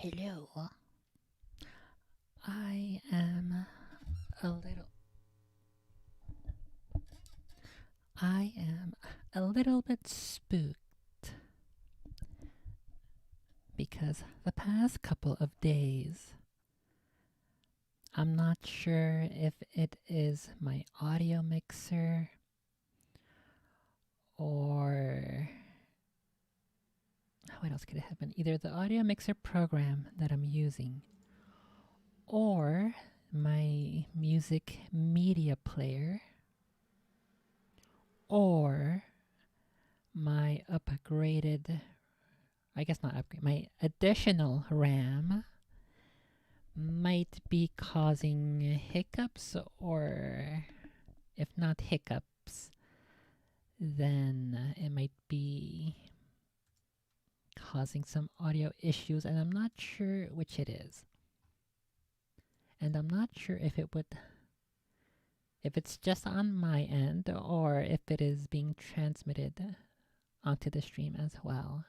Hello. I am a little I am a little bit spooked because the past couple of days I'm not sure if it is my audio mixer or what else could it have been? Either the audio mixer program that I'm using or my music media player or my upgraded, I guess not upgrade, my additional RAM might be causing hiccups, or if not hiccups, then it might be causing some audio issues, and I'm not sure which it is. And I'm not sure if it's just on my end or if it is being transmitted onto the stream as well.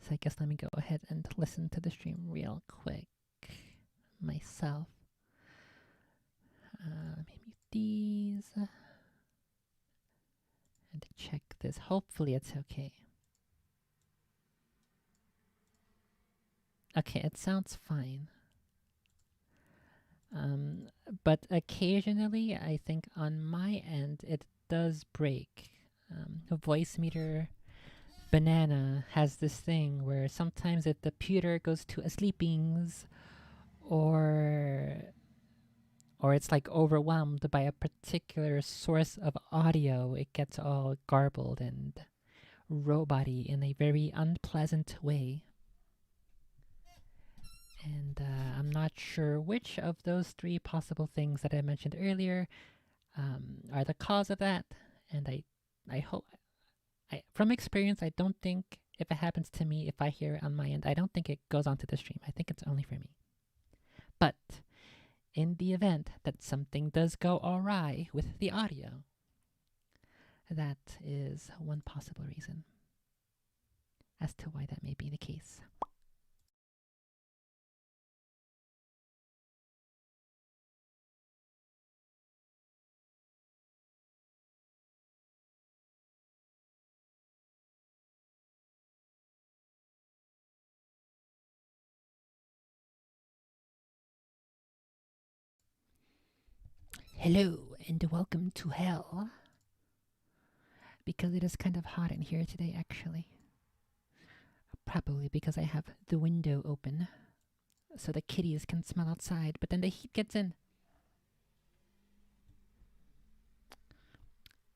So I guess let me go ahead and listen to the stream real quick myself. Maybe these. And check this. Hopefully it's okay. Okay, it sounds fine. But occasionally, I think on my end, it does break. Voicemeeter Banana has this thing where sometimes if the computer goes to a sleepings or or it's like overwhelmed by a particular source of audio, it gets all garbled and robot-y in a very unpleasant way. And I'm not sure which of those three possible things that I mentioned earlier are the cause of that. And I hope, from experience, I don't think if it happens to me, if I hear it on my end, I don't think it goes onto the stream. I think it's only for me. But in the event that something does go awry with the audio, that is one possible reason as to why that may be the case. Hello and welcome to hell. Because it is kind of hot in here today, actually. Probably because I have the window open so the kitties can smell outside, but then the heat gets in.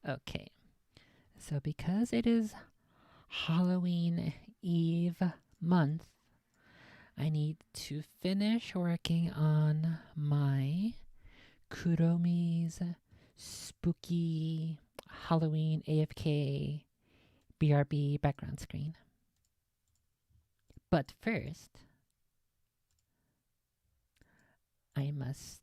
Okay, so because it is Halloween Eve month, I need to finish working on my Kuromi's spooky Halloween AFK BRB background screen. But first, I must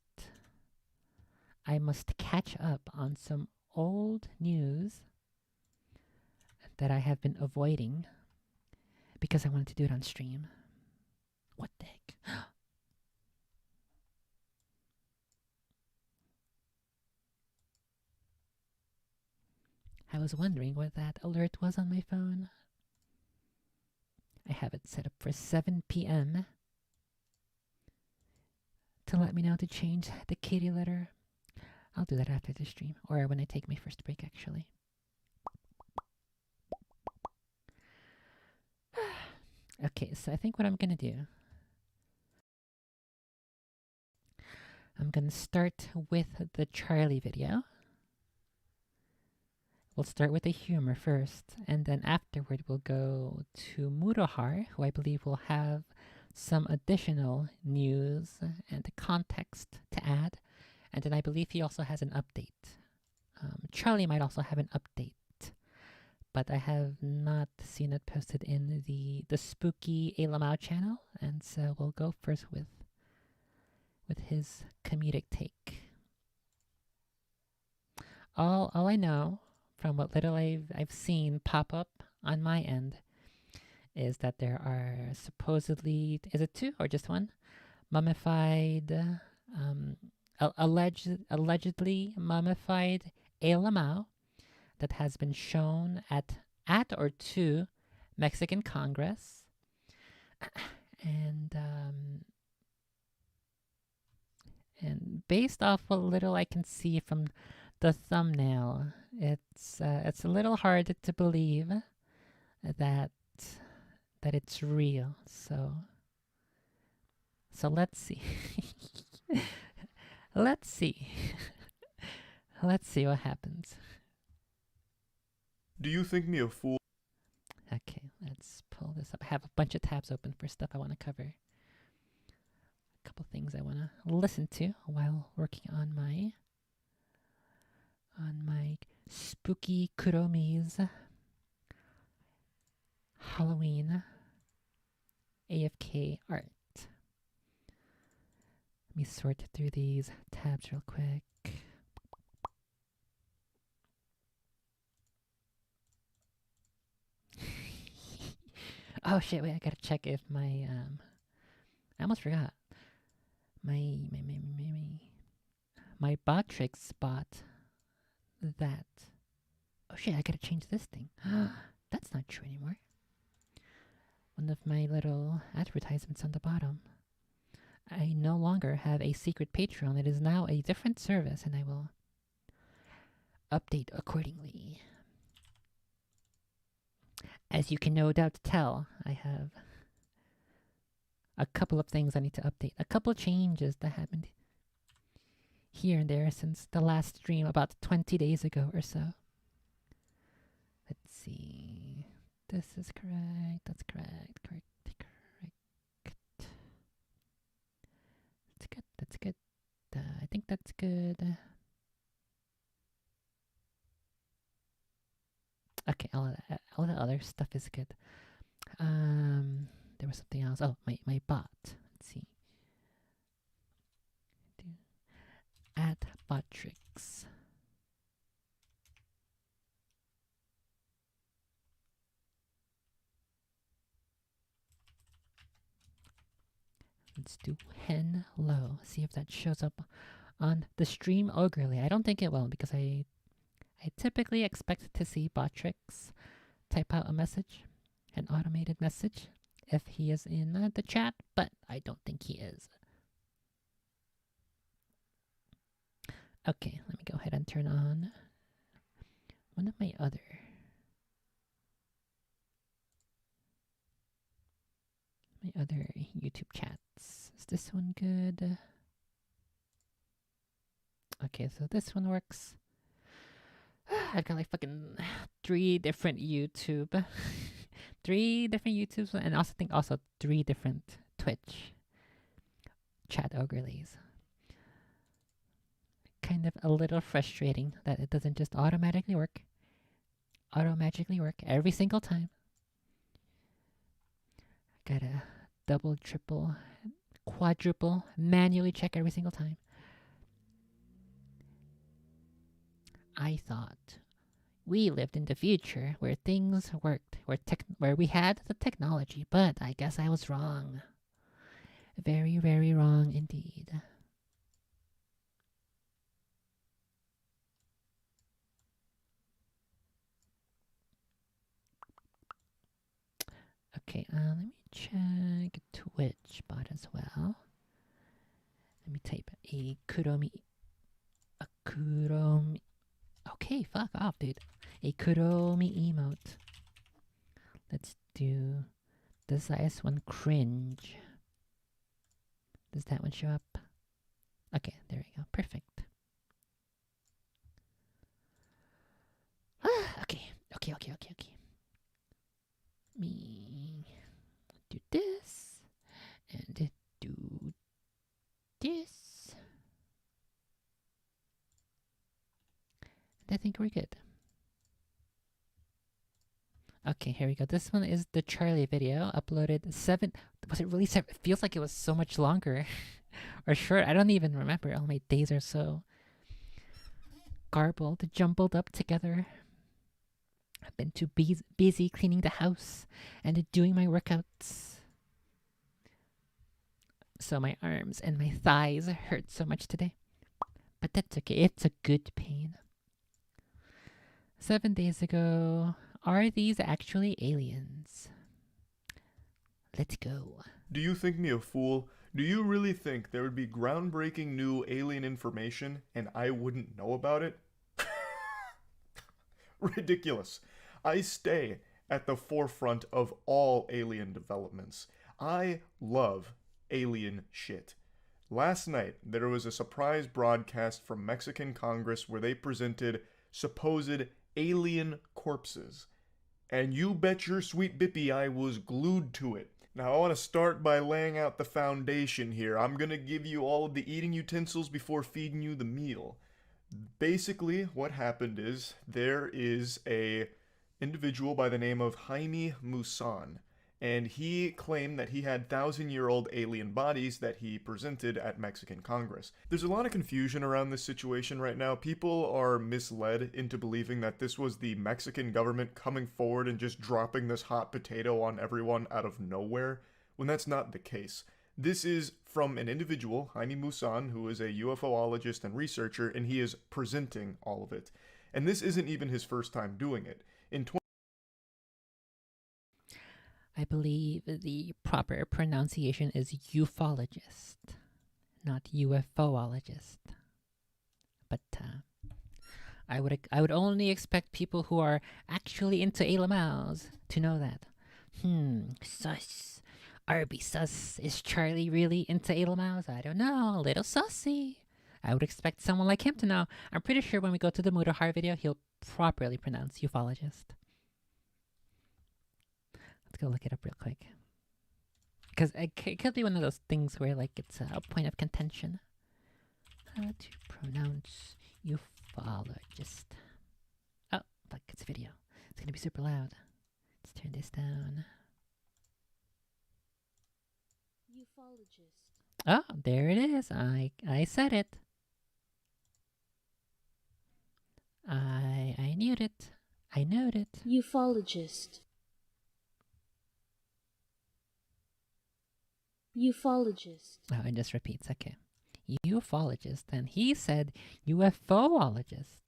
catch up on some old news that I have been avoiding because I wanted to do it on stream. What the heck? I was wondering what that alert was on my phone. I have it set up for 7 p.m. to let me know to change the kitty litter. I'll do that after the stream, or when I take my first break, actually. Okay, so I think what I'm gonna do, I'm gonna start with the Charlie video. We'll start with the humor first, and then afterward we'll go to Murohar, who I believe will have some additional news and context to add. And then I believe he also has an update. Charlie might also have an update, but I have not seen it posted in the spooky Alamau channel, and so we'll go first with his comedic take. All I know from what little I've seen pop up on my end is that there are supposedly, is it two or just one? Mummified, um, allegedly mummified Alamau that has been shown at or to Mexican Congress. And based off what little I can see from the thumbnail, it's a little hard to believe that it's real. So let's see. Let's see. Let's see what happens. Do you think me a fool? Okay, let's pull this up. I have a bunch of tabs open for stuff I want to cover. A couple things I want to listen to while working on my spooky Kuromi's Halloween AFK art. Let me sort through these tabs real quick. Oh shit! Wait, I gotta check if my I almost forgot my Botrix bot that. Oh shit! I gotta change this thing. That's not true anymore. One of my little advertisements on the bottom. I no longer have a secret Patreon. It is now a different service, and I will update accordingly. As you can no doubt tell, I have a couple of things I need to update. A couple of changes that happened here and there since the last stream about 20 days ago or so. Let's see. This is correct. That's correct. Correct. That's good. I think that's good. Okay, all the other stuff is good. There was something else. Oh, my bot. Let's see. At Botrix. Let's do hen low. See if that shows up on the stream ogrely. I don't think it will because I typically expect to see Botrix type out a message, an automated message, if he is in the chat, but I don't think he is. Okay, let me go ahead and turn on one of my other YouTube chats. Is this one good? Okay, so this one works. I've got like fucking 3 different YouTube. 3 different YouTubes, and also think 3 different Twitch chat ogrelies. Kind of a little frustrating that it doesn't just automatically work every single time. Gotta double, triple, quadruple, manually check every single time. I thought we lived in the future where things worked, where we had the technology, but I guess I was wrong. Very, very wrong indeed. Okay, let me check Twitch bot as well. Let me type a Kuromi. Okay, fuck off, dude. A Kuromi emote. Let's do. Does this one cringe? Does that one show up? Okay, there we go. Perfect. Okay. Me do this and do this. And I think we're good. Okay, here we go. This one is the Charlie video uploaded 7. Was it really 7? It feels like it was so much longer or short. I don't even remember. All my days are so garbled, jumbled up together. I've been too busy cleaning the house and doing my workouts. So my arms and my thighs hurt so much today. But that's okay, it's a good pain. 7 days ago. Are these actually aliens? Let's go. Do you think me a fool? Do you really think there would be groundbreaking new alien information and I wouldn't know about it? Ridiculous. I stay at the forefront of all alien developments. I love alien shit. Last night, there was a surprise broadcast from Mexican Congress where they presented supposed alien corpses. And you bet your sweet bippy I was glued to it. Now, I want to start by laying out the foundation here. I'm going to give you all of the eating utensils before feeding you the meal. Basically, what happened is there is a individual by the name of Jaime Musan, and he claimed that he had thousand-year-old alien bodies that he presented at Mexican Congress. There's a lot of confusion around this situation right now. People are misled into believing that this was the Mexican government coming forward and just dropping this hot potato on everyone out of nowhere, when that's not the case. This is from an individual, Jaime Musan, who is a UFOologist and researcher, and he is presenting all of it. And this isn't even his first time doing it. In I believe the proper pronunciation is ufologist, not UFOologist. But I would only expect people who are actually into Mouse to know that. Sus. Arby sus. Is Charlie really into Mouse? I don't know. A little sussy. I would expect someone like him to know. I'm pretty sure when we go to the Mutahar video, he'll properly pronounce ufologist. Let's go look it up real quick. Because it could be one of those things where, like, it's a point of contention. How to pronounce ufologist. Oh, look, it's a video. It's gonna be super loud. Let's turn this down. Ufologist. Oh, there it is. I said it. I knew it. I know it. Ufologist. Ufologist. Oh, it just repeats. Okay. Ufologist. And he said UFOologist.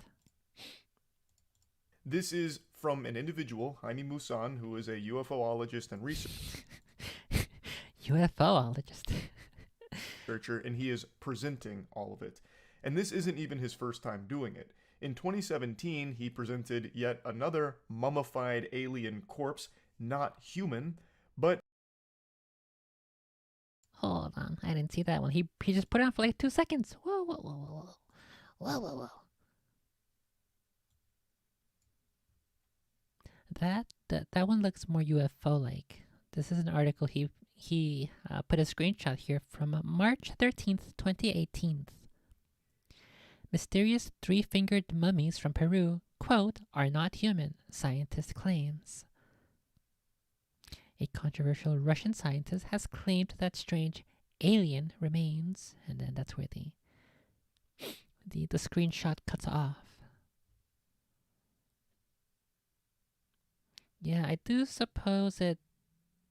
This is from an individual, Jaime Musan, who is a UFOologist and UFOologist. researcher, and he is presenting all of it. And this isn't even his first time doing it. In 2017, he presented yet another mummified alien corpse, not human, but Hold on, I didn't see that one. He just put it on for like 2 seconds. Whoa, whoa, whoa, whoa, whoa, whoa, whoa. That one looks more UFO like. This is an article he put a screenshot here from March 13th, 2018. Mysterious three-fingered mummies from Peru, quote, are not human, scientist claims. A controversial Russian scientist has claimed that strange alien remains, and then that's where the screenshot cuts off. Yeah, I do suppose it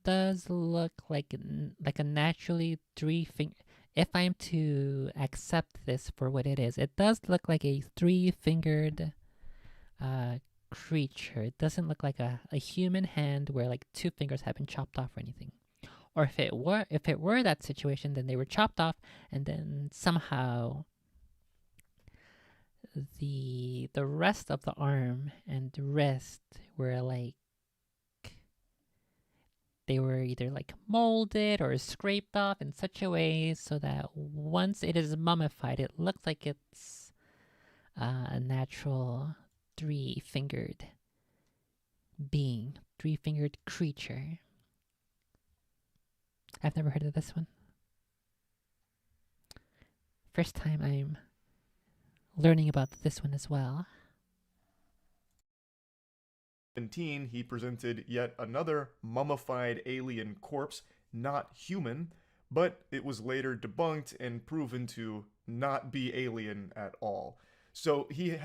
does look like a naturally three-finger. If I am to accept this for what it is, it does look like a three-fingered creature. It doesn't look like a human hand where like 2 fingers have been chopped off or anything. Or if it were that situation, then they were chopped off and then somehow the rest of the arm and the wrist were like they were either like molded or scraped off in such a way so that once it is mummified, it looks like it's a natural three-fingered being, three-fingered creature. I've never heard of this one. First time I'm learning about this one as well. 2017, he presented yet another mummified alien corpse, not human, but it was later debunked and proven to not be alien at all. So he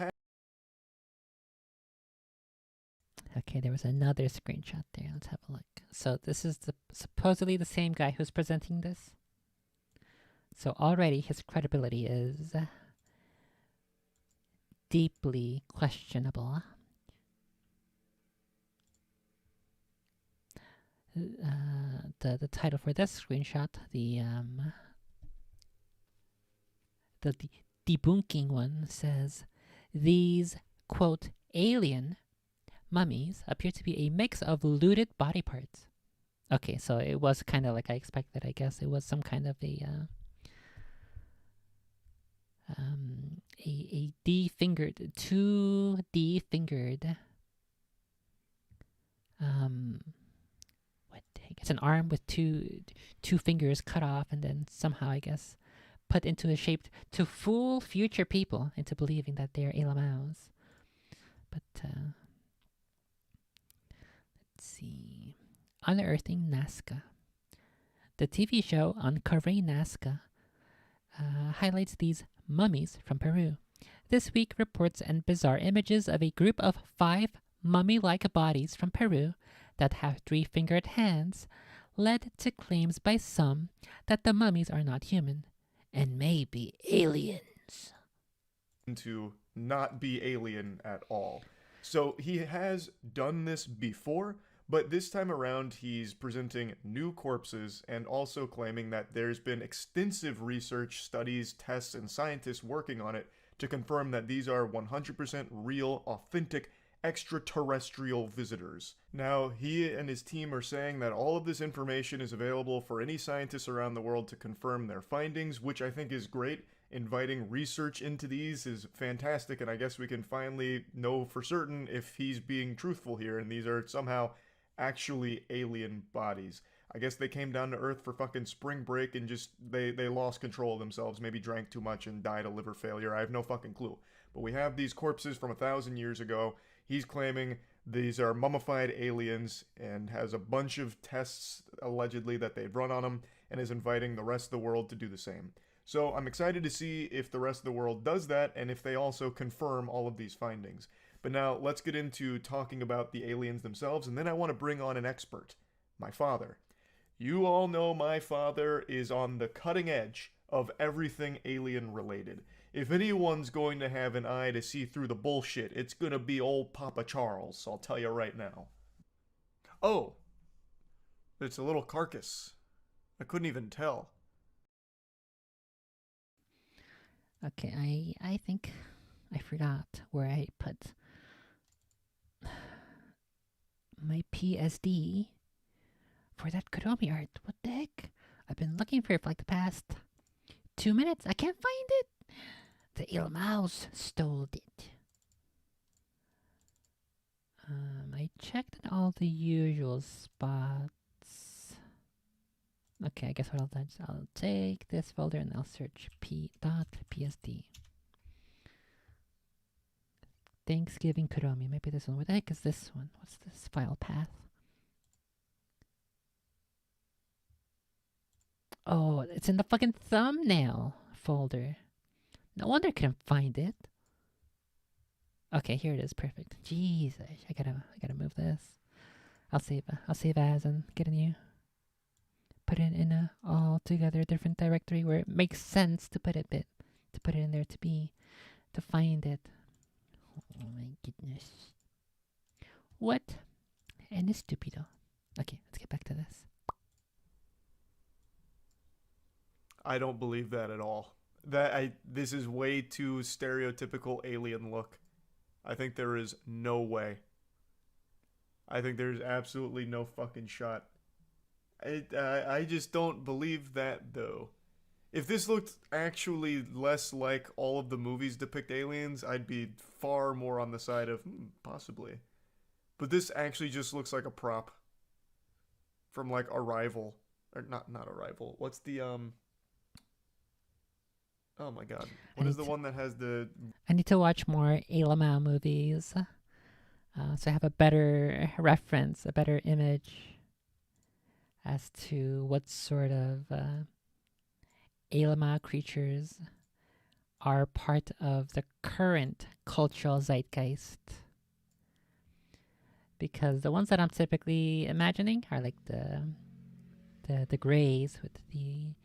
Okay, there was another screenshot there. Let's have a look. So this is supposedly the same guy who's presenting this. So already his credibility is deeply questionable. The title for this screenshot, the debunking one says, these quote alien mummies appear to be a mix of looted body parts. Okay, so it was kind of like I expected. I guess it was some kind of a defingered, two defingered, what the heck? It's an arm with two fingers cut off and then somehow, I guess, put into a shape to fool future people into believing that they're Elamaus. But let's see. Unearthing Nazca. The TV show Uncovering Nazca highlights these mummies from Peru. This week reports and bizarre images of a group of 5 mummy-like bodies from Peru that have 3-fingered hands led to claims by some that the mummies are not human and may be aliens. To not be alien at all. So he has done this before, but this time around he's presenting new corpses and also claiming that there's been extensive research, studies, tests, and scientists working on it to confirm that these are 100% real, authentic extraterrestrial visitors. Now, he and his team are saying that all of this information is available for any scientists around the world to confirm their findings, which I think is great. Inviting research into these is fantastic, and I guess we can finally know for certain if he's being truthful here and these are somehow actually alien bodies. I guess they came down to Earth for fucking spring break and just they lost control of themselves, maybe drank too much and died of liver failure. I have no fucking clue. But we have these corpses from 1,000 years ago. He's claiming these are mummified aliens and has a bunch of tests allegedly that they've run on them and is inviting the rest of the world to do the same. So I'm excited to see if the rest of the world does that and if they also confirm all of these findings. But now let's get into talking about the aliens themselves, and then I want to bring on an expert, my father. You all know my father is on the cutting edge of everything alien related. If anyone's going to have an eye to see through the bullshit, it's gonna be old Papa Charles, I'll tell you right now. Oh, it's a little carcass. I couldn't even tell. Okay, I think I forgot where I put my PSD for that Kuromi art. What the heck? I've been looking for it for like the past 2 minutes. I can't find it. The ill mouse stole it. I checked in all the usual spots. Okay, I guess what I'll do is I'll take this folder and I'll search p.psd. Thanksgiving Kuromi. Maybe this one. Where the heck is this one? What's this file path? Oh, it's in the fucking thumbnail folder. No wonder I couldn't find it. Okay, here it is. Perfect. Jeez, I gotta move this. I'll save as and get a new. Put it in a all together different directory where it makes sense to put it in there to find it. Oh my goodness. What? And it's stupido. Okay, let's get back to this. I don't believe that at all. This is way too stereotypical alien look. I think there is no way. I think there's absolutely no fucking shot. I just don't believe that though. If this looked actually less like all of the movies depict aliens, I'd be far more on the side of possibly. But this actually just looks like a prop from like Arrival, or not Arrival. What's the Oh my god. What is the one that has the... I need to watch more Elamau movies. So I have a better reference, a better image as to what sort of Elamau creatures are part of the current cultural zeitgeist. because the ones that I'm typically imagining are like the grays with the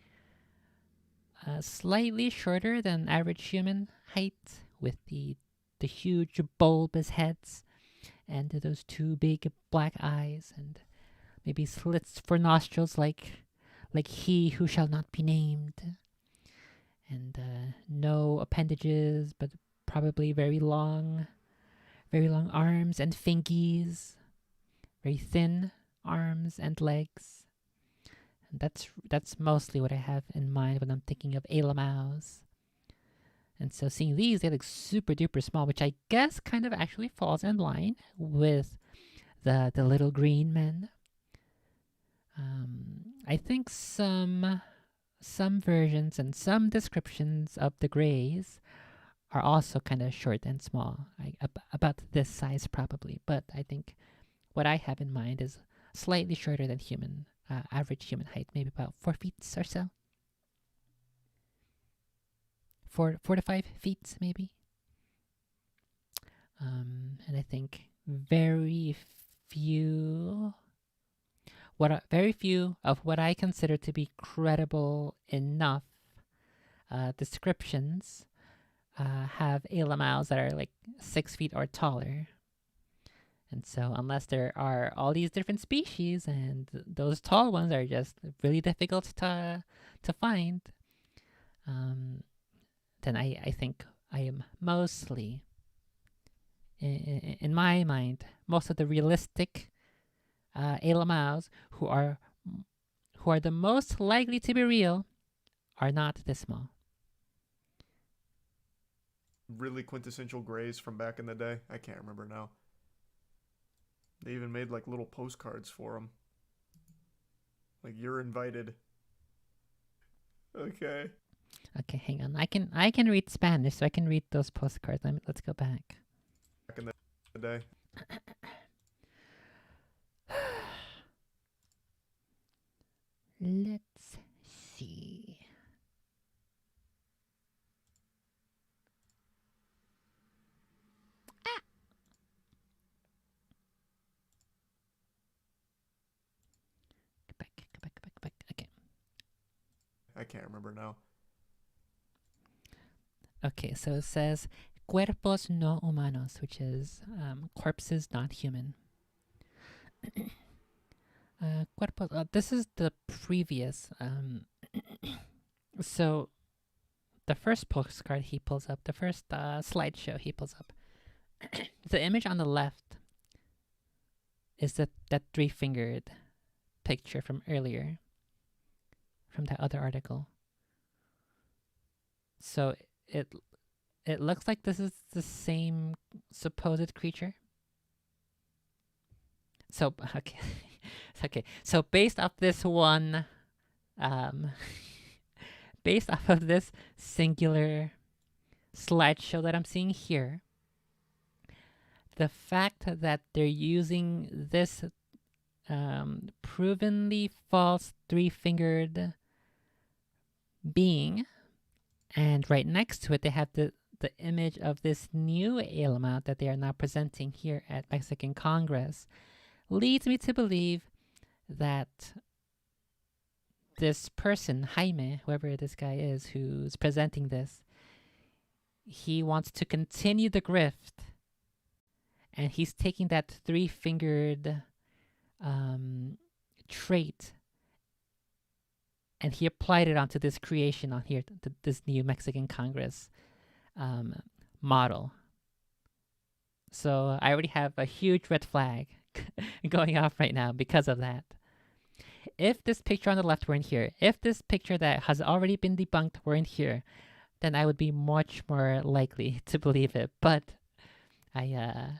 slightly shorter than average human height, with the huge bulbous heads and those two big black eyes and maybe slits for nostrils like he who shall not be named, and no appendages, but probably very long arms and fingies, very thin arms and legs. And that's mostly what I have in mind when I'm thinking of Elamaus. And so seeing these, they look super duper small, which I guess kind of actually falls in line with the little green men. I think some versions and some descriptions of the grays are also kind of short and small, about this size probably. But I think what I have in mind is slightly shorter than average human height, maybe about 4 feet or so. 4 to 5 feet maybe. And I think very few of what I consider to be credible enough descriptions have Elamaus that are like 6 feet or taller. And so, unless there are all these different species, and those tall ones are just really difficult to find, then I think I am mostly, in my mind, most of the realistic Elamaus who are the most likely to be real are not this small. Really quintessential grays from back in the day. I can't remember now. They even made like little postcards for them. Like, you're invited. Okay. Okay, hang on. I can read Spanish, so I can read those postcards. Let's go back. Back in the day. Let's see. Go back. Okay. I can't remember now. Okay, so it says cuerpos no humanos, which is corpses not human. Cuerpos. This is the previous. So the first postcard he pulls up, the first slideshow he pulls up, the image on the left is that three-fingered picture from earlier, from that other article. So it looks like this is the same supposed creature. So okay. So based off this one, based off of this singular slideshow that I'm seeing here, the fact that they're using this provenly false three-fingered being, and right next to it they have the image of this new Elama that they are now presenting here at Mexican Congress, leads me to believe that this person, Jaime, whoever this guy is who's presenting this, he wants to continue the grift, and he's taking that three-fingered trait and he applied it onto this creation on here, this new Mexican Congress model. So I already have a huge red flag going off right now because of that. If this picture on the left were in here, if this picture that has already been debunked were in here, then I would be much more likely to believe it. But I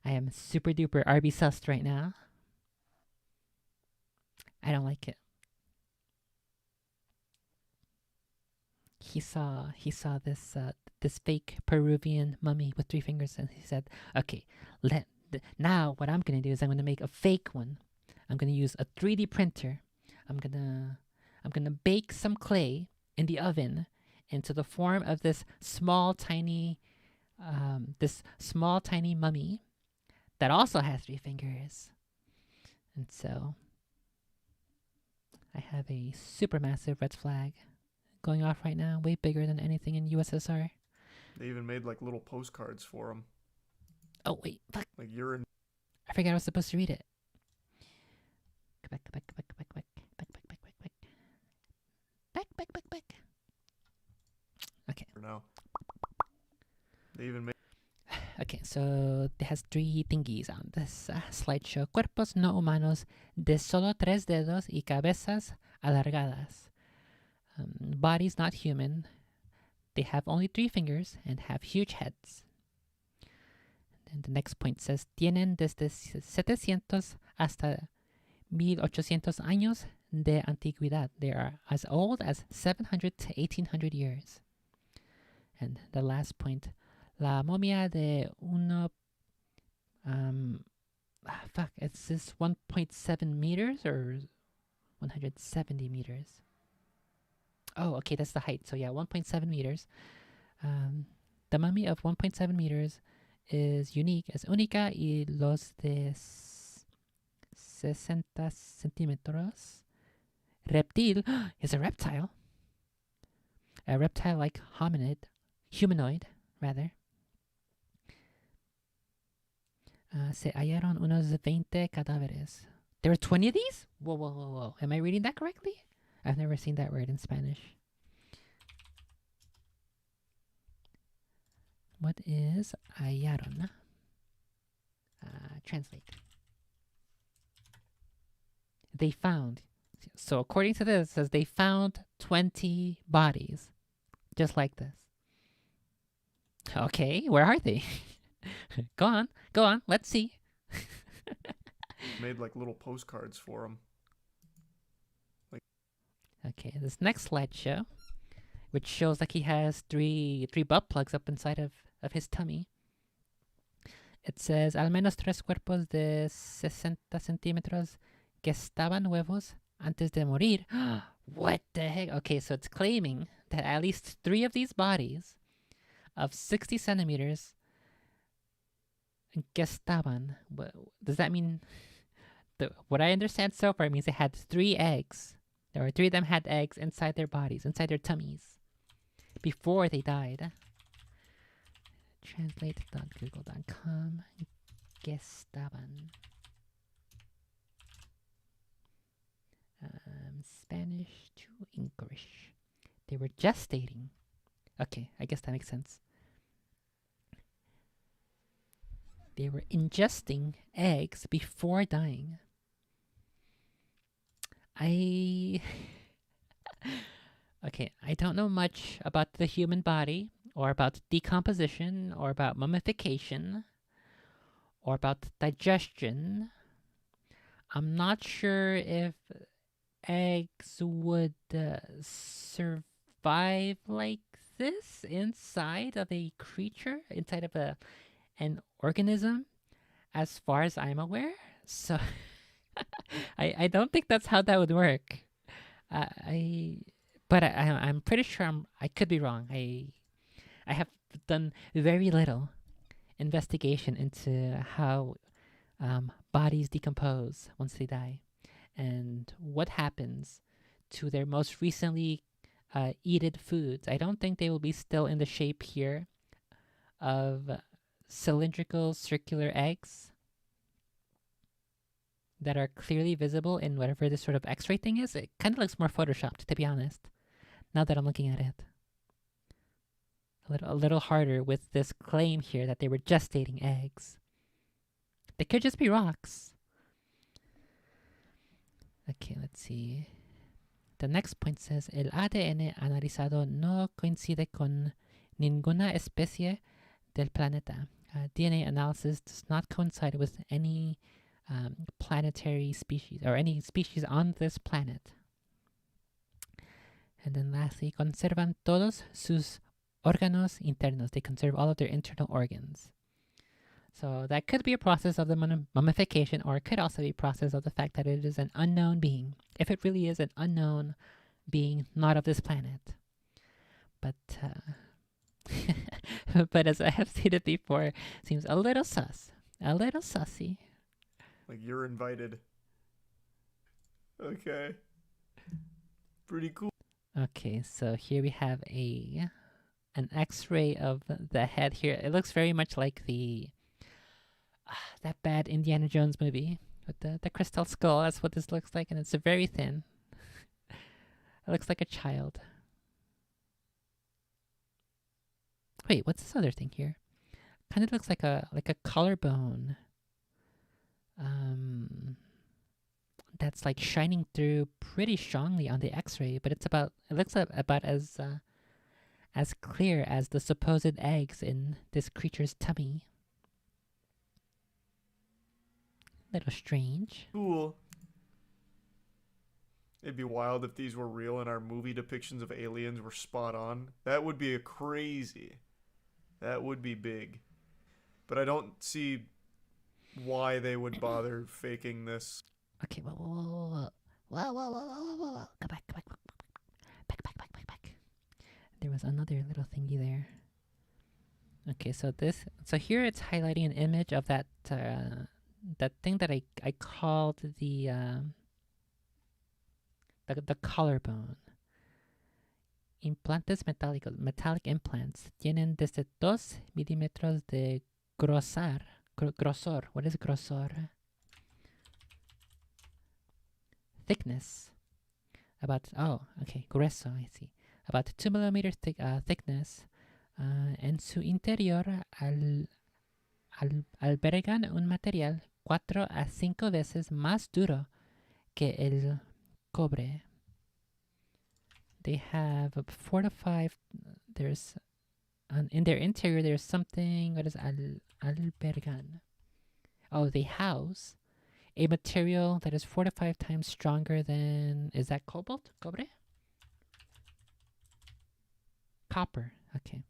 am super duper RB sussed right now. I don't like it. He saw this fake Peruvian mummy with 3 fingers, and he said, "Okay, now what I'm gonna do is I'm gonna make a fake one. I'm gonna use a 3D printer. I'm gonna bake some clay in the oven into the form of this small tiny mummy that also has 3 fingers. And so I have a supermassive red flag going off right now, way bigger than anything in USSR. They even made like little postcards for him. Oh, wait, fuck. Like you're in. I forgot I was supposed to read it. Back. Okay. Now. They even made. Okay, so it has 3 thingies on this slideshow. Cuerpos no humanos de solo 3 dedos y cabezas alargadas. Bodies not human. They have only 3 fingers and have huge heads. And the next point says, tienen desde 700 hasta 1800 años de antigüedad. They are as old as 700 to 1800 years. And the last point, la momia de uno... Is this 1.7 meters or 170 meters? Oh, okay, that's the height. So yeah, 1.7 meters. The mummy of 1.7 meters is unique, es única, y los de 60 centímetros. Reptil is a reptile. A reptile-like humanoid, rather. Se hallaron unos 20 cadáveres. There were 20 of these? Whoa. Am I reading that correctly? I've never seen that word in Spanish. What is hallaron? Translate. They found. So according to this, it says they found 20 bodies. Just like this. Okay, where are they? Go on, let's see. Made like little postcards for him. Okay, this next slideshow, which shows like he has three butt plugs up inside of his tummy. It says, al menos 3 cuerpos de 60 centímetros que estaban nuevos antes de morir. What the heck? Okay, so it's claiming that at least 3 of these bodies of 60 centimeters que estaban. Does that mean... what I understand so far means they had 3 eggs. There were 3 of them had eggs inside their bodies, inside their tummies, before they died. Translate.google.com. Que estaban. Spanish to English. They were gestating. Okay, I guess that makes sense. They were ingesting eggs before dying. Okay, I don't know much about the human body, or about decomposition, or about mummification, or about digestion. I'm not sure if eggs would survive like this inside of a creature, inside of an organism, as far as I'm aware. So I don't think that's how that would work. But I'm pretty sure I could be wrong. I have done very little investigation into how bodies decompose once they die, and what happens to their most recently eaten foods. I don't think they will be still in the shape here of cylindrical circular eggs that are clearly visible in whatever this sort of x-ray thing is. It kind of looks more photoshopped, to be honest, now that I'm looking at it. A little harder with this claim here that they were gestating eggs. They could just be rocks. Okay, let's see. The next point says, el ADN analizado no coincide con ninguna especie del planeta. DNA analysis does not coincide with any planetary species, or any species on this planet. And then lastly, conservan todos sus órganos internos. They conserve all of their internal organs. So that could be a process of the mummification, or it could also be a process of the fact that it is an unknown being. If it really is an unknown being, not of this planet. But but as I have stated before, seems a little sus. A little sussy. Like, you're invited. Okay. Pretty cool. Okay, so here we have an X-ray of the head here. It looks very much like the that bad Indiana Jones movie with the crystal skull. That's what this looks like, and it's very thin. It looks like a child. Wait, what's this other thing here? Kind of looks like a collarbone. Um, that's like shining through pretty strongly on the X-ray, but it looks about as clear as the supposed eggs in this creature's tummy. Little strange. Cool. It'd be wild if these were real and our movie depictions of aliens were spot on. That would be a crazy. That would be big. But I don't see why they would bother faking this. Okay, whoa. Go back. Back. There was another little thingy there. Okay, so here it's highlighting an image of that thing that I called the collarbone. Implantes metálicos, metallic implants, tienen desde 2 milímetros de grosor. Grosor. What is grosor? Thickness. Grueso, I see. About 2 millimeters thickness. En su interior albergan un material 4 a 5 veces más duro que el cobre. They have 4 to 5. There's in their interior. There's something. What is albergan? Oh, they house a material that is 4 to 5 times stronger than. Is that cobalt? Cobre? Copper. Okay.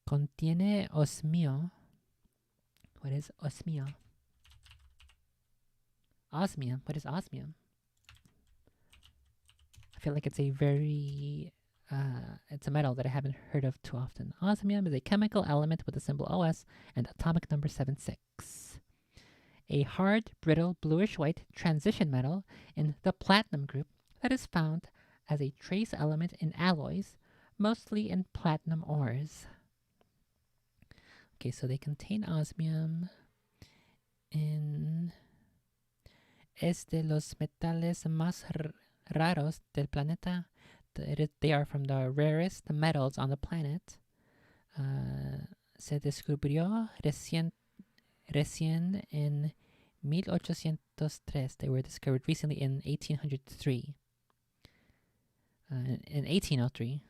Contiene osmio. What is osmio? Osmium. What is osmium? I feel like it's a very it's a metal that I haven't heard of too often. Osmium is a chemical element with the symbol OS and atomic number 76. A hard, brittle, bluish-white transition metal in the platinum group that is found as a trace element in alloys, mostly in platinum ores. Okay, so they contain osmium in es de los metales más raros del planeta. They are from the rarest metals on the planet. Se descubrió recién en 1803. They were discovered recently in 1803. In 1803.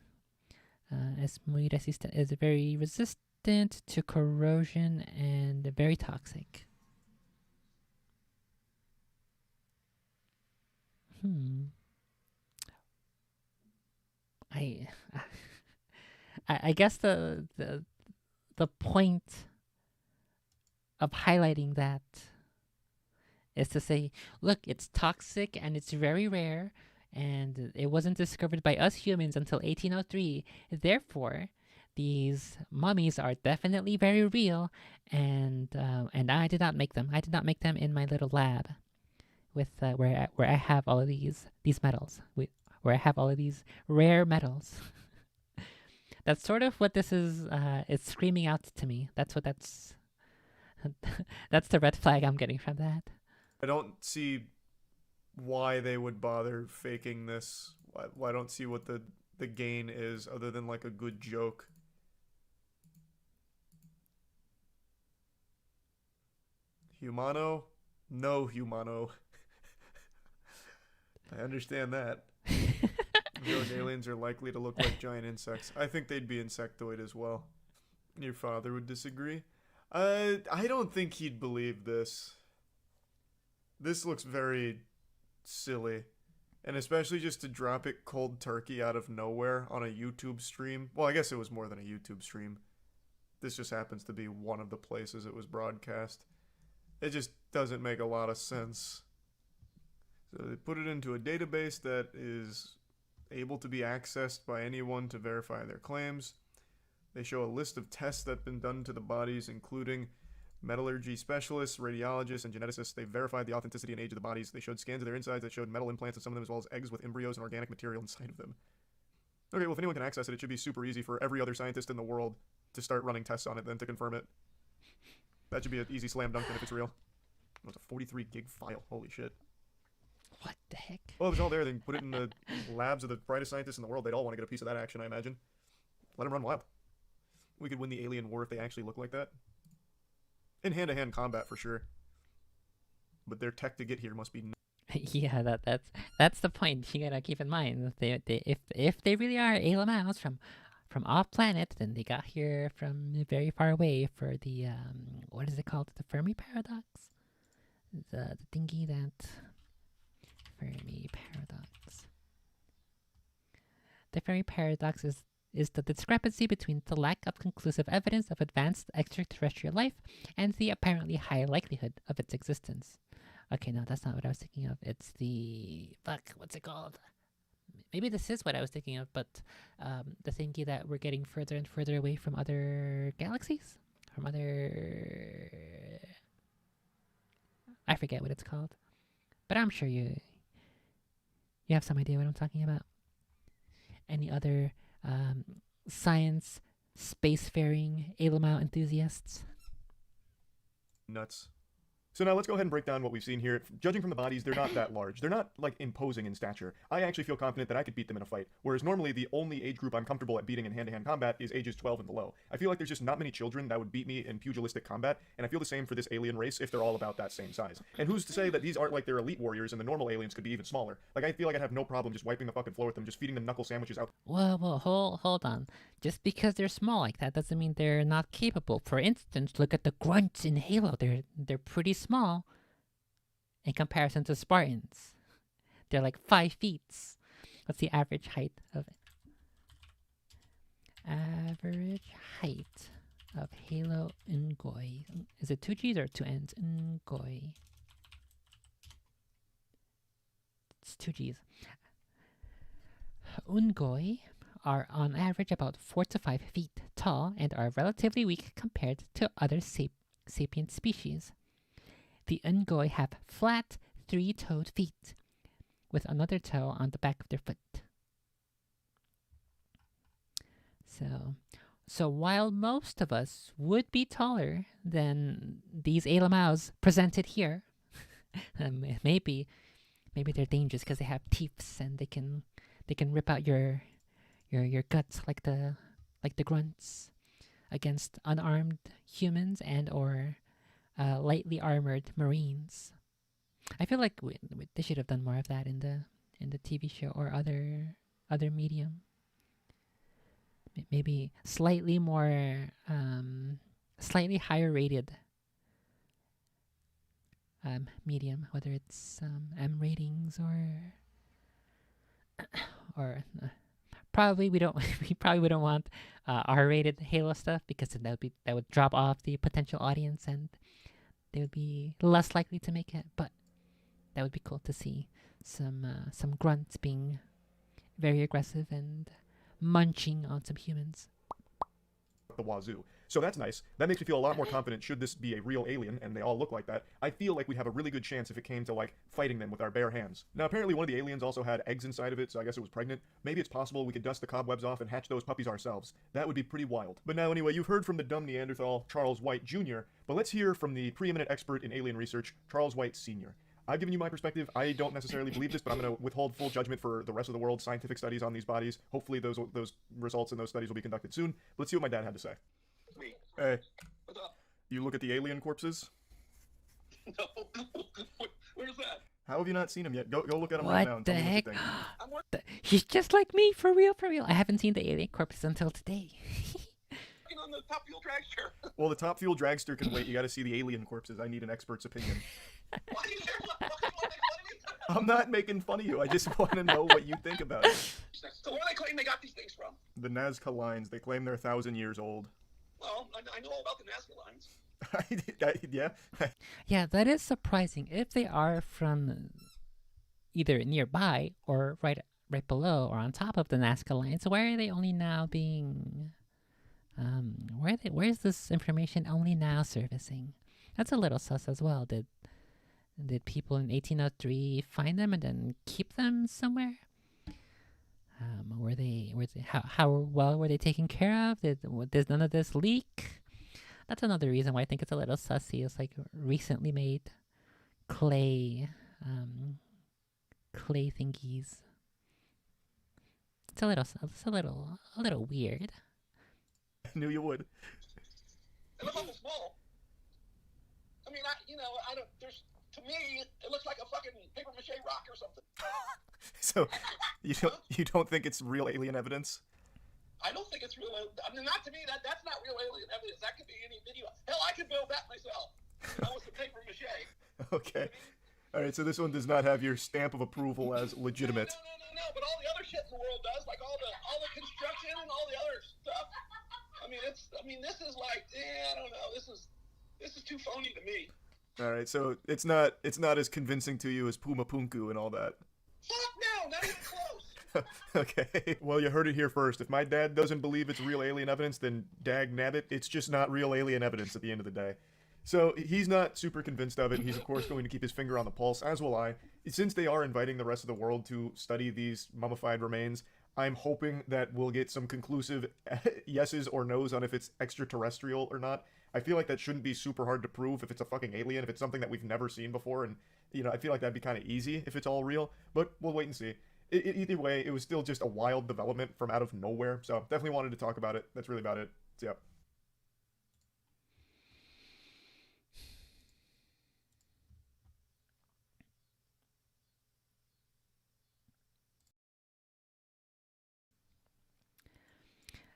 Es muy resistant. Is very resistant to corrosion and very toxic. I guess the point of highlighting that is to say, look, it's toxic and it's very rare, and it wasn't discovered by us humans until 1803. Therefore, these mummies are definitely very real, and I did not make them. I did not make them in my little lab, with where I have all of these metals, where I have all of these rare metals. That's sort of what this is. It's screaming out to me. That's what that's. That's the red flag I'm getting from that. I don't see why they would bother faking this. I don't see what the gain is other than like a good joke. Humano? No humano. I understand that. Those aliens are likely to look like giant insects. I think they'd be insectoid as well. Your father would disagree? I don't think he'd believe this. This looks very silly. And especially just to drop it cold turkey out of nowhere on a YouTube stream. Well, I guess it was more than a YouTube stream. This just happens to be one of the places it was broadcast. It just doesn't make a lot of sense. So they put it into a database that is able to be accessed by anyone to verify their claims. They show a list of tests that have been done to the bodies, including metallurgy specialists, radiologists, and geneticists. They verified the authenticity and age of the bodies. They showed scans of their insides that showed metal implants in some of them, as well as eggs with embryos and organic material inside of them. Okay, well, if anyone can access it, it should be super easy for every other scientist in the world to start running tests on it, then to confirm it. That should be an easy slam dunk then if it's real. Oh, it's a 43 gig file. Holy shit. What the heck? Well, it was all there. They can put it in the labs of the brightest scientists in the world. They'd all want to get a piece of that action, I imagine. Let them run wild. We could win the alien war if they actually look like that. In hand-to-hand combat, for sure. But their tech to get here must be... Yeah, that's the point. You gotta keep in mind. If they really are alien mouse from off planet, then they got here from very far away for the what is it called? The Fermi paradox. The thingy that Fermi paradox. The Fermi paradox is the discrepancy between the lack of conclusive evidence of advanced extraterrestrial life and the apparently high likelihood of its existence. Okay, no, that's not what I was thinking of. It's the... Fuck, what's it called? Maybe this is what I was thinking of, but the thingy that we're getting further and further away from other galaxies? From other... I forget what it's called. But I'm sure you have some idea what I'm talking about. Any other science, spacefaring, Alamau enthusiasts? Nuts. So now let's go ahead and break down what we've seen here. Judging from the bodies, they're not that large. They're not, like, imposing in stature. I actually feel confident that I could beat them in a fight, whereas normally the only age group I'm comfortable at beating in hand-to-hand combat is ages 12 and below. I feel like there's just not many children that would beat me in pugilistic combat, and I feel the same for this alien race if they're all about that same size. And who's to say that these aren't like their elite warriors and the normal aliens could be even smaller? Like, I feel like I'd have no problem just wiping the fucking floor with them, just feeding them knuckle sandwiches out. Well, hold on. Just because they're small like that doesn't mean they're not capable. For instance, look at the grunts in Halo. They're pretty small in comparison to Spartans. They're like 5 feet. What's the average height of it? Average height of Halo Ngoi. Is it 2 G's or 2 N's? Ngoi. It's 2 G's. Ungoi are on average about 4 to 5 feet tall and are relatively weak compared to other sapient species. The Ungoi have flat, 3-toed feet, with another toe on the back of their foot. So while most of us would be taller than these Alamaus presented here, maybe they're dangerous because they have teeth and they can rip out your guts like the grunts against unarmed humans and or lightly armored Marines. I feel like they should have done more of that in the TV show or other medium. Maybe slightly more, slightly higher rated medium, whether it's M ratings or probably we probably wouldn't want R-rated Halo stuff because that would drop off the potential audience and they would be less likely to make it. But that would be cool to see some grunts being very aggressive and munching on some humans. The wazoo. So that's nice. That makes me feel a lot more confident should this be a real alien, and they all look like that. I feel like we'd have a really good chance if it came to, like, fighting them with our bare hands. Now, apparently one of the aliens also had eggs inside of it, so I guess it was pregnant. Maybe it's possible we could dust the cobwebs off and hatch those puppies ourselves. That would be pretty wild. But now, anyway, you've heard from the dumb Neanderthal, Charles White Jr., but let's hear from the preeminent expert in alien research, Charles White Sr. I've given you my perspective. I don't necessarily believe this, but I'm going to withhold full judgment for the rest of the world's scientific studies on these bodies. Hopefully those results in those studies will be conducted soon. But let's see what my dad had to say. Me. Hey, What's up? you look at the alien corpses? No. Where's that? How have you not seen them yet? Go look at them right now What and the tell me heck? what you think. He's just like me, for real. I haven't seen the alien corpses until today. Working on the top fuel dragster. Well, the top fuel dragster can wait. You got to see the alien corpses. I need an expert's opinion. Why are you there? What the fuck you want to make fun of me? I'm not making fun of you. I just want to know what you think about it. So where do they claim they got these things from? The Nazca lines. They claim they're 1,000 years old. Well, I know all about the Nazca lines. Yeah. Yeah, that is surprising. If they are from either nearby or right below or on top of the Nazca lines, why are they only now being Where's this information only now surfacing? That's a little sus as well. Did people in 1803 find them and then keep them somewhere? How well were they taken care of? Did none of this leak? That's another reason why I think it's a little sussy. It's like recently made clay, clay thingies. A little weird. I knew you would. It looks awful small. I mean, I don't. To me, it looks like a fucking paper mache rock or something. So, you don't think it's real alien evidence? I don't think it's real. I mean, not to me. That's not real alien evidence. That could be any video. Hell, I could build that myself. With the paper mache. Okay. All right. So this one does not have your stamp of approval as legitimate. No. But all the other shit in the world does, like all the construction and all the other stuff. I mean, this is like, I don't know. This is too phony to me. All right. So it's not as convincing to you as Puma Punku and all that. Fuck no, not even close. Okay. Well, you heard it here first. If my dad doesn't believe it's real alien evidence, then dag nabbit, it's just not real alien evidence at the end of the day. So he's not super convinced of it. He's, of course, going to keep his finger on the pulse, as will I. Since they are inviting the rest of the world to study these mummified remains, I'm hoping that we'll get some conclusive yeses or nos on if it's extraterrestrial or not. I feel like that shouldn't be super hard to prove if it's a fucking alien, if it's something that we've never seen before, and, I feel like that'd be kind of easy if it's all real, but we'll wait and see. Either way, it was still just a wild development from out of nowhere, so definitely wanted to talk about it. That's really about it. So, yeah.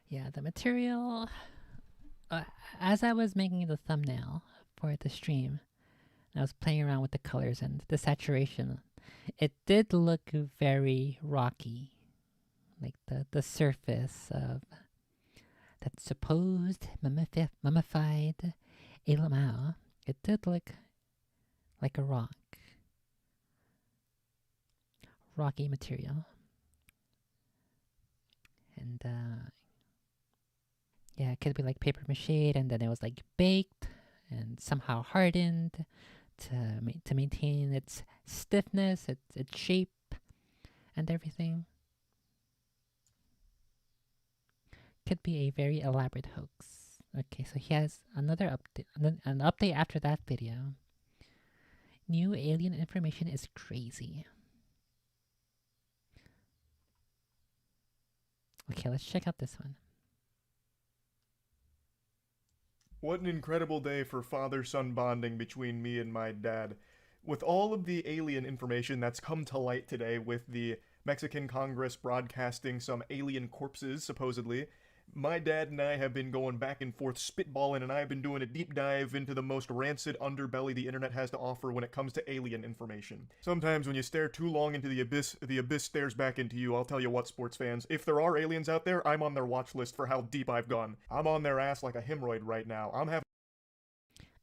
Yeah, the material. As I was making the thumbnail for the stream, I was playing around with the colors and the saturation. It did look very rocky, like the surface of that supposed mummified Elamau. It did look like a rocky material, and yeah, it could be like paper mache, and then it was like baked and somehow hardened to maintain its stiffness, its shape, and everything. Could be a very elaborate hoax. Okay, so he has another update, an update after that video. New alien information is crazy. Okay, let's check out this one. What an incredible day for father-son bonding between me and my dad. With all of the alien information that's come to light today, with the Mexican Congress broadcasting some alien corpses, supposedly, my dad and I have been going back and forth spitballing, and I have been doing a deep dive into the most rancid underbelly the internet has to offer when it comes to alien information. Sometimes when you stare too long into the abyss stares back into you. I'll tell you what, sports fans, if there are aliens out there, I'm on their watch list for how deep I've gone. I'm on their ass like a hemorrhoid right now. I'm having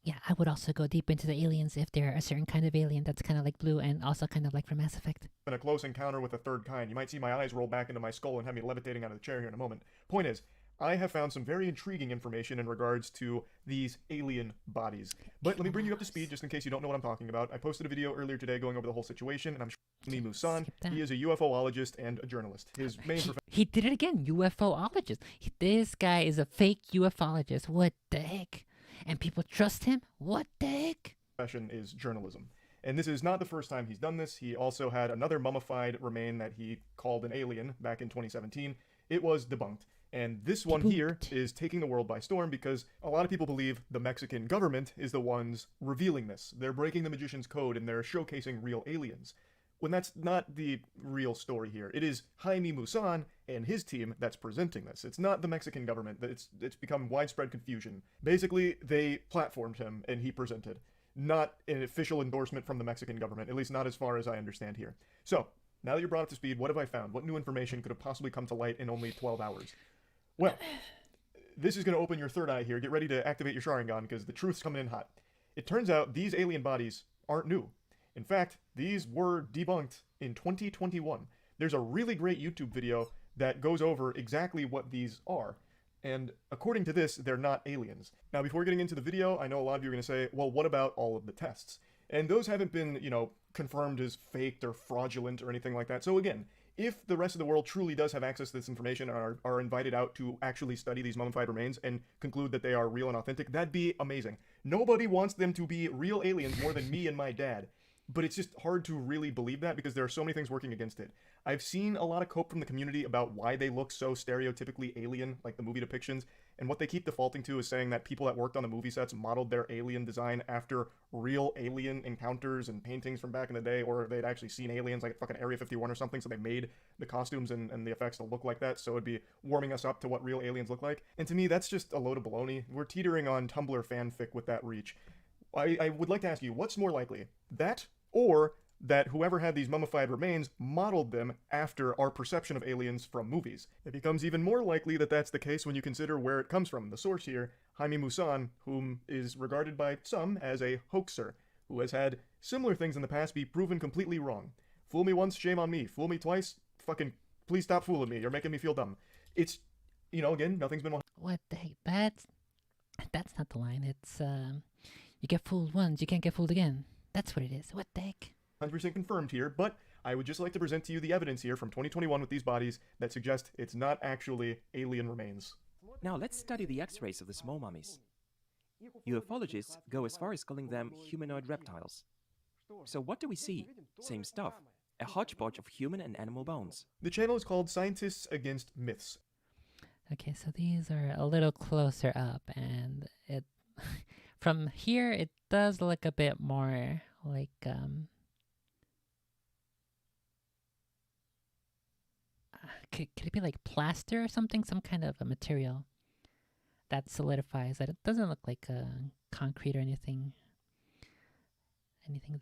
Yeah, I would also go deep into the aliens if they're a certain kind of alien that's kind of like blue and also kind of like from Mass Effect. a close encounter with a third kind. You might see my eyes roll back into my skull and have me levitating out of the chair here in a moment. Point is, I have found some very intriguing information in regards to these alien bodies. But let me bring you up to speed just in case you don't know what I'm talking about. I posted a video earlier today going over the whole situation, and I'm sure Musan, he is a UFOologist and a journalist. His main He did it again, UFOologist. This guy is a fake UFOologist. What the heck? And people trust him? What the heck? profession is journalism. And this is not the first time he's done this. He also had another mummified remain that he called an alien back in 2017. It was debunked. And this one here is taking the world by storm because a lot of people believe the Mexican government is the ones revealing this. They're breaking the magician's code and they're showcasing real aliens. When that's not the real story here. It is Jaime Musan and his team that's presenting this. It's not the Mexican government. It's become widespread confusion. Basically, they platformed him and he presented. Not an official endorsement from the Mexican government, at least not as far as I understand here. So, now that you're brought up to speed, what have I found? What new information could have possibly come to light in only 12 hours? Well, this is going to open your third eye here. Get ready to activate your Sharingan because the truth's coming in hot. It turns out these alien bodies aren't new. In fact, these were debunked in 2021. There's a really great YouTube video that goes over exactly what these are. And according to this, they're not aliens. Now, before getting into the video, I know a lot of you are going to say, well, what about all of the tests? And those haven't been, confirmed as faked or fraudulent or anything like that. So again, if the rest of the world truly does have access to this information and are invited out to actually study these mummified remains and conclude that they are real and authentic, that'd be amazing. Nobody wants them to be real aliens more than me and my dad. But it's just hard to really believe that because there are so many things working against it. I've seen a lot of cope from the community about why they look so stereotypically alien, like the movie depictions, and what they keep defaulting to is saying that people that worked on the movie sets modeled their alien design after real alien encounters and paintings from back in the day, or they'd actually seen aliens like fucking Area 51 or something, so they made the costumes and the effects to look like that, so it'd be warming us up to what real aliens look like. And to me, that's just a load of baloney. We're teetering on Tumblr fanfic with that reach. I would like to ask you, what's more likely? That, or that whoever had these mummified remains modeled them after our perception of aliens from movies? It becomes even more likely that that's the case when you consider where it comes from. The source here, Jaime Maussan, whom is regarded by some as a hoaxer, who has had similar things in the past be proven completely wrong. Fool me once, shame on me. Fool me twice, fucking please stop fooling me. You're making me feel dumb. It's, again, nothing's been... What the heck? That's not the line. It's, you get fooled once, you can't get fooled again. That's what it is. What the heck? 100% confirmed here, but I would just like to present to you the evidence here from 2021 with these bodies that suggest it's not actually alien remains. Now let's study the X-rays of the small mummies. Ufologists go as far as calling them humanoid reptiles. So what do we see? Same stuff. A hodgepodge of human and animal bones. The channel is called Scientists Against Myths. Okay, so these are a little closer up, and it from here it does look a bit more like could it be like plaster or something, some kind of a material that solidifies that? It doesn't look like concrete or anything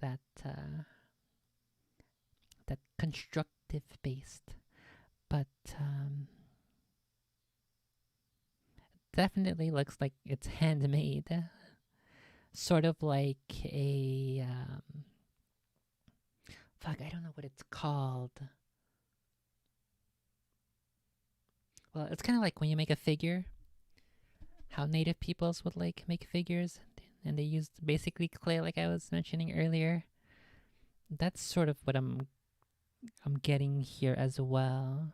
that that constructive based, but definitely looks like it's handmade, sort of like a fuck, I don't know what it's called. Well, it's kind of like when you make a figure, how native peoples would like make figures, and they used basically clay, like I was mentioning earlier. That's sort of what I'm getting here as well.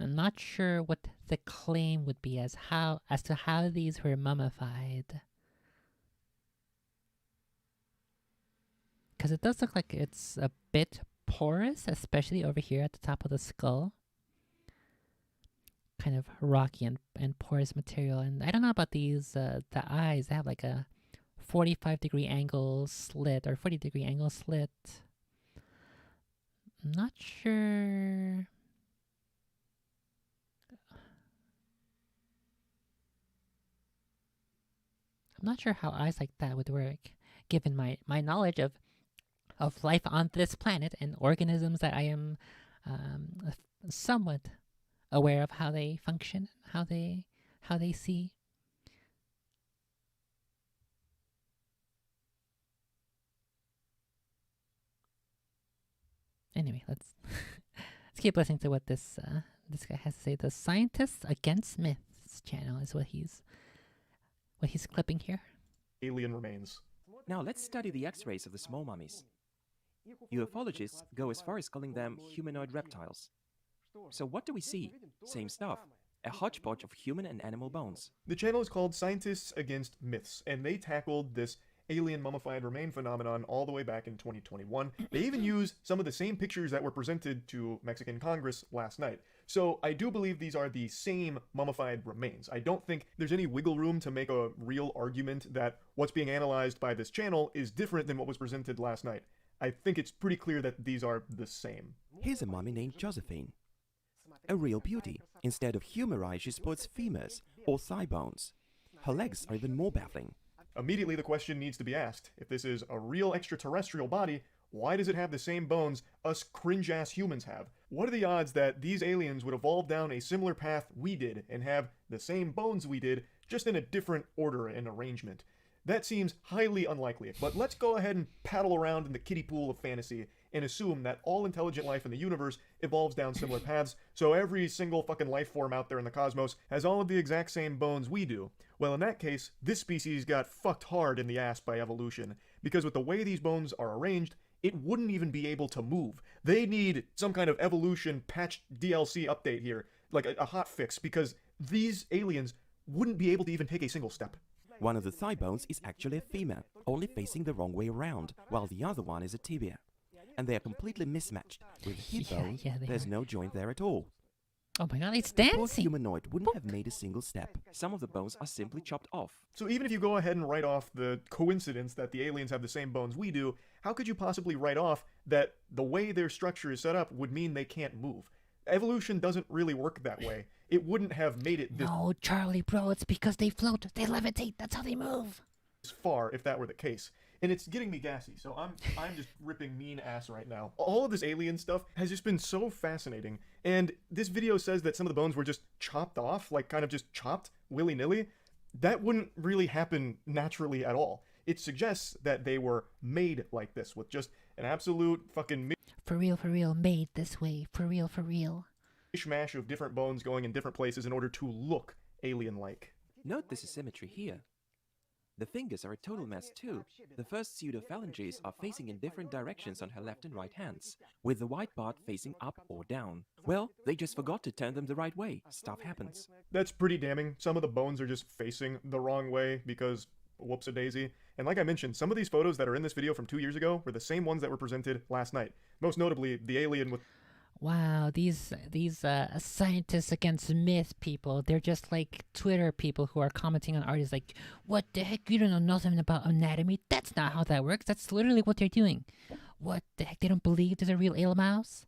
I'm not sure what the claim would be as to how these were mummified, because it does look like it's a bit porous, especially over here at the top of the skull. Kind of rocky and porous material. And I don't know about these, the eyes. They have like a 45-degree angle slit or 40-degree angle slit. I'm not sure. I'm not sure how eyes like that would work, given my knowledge of life on this planet and organisms that I am somewhat aware of how they function, how they see. Anyway, let's keep listening to what this guy has to say. The Scientists Against Myths channel is what he's clipping here. Alien remains. Now let's study the X-rays of the small mummies. Ufologists go as far as calling them humanoid reptiles. So what do we see? Same stuff. A hodgepodge of human and animal bones. The channel is called Scientists Against Myths, and they tackled this alien mummified remain phenomenon all the way back in 2021. They even use some of the same pictures that were presented to Mexican Congress last night. So I do believe these are the same mummified remains. I don't think there's any wiggle room to make a real argument that what's being analyzed by this channel is different than what was presented last night. I think it's pretty clear that these are the same. Here's a mummy named Josephine. A real beauty. Instead of humer eyes, she sports femurs, or thigh bones. Her legs are even more baffling. Immediately the question needs to be asked, if this is a real extraterrestrial body, why does it have the same bones us cringe-ass humans have? What are the odds that these aliens would evolve down a similar path we did and have the same bones we did, just in a different order and arrangement? That seems highly unlikely, but let's go ahead and paddle around in the kiddie pool of fantasy and assume that all intelligent life in the universe evolves down similar paths, so every single fucking life form out there in the cosmos has all of the exact same bones we do. Well, in that case, this species got fucked hard in the ass by evolution, because with the way these bones are arranged, it wouldn't even be able to move. They need some kind of evolution patch DLC update here, like a hot fix, because these aliens wouldn't be able to even take a single step. One of the thigh bones is actually a femur, only facing the wrong way around, while the other one is a tibia. And they are completely mismatched. With the hip bone, there's no joint there at all. Oh my god, it's The poor dancing! humanoid wouldn't have made a single step. Some of the bones are simply chopped off. So even if you go ahead and write off the coincidence that the aliens have the same bones we do, how could you possibly write off that the way their structure is set up would mean they can't move? Evolution doesn't really work that way. It wouldn't have made it this No, Charlie, bro, it's because they float, they levitate, that's how they move. far if that were the case. And it's getting me gassy, so I'm just ripping mean ass right now. All of this alien stuff has just been so fascinating, and this video says that some of the bones were just chopped off, like kind of just chopped willy-nilly. That wouldn't really happen naturally at all. It suggests that they were made like this, with just an absolute fucking For real, made this way, for real. mishmash of different bones going in different places in order to look alien-like. Note this asymmetry here. The fingers are a total mess too. The first pseudophalanges are facing in different directions on her left and right hands, with the white part facing up or down. Well, they just forgot to turn them the right way. Stuff happens. That's pretty damning. Some of the bones are just facing the wrong way because whoops-a-daisy. And like I mentioned, some of these photos that are in this video from 2 years ago were the same ones that were presented last night. Most notably, the alien with Wow, these scientists against myth people, they're just like Twitter people who are commenting on artists like, what the heck, you don't know nothing about anatomy? That's not how that works. That's literally what they're doing. What the heck, they don't believe there's a real ale mouse?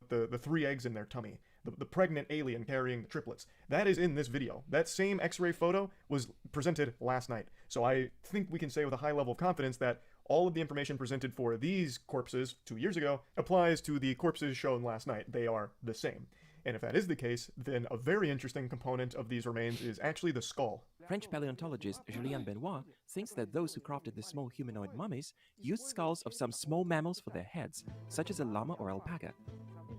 the 3 eggs in their tummy. The pregnant alien carrying the triplets. That is in this video. That same x-ray photo was presented last night. So I think we can say with a high level of confidence that all of the information presented for these corpses 2 years ago applies to the corpses shown last night. They are the same. And if that is the case, then a very interesting component of these remains is actually the skull. French paleontologist Julien Benoit thinks that those who crafted the small humanoid mummies used skulls of some small mammals for their heads, such as a llama or alpaca.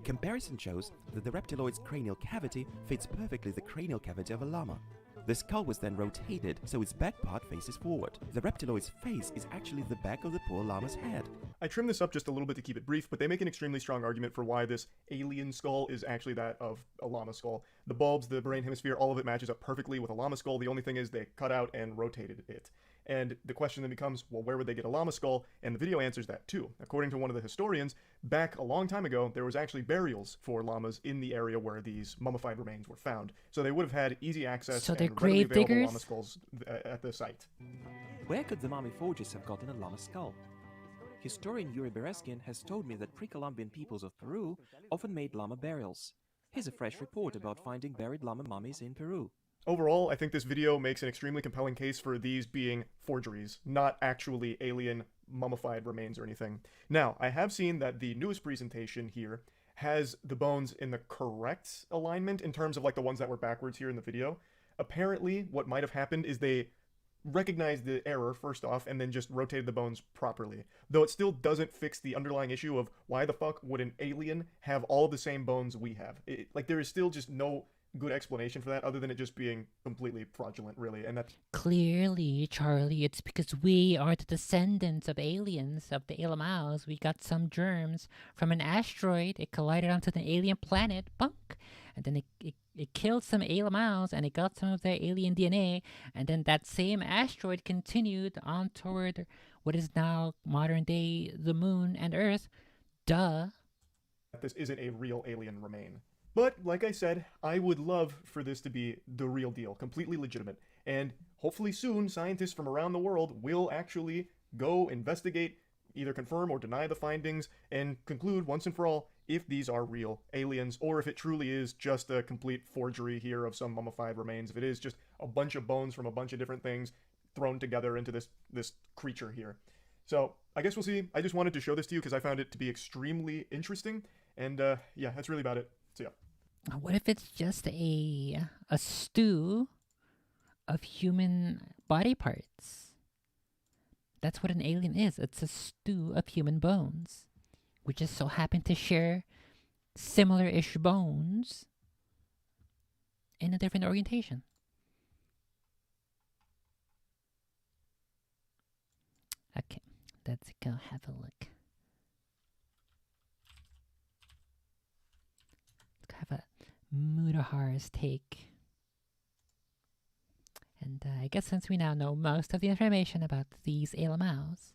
Comparison shows that the reptiloid's cranial cavity fits perfectly the cranial cavity of a llama. The skull was then rotated so its back part faces forward. The reptiloid's face is actually the back of the poor llama's head. I trimmed this up just a little bit to keep it brief, but they make an extremely strong argument for why this alien skull is actually that of a llama skull. The bulbs, the brain hemisphere, all of it matches up perfectly with a llama skull. The only thing is they cut out and rotated it. And the question then becomes, well, where would they get a llama skull? And the video answers that too. According to one of the historians, back a long time ago, there was actually burials for llamas in the area where these mummified remains were found. So they would have had easy access So they're and readily grave available diggers? llama skulls at the site. Where could the mummy forgers have gotten a llama skull? Historian Yuri Bereskin has told me that pre-Columbian peoples of Peru often made llama burials. Here's a fresh report about finding buried llama mummies in Peru. Overall, I think this video makes an extremely compelling case for these being forgeries, not actually alien mummified remains or anything. Now, I have seen that the newest presentation here has the bones in the correct alignment in terms of like the ones that were backwards here in the video. Apparently, what might have happened is they recognized the error first off and then just rotated the bones properly. Though it still doesn't fix the underlying issue of why the fuck would an alien have all the same bones we have. Like there is still just no good explanation for that other than it just being completely fraudulent, really. And that's Clearly, Charlie, it's because we are the descendants of aliens, of the Elamaus. We got some germs from an asteroid. It collided onto the alien planet, bunk. And then it killed some Elamaus, and it got some of their alien DNA. And then that same asteroid continued on toward what is now modern day the moon and Earth. Duh. this isn't a real alien remain. But, like I said, I would love for this to be the real deal, completely legitimate. And hopefully soon, scientists from around the world will actually go investigate, either confirm or deny the findings, and conclude once and for all if these are real aliens, or if it truly is just a complete forgery here of some mummified remains, if it is just a bunch of bones from a bunch of different things thrown together into this creature here. So, I guess we'll see. I just wanted to show this to you because I found it to be extremely interesting, and yeah, that's really about it. So yeah. What if it's just a stew of human body parts? That's what an alien is. It's a stew of human bones. We just so happen to share similar-ish bones in a different orientation. Okay, let's go have a look. Let's have a Mudahar's take. And I guess since we now know most of the information about these Elamaus,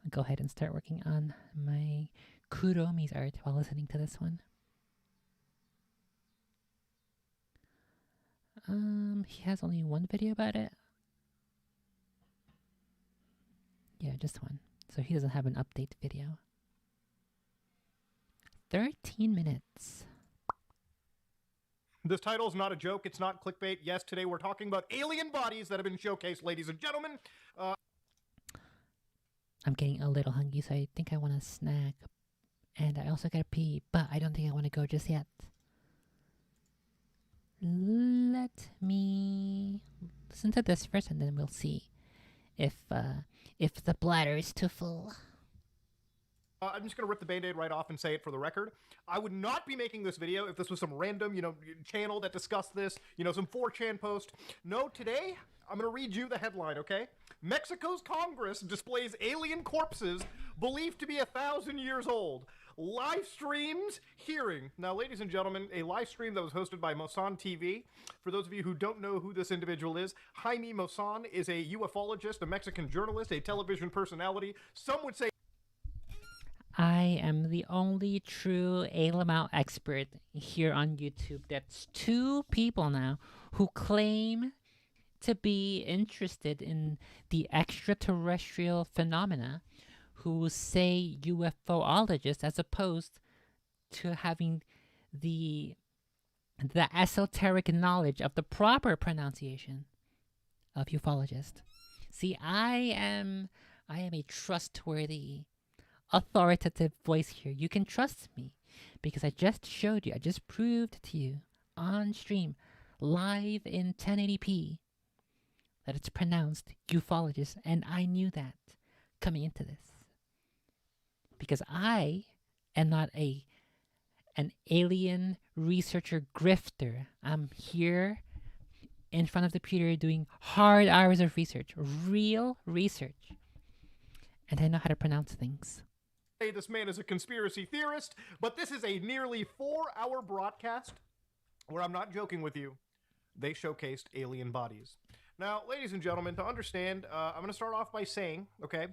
I'll go ahead and start working on my Kuromi's art while listening to this one. He has only one video about it. Yeah, just one. So he doesn't have an update video. 13 minutes. This title is not a joke. It's not clickbait. Yes, today we're talking about alien bodies that have been showcased, ladies and gentlemen. I'm getting a little hungry, so I think I want a snack. And I also gotta pee, but I don't think I want to go just yet. Let me listen to this first, and then we'll see if the bladder is too full. I'm just going to rip the Band-Aid right off and say it for the record. I would not be making this video if this was some random, channel that discussed this, some 4chan post. No, today, I'm going to read you the headline, okay? Mexico's Congress displays alien corpses believed to be 1,000 years old. Live streams hearing. Now, ladies and gentlemen, a live stream that was hosted by Mosan TV. For those of you who don't know who this individual is, Jaime Mosan is a ufologist, a Mexican journalist, a television personality. Some would say I am the only true Alamau expert here on YouTube. That's 2 people now who claim to be interested in the extraterrestrial phenomena, who say UFOologists as opposed to having the esoteric knowledge of the proper pronunciation of ufologist. See, I am a trustworthy, authoritative voice here. You can trust me because I just showed you, I just proved to you on stream, live in 1080p, that it's pronounced ufologist, and I knew that coming into this. Because I am not an alien researcher grifter. I'm here in front of the computer doing hard hours of research, real research. And I know how to pronounce things. This man is a conspiracy theorist, but this is a nearly 4-hour broadcast where I'm not joking with you. They showcased alien bodies. Now, ladies and gentlemen, to understand, I'm going to start off by saying, okay,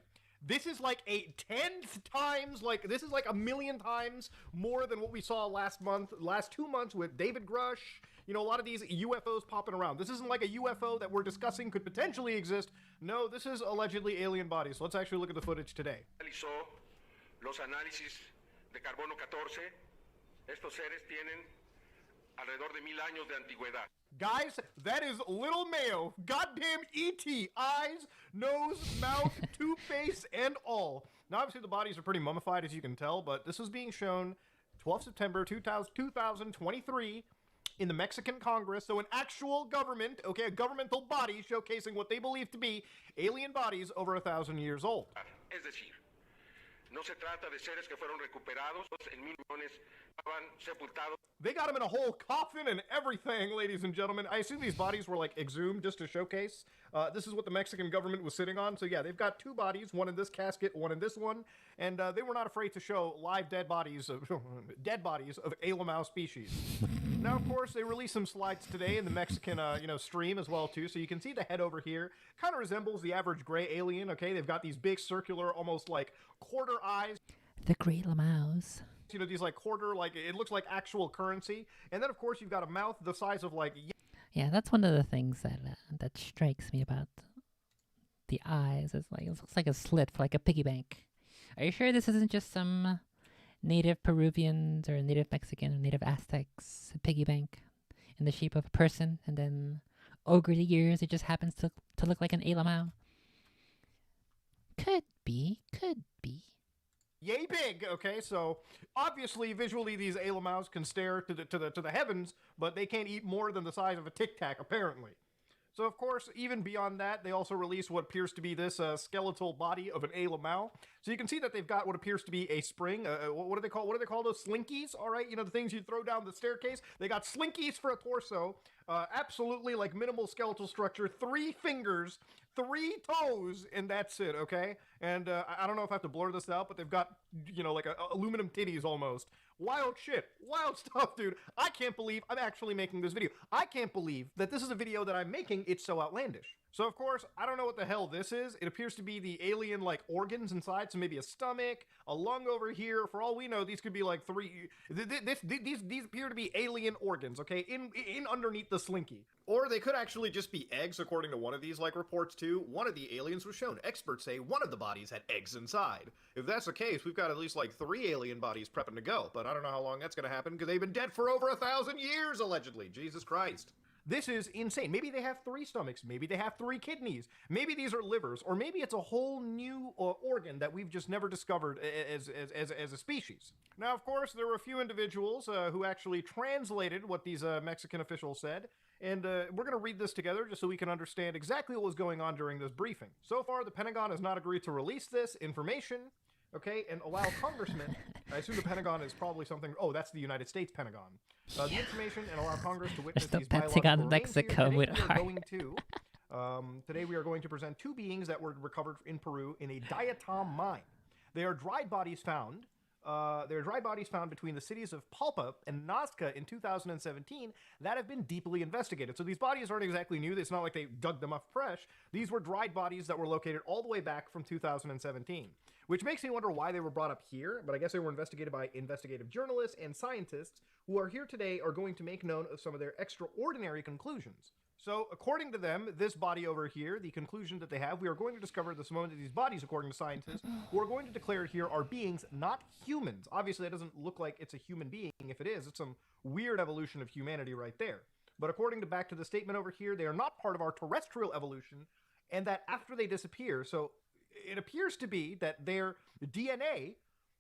this is like a 10th times, this is like 1,000,000 times more than what we saw last 2 months with David Grush. A lot of these UFOs popping around. This isn't like a UFO that we're discussing could potentially exist. No, this is allegedly alien bodies. So let's actually look at the footage today. Los análisis de carbono 14, estos seres tienen alrededor de 1,000 años de antigüedad. Guys, that is Little Mayo. Goddamn E.T. Eyes, nose, mouth, two-face, and all. Now, obviously, the bodies are pretty mummified, as you can tell, but this was being shown 12 September 2023 in the Mexican Congress. So an actual government, okay, a governmental body showcasing what they believe to be alien bodies over 1,000 years old. Es decir, no se trata de seres que fueron recuperados en 1,000 millones, estaban sepultados. They got them in a whole coffin and everything, ladies and gentlemen. I assume these bodies were exhumed just to showcase. This is what the Mexican government was sitting on. So yeah, they've got 2 bodies, one in this casket, one in this one, and they were not afraid to show live dead bodies of Alamau species. Now, of course, they released some slides today in the Mexican, stream as well too. So you can see the head over here kind of resembles the average gray alien. Okay, they've got these big circular, almost like quarter eyes. The Great Lamaus. These quarter, it looks like actual currency. And then, of course, you've got a mouth the size of Yeah, that's one of the things that strikes me about the eyes. It's it looks like a slit for a piggy bank. Are you sure this isn't just some native Peruvians or native Mexican or native Aztecs piggy bank in the shape of a person, and then over the years it just happens to look like an Alamau? Could be. Yay big, okay? So obviously, visually, these Alamaus can stare to the heavens, but they can't eat more than the size of a Tic Tac, apparently. So, of course, even beyond that, they also released what appears to be this skeletal body of an A. lamau. So you can see that they've got what appears to be a spring. What do they call? What do they call those? Slinkies. All right, you know, the things you throw down the staircase. They got slinkies for a torso. Absolutely like minimal skeletal structure. 3 fingers, 3 toes, and that's it. Okay. And I don't know if I have to blur this out, but they've got, you know, like aluminum titties almost. Wild shit. Wild stuff, dude. I can't believe I'm actually making this video. I can't believe that this is a video that I'm making. It's so outlandish. So, of course, I don't know what the hell this is. It appears to be the alien, like, organs inside. So maybe a stomach, a lung over here. For all we know, these could be, like, 3... These appear to be alien organs, okay? In underneath the slinky. Or they could actually just be eggs, according to one of these, like, reports, too. One of the aliens was shown. Experts say one of the bodies had eggs inside. If that's the case, we've got at least, like, 3 alien bodies prepping to go. But I don't know how long that's gonna happen, because they've been dead for over 1,000 years, allegedly. Jesus Christ. This is insane. Maybe they have 3 stomachs. Maybe they have 3 kidneys. Maybe these are livers. Or maybe it's a whole new organ that we've just never discovered as a species. Now, of course, there were a few individuals who actually translated what these Mexican officials said. And we're going to read this together just so we can understand exactly what was going on during this briefing. So far, the Pentagon has not agreed to release this information, okay, and allow congressmen, I assume the Pentagon is probably something, oh, that's the United States Pentagon, the information and allow Congress to witness the these biological Pentagon remains Mexico here. with Today we are going to present 2 beings that were recovered in Peru in a diatom mine. They are dried bodies found. There are dry bodies found between the cities of Palpa and Nazca in 2017 that have been deeply investigated. So these bodies aren't exactly new. It's not like they dug them up fresh. These were dried bodies that were located all the way back from 2017, which makes me wonder why they were brought up here. But I guess they were investigated by investigative journalists and scientists who are here today are going to make known of some of their extraordinary conclusions. So, according to them, this body over here, the conclusion that they have, we are going to discover this moment that these bodies, according to scientists, who are going to declare here are beings, not humans. Obviously, that doesn't look like it's a human being. If it is, it's some weird evolution of humanity right there. But according to back to the statement over here, they are not part of our terrestrial evolution, and that after they disappear, so it appears to be that their DNA,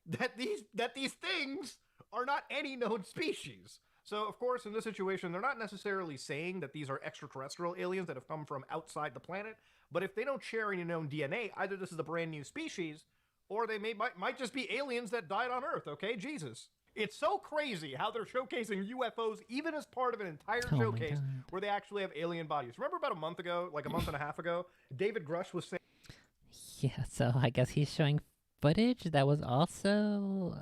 that these things are not any known species. So, of course, in this situation, they're not necessarily saying that these are extraterrestrial aliens that have come from outside the planet, but if they don't share any known DNA, either this is a brand new species, or they might just be aliens that died on Earth, okay? Jesus. It's so crazy how they're showcasing UFOs even as part of an entire showcase where they actually have alien bodies. Remember about a month ago, like a month and a half ago, David Grush was saying... Yeah, so I guess he's showing footage that was also...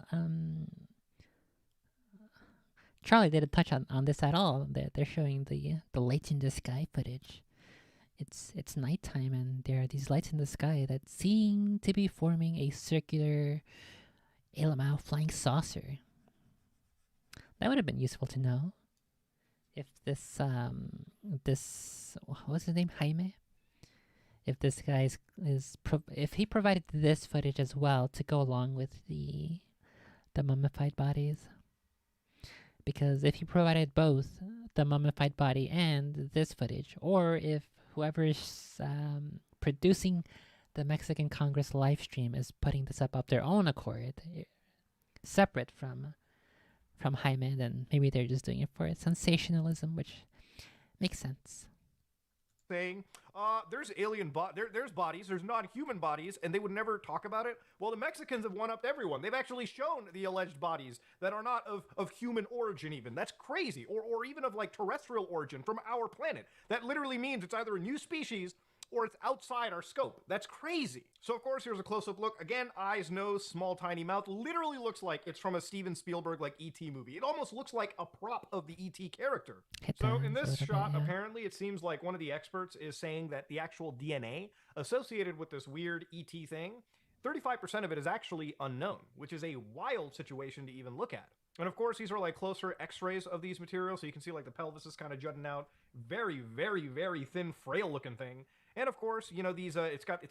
Charlie didn't touch on this at all. They're showing the lights in the sky footage. It's nighttime and there are these lights in the sky that seem to be forming a circular Alamau flying saucer. That would have been useful to know. If this what's his name, Jaime? If this guy if he provided this footage as well to go along with the mummified bodies. Because if he provided both the mummified body and this footage, or if whoever's producing the Mexican Congress live stream is putting this up their own accord, separate from Jaime, then maybe they're just doing it for sensationalism, which makes sense. Saying, there's there's bodies, there's non-human bodies, and they would never talk about it. Well, the Mexicans have one-upped everyone. They've actually shown the alleged bodies that are not of human origin even. That's crazy. Or even of, like, terrestrial origin from our planet. That literally means it's either a new species or it's outside our scope. That's crazy. So, of course, here's a close-up look. Again, eyes, nose, small, tiny mouth. Literally looks like it's from a Steven Spielberg, like, E.T. movie. It almost looks like a prop of the E.T. character. So, in this shot, apparently, it seems like one of the experts is saying that the actual DNA associated with this weird E.T. thing, 35% of it is actually unknown, which is a wild situation to even look at. And of course, these are like closer x-rays of these materials, so you can see like the pelvis is kind of jutting out. Very, very, very thin, frail looking thing. And of course, you know, these, it's got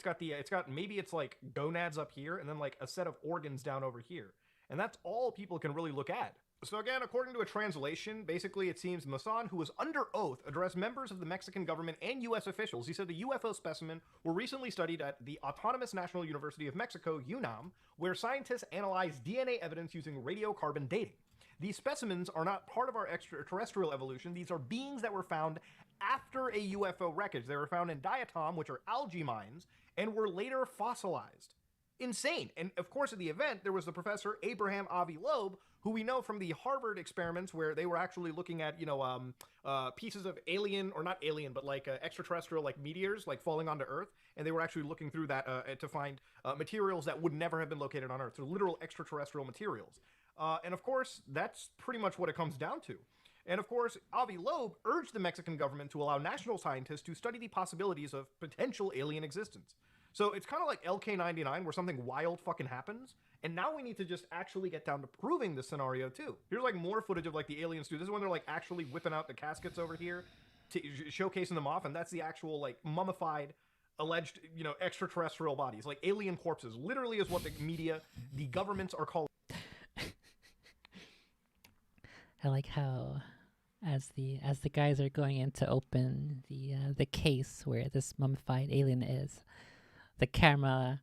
maybe it's like gonads up here and then like a set of organs down over here. And that's all people can really look at. So again, according to a translation, basically it seems Masan, who was under oath, addressed members of the Mexican government and U.S. officials. He said the UFO specimen were recently studied at the Autonomous National University of Mexico, UNAM, where scientists analyzed DNA evidence using radiocarbon dating. These specimens are not part of our extraterrestrial evolution. These are beings that were found after a UFO wreckage. They were found in diatom, which are algae mines, and were later fossilized. Insane. And of course, at the event, there was the professor Abraham Avi Loeb, who we know from the Harvard experiments where they were actually looking at, pieces of alien, or not alien, but like extraterrestrial, like meteors, like falling onto Earth. And they were actually looking through that to find materials that would never have been located on Earth. So literal extraterrestrial materials. And of course, that's pretty much what it comes down to. And of course, Avi Loeb urged the Mexican government to allow national scientists to study the possibilities of potential alien existence. So it's kind of like LK99, where something wild fucking happens, and now we need to just actually get down to proving this scenario too. Here's like more footage of like the aliens do. This is when they're like actually whipping out the caskets over here, showcasing them off, and that's the actual like mummified, alleged, extraterrestrial bodies, like alien corpses. Literally is what the media, the governments are calling. I like how, as the guys are going in to open the case where this mummified alien is, the camera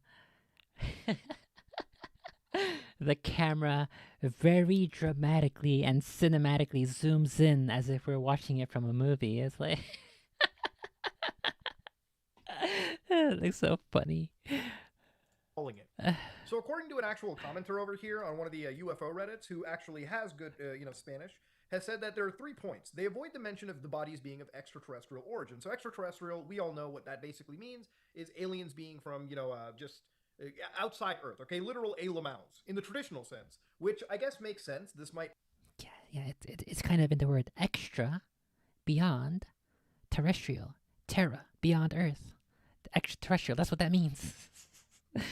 very dramatically and cinematically zooms in as if we're watching it from a movie. It's like it looks so funny. So according to an actual commenter over here on one of the UFO Reddits, who actually has good, Spanish, has said that there are 3 points. They avoid the mention of the bodies being of extraterrestrial origin. So extraterrestrial, we all know what that basically means, is aliens being from, just outside Earth, okay? Literal alamaus, in the traditional sense, which I guess makes sense. This might... Yeah, it's kind of in the word extra, beyond, terrestrial, terra, beyond Earth. Extraterrestrial, that's what that means.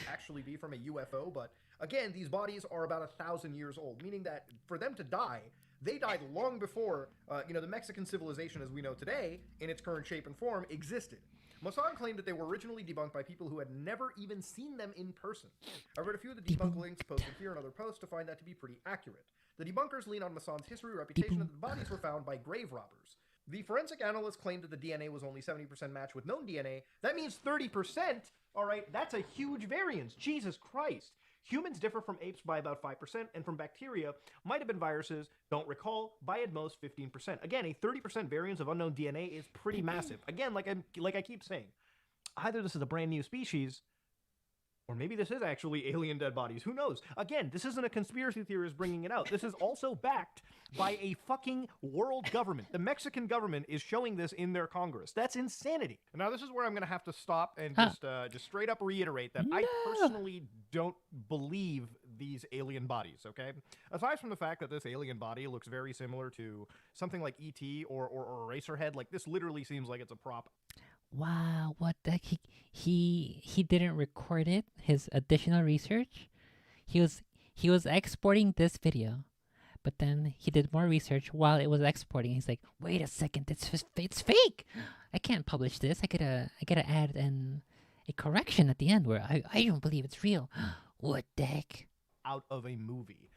actually be from a UFO, but again, these bodies are about 1,000 years old, meaning that for them to die, they died long before, the Mexican civilization as we know today, in its current shape and form, existed. Masan claimed that they were originally debunked by people who had never even seen them in person. I read a few of the debunk links posted here and other posts to find that to be pretty accurate. The debunkers lean on Masan's history or reputation that the bodies were found by grave robbers. The forensic analyst claimed that the DNA was only 70% matched with known DNA. That means 30%. All right, that's a huge variance. Jesus Christ. Humans differ from apes by about 5%, and from bacteria, might have been viruses, don't recall, by at most 15%. Again, a 30% variance of unknown DNA is pretty massive. Again, like I keep saying, either this is a brand new species, or maybe this is actually alien dead bodies. Who knows? Again, this isn't a conspiracy theorist bringing it out. This is also backed by a fucking world government. The Mexican government is showing this in their Congress. That's insanity. And now this is where I'm going to have to stop and just straight up reiterate that I personally don't believe these alien bodies, okay? Aside from the fact that this alien body looks very similar to something like E.T. or Eraserhead, like this literally seems like it's a prop. Wow, what the heck? He didn't record it. His additional research. He was exporting this video, but then he did more research while it was exporting. He's like, wait a second, it's fake. I can't publish this. I gotta add a correction at the end where I don't believe it's real. What the heck? Out of a movie.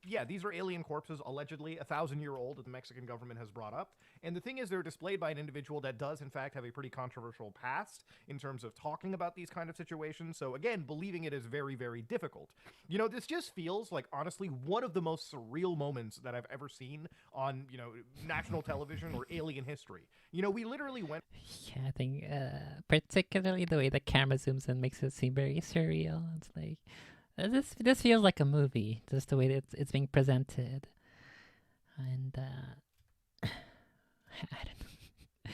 Yeah, these are alien corpses, allegedly 1,000-year-old, that the Mexican government has brought up. And the thing is, they're displayed by an individual that does, in fact, have a pretty controversial past in terms of talking about these kind of situations. So, again, believing it is very, very difficult. This just feels like, honestly, one of the most surreal moments that I've ever seen on, national television or alien history. We literally went... Yeah, I think particularly the way the camera zooms in makes it seem very surreal. It's like... This feels like a movie, just the way that it's being presented, and I don't know.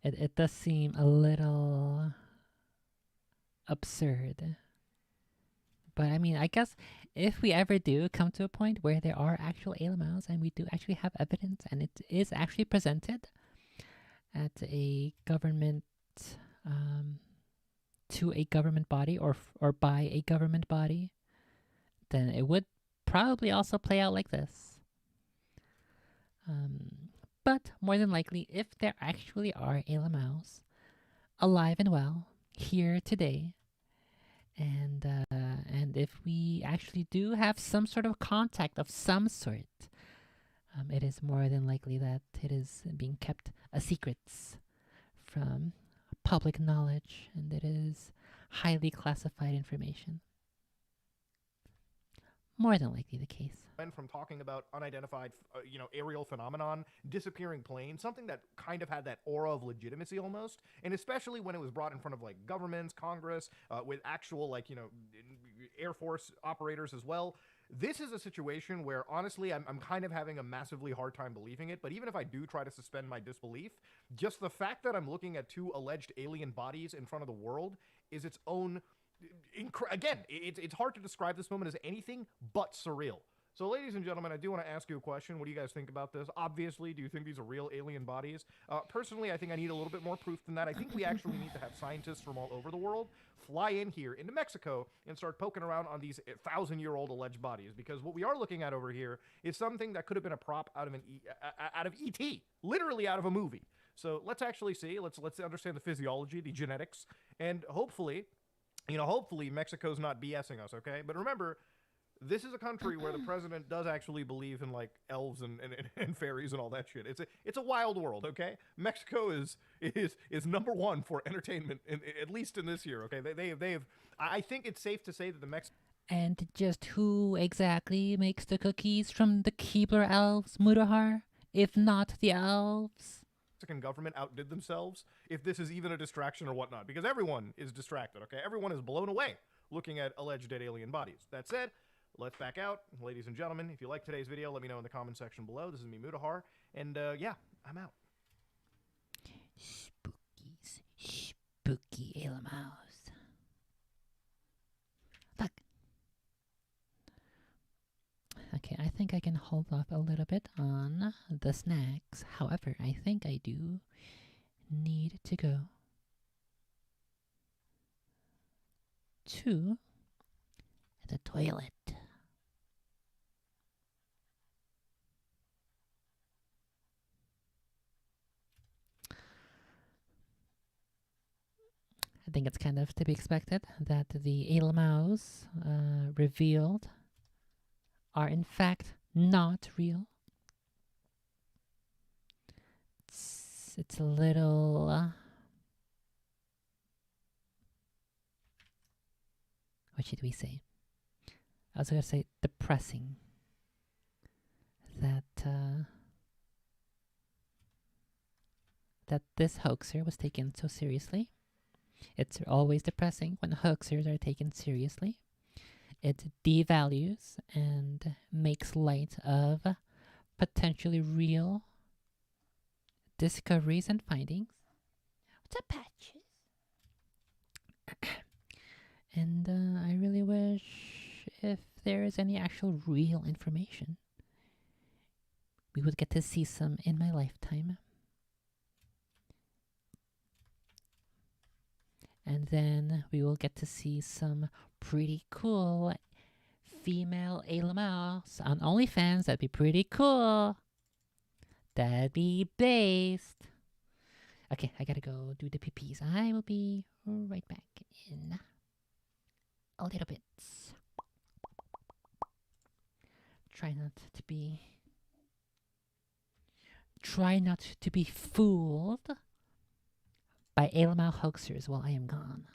It does seem a little absurd, but I mean, I guess if we ever do come to a point where there are actual aliens and we do actually have evidence and it is actually presented at a government, to a government body or by a government body, then it would probably also play out like this. But more than likely, if there actually are aliens alive and well here today, and if we actually do have some sort of contact of some sort, it is more than likely that it is being kept a secret from public knowledge, and it is highly classified information. more than likely the case. From talking about unidentified, aerial phenomenon, disappearing plane, something that kind of had that aura of legitimacy almost, and especially when it was brought in front of like governments, Congress, with actual Air Force operators as well. This is a situation where honestly I'm kind of having a massively hard time believing it, but even if I do try to suspend my disbelief, just the fact that I'm looking at two alleged alien bodies in front of the world is its own again, it's hard to describe this moment as anything but surreal. So, ladies and gentlemen, I do want to ask you a question. What do you guys think about this? Obviously, do you think these are real alien bodies? Personally, I think I need a little bit more proof than that. I think we actually need to have scientists from all over the world fly in here into Mexico and start poking around on these 1,000-year-old alleged bodies, because what we are looking at over here is something that could have been a prop out of out of ET, literally out of a movie. So let's actually see. Let's understand the physiology, the genetics, and hopefully Mexico's not BSing us. Okay, but remember, this is a country where the president does actually believe in like elves and fairies and all that shit. It's a wild world, okay? Mexico is number one for entertainment, at least in this year, okay? They've I think it's safe to say that the Mexican And just who exactly makes the cookies from the Keebler elves, Mudahar, if not the elves? government outdid themselves, if this is even a distraction or whatnot, because everyone is distracted, okay? Everyone is blown away looking at alleged dead alien bodies. That said, let's back out. Ladies and gentlemen, if you like today's video, let me know in the comment section below. This is me, Mudahar, and yeah, I'm out. Spooky alien mouse. Look. Okay, I think I can hold off a little bit on the snacks. However, I think I do need to go to the toilet. I think it's kind of to be expected that the Elmows revealed are in fact not real. It's a little... what should we say? I was going to say depressing that that this hoaxer was taken so seriously. It's always depressing when hoaxers are taken seriously. It devalues and makes light of potentially real discoveries and findings. What's up, Patches? And I really wish if there is any actual real information, we would get to see some in my lifetime. And then we will get to see some pretty cool female alien mouse on OnlyFans. That'd be pretty cool. That'd be based. Okay, I gotta go do the pee-pees. I will be right back in a little bit. Try not to be fooled by alien mouse hoaxers while I am gone.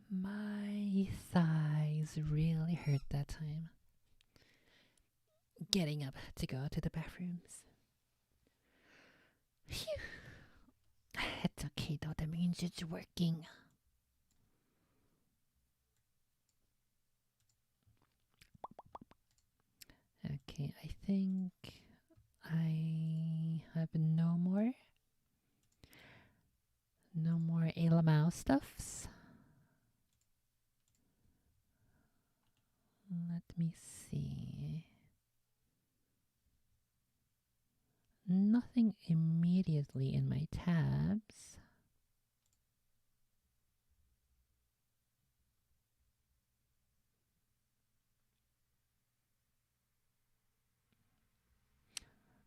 My thighs really hurt that time. Getting up to go to the bathrooms. Phew. It's okay though, that means it's working. Okay, I think I have no more Alamau stuffs. Let me see. Nothing immediately in my tabs.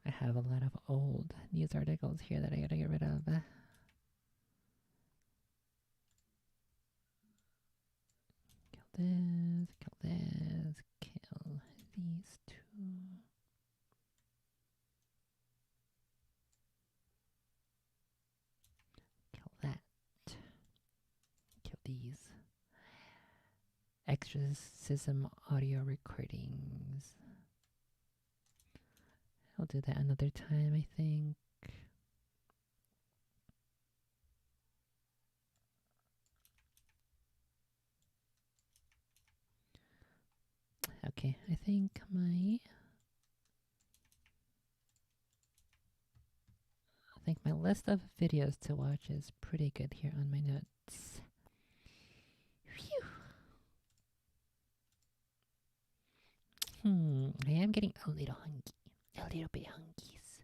I have a lot of old news articles here that I gotta get rid of. Kill this, kill this, kill these two. Kill that. Kill these. Exorcism audio recordings. I'll do that another time, I think. Okay, I think my list of videos to watch is pretty good here on my notes. Phew. I am getting a little hungry. A little bit hungies.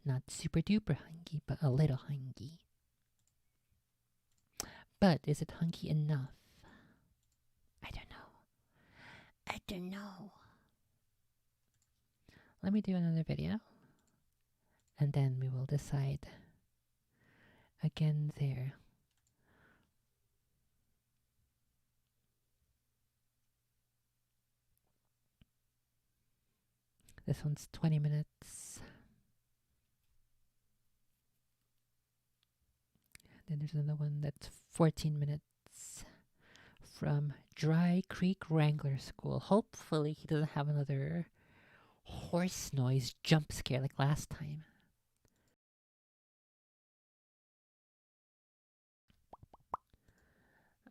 Not super duper hungry, but a little hungry. But is it hungry enough? I don't know. Let me do another video. And then we will decide again there. This one's 20 minutes. Then there's another one that's 14 minutes from Dry Creek Wrangler School. Hopefully he doesn't have another horse noise jump scare like last time.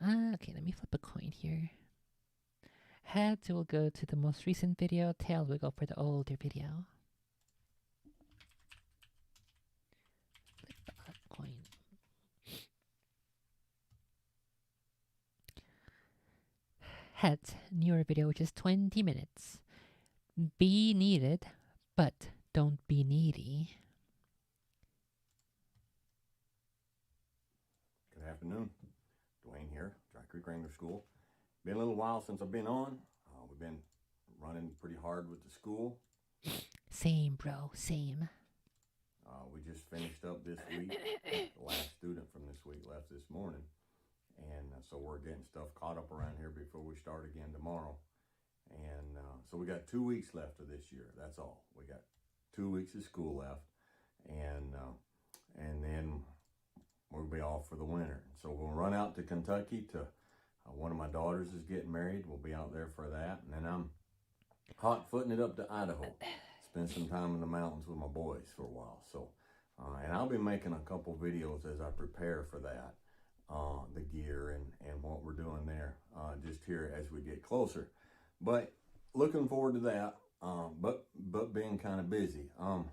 Okay, let me flip a coin here. Heads will go to the most recent video, tails will go for the older video. Flip a coin. Heads, newer video, which is 20 minutes. Be needed, but don't be needy. Good afternoon. Dwayne here, Dry Creek Wrangler School. Been a little while since I've been on. We've been running pretty hard with the school. Same, bro, same. We just finished up this week. The last student from this week left this morning. And so we're getting stuff caught up around here before we start again tomorrow. And so we got 2 weeks left of this year. That's all. We got 2 weeks of school left. And then we'll be off for the winter. So we'll run out to Kentucky to, one of my daughters is getting married. We'll be out there for that. And then I'm hot footing it up to Idaho. Spend some time in the mountains with my boys for a while. So, and I'll be making a couple videos as I prepare for that. The gear and what we're doing there, just here as we get closer. But looking forward to that, but being kind of busy. Want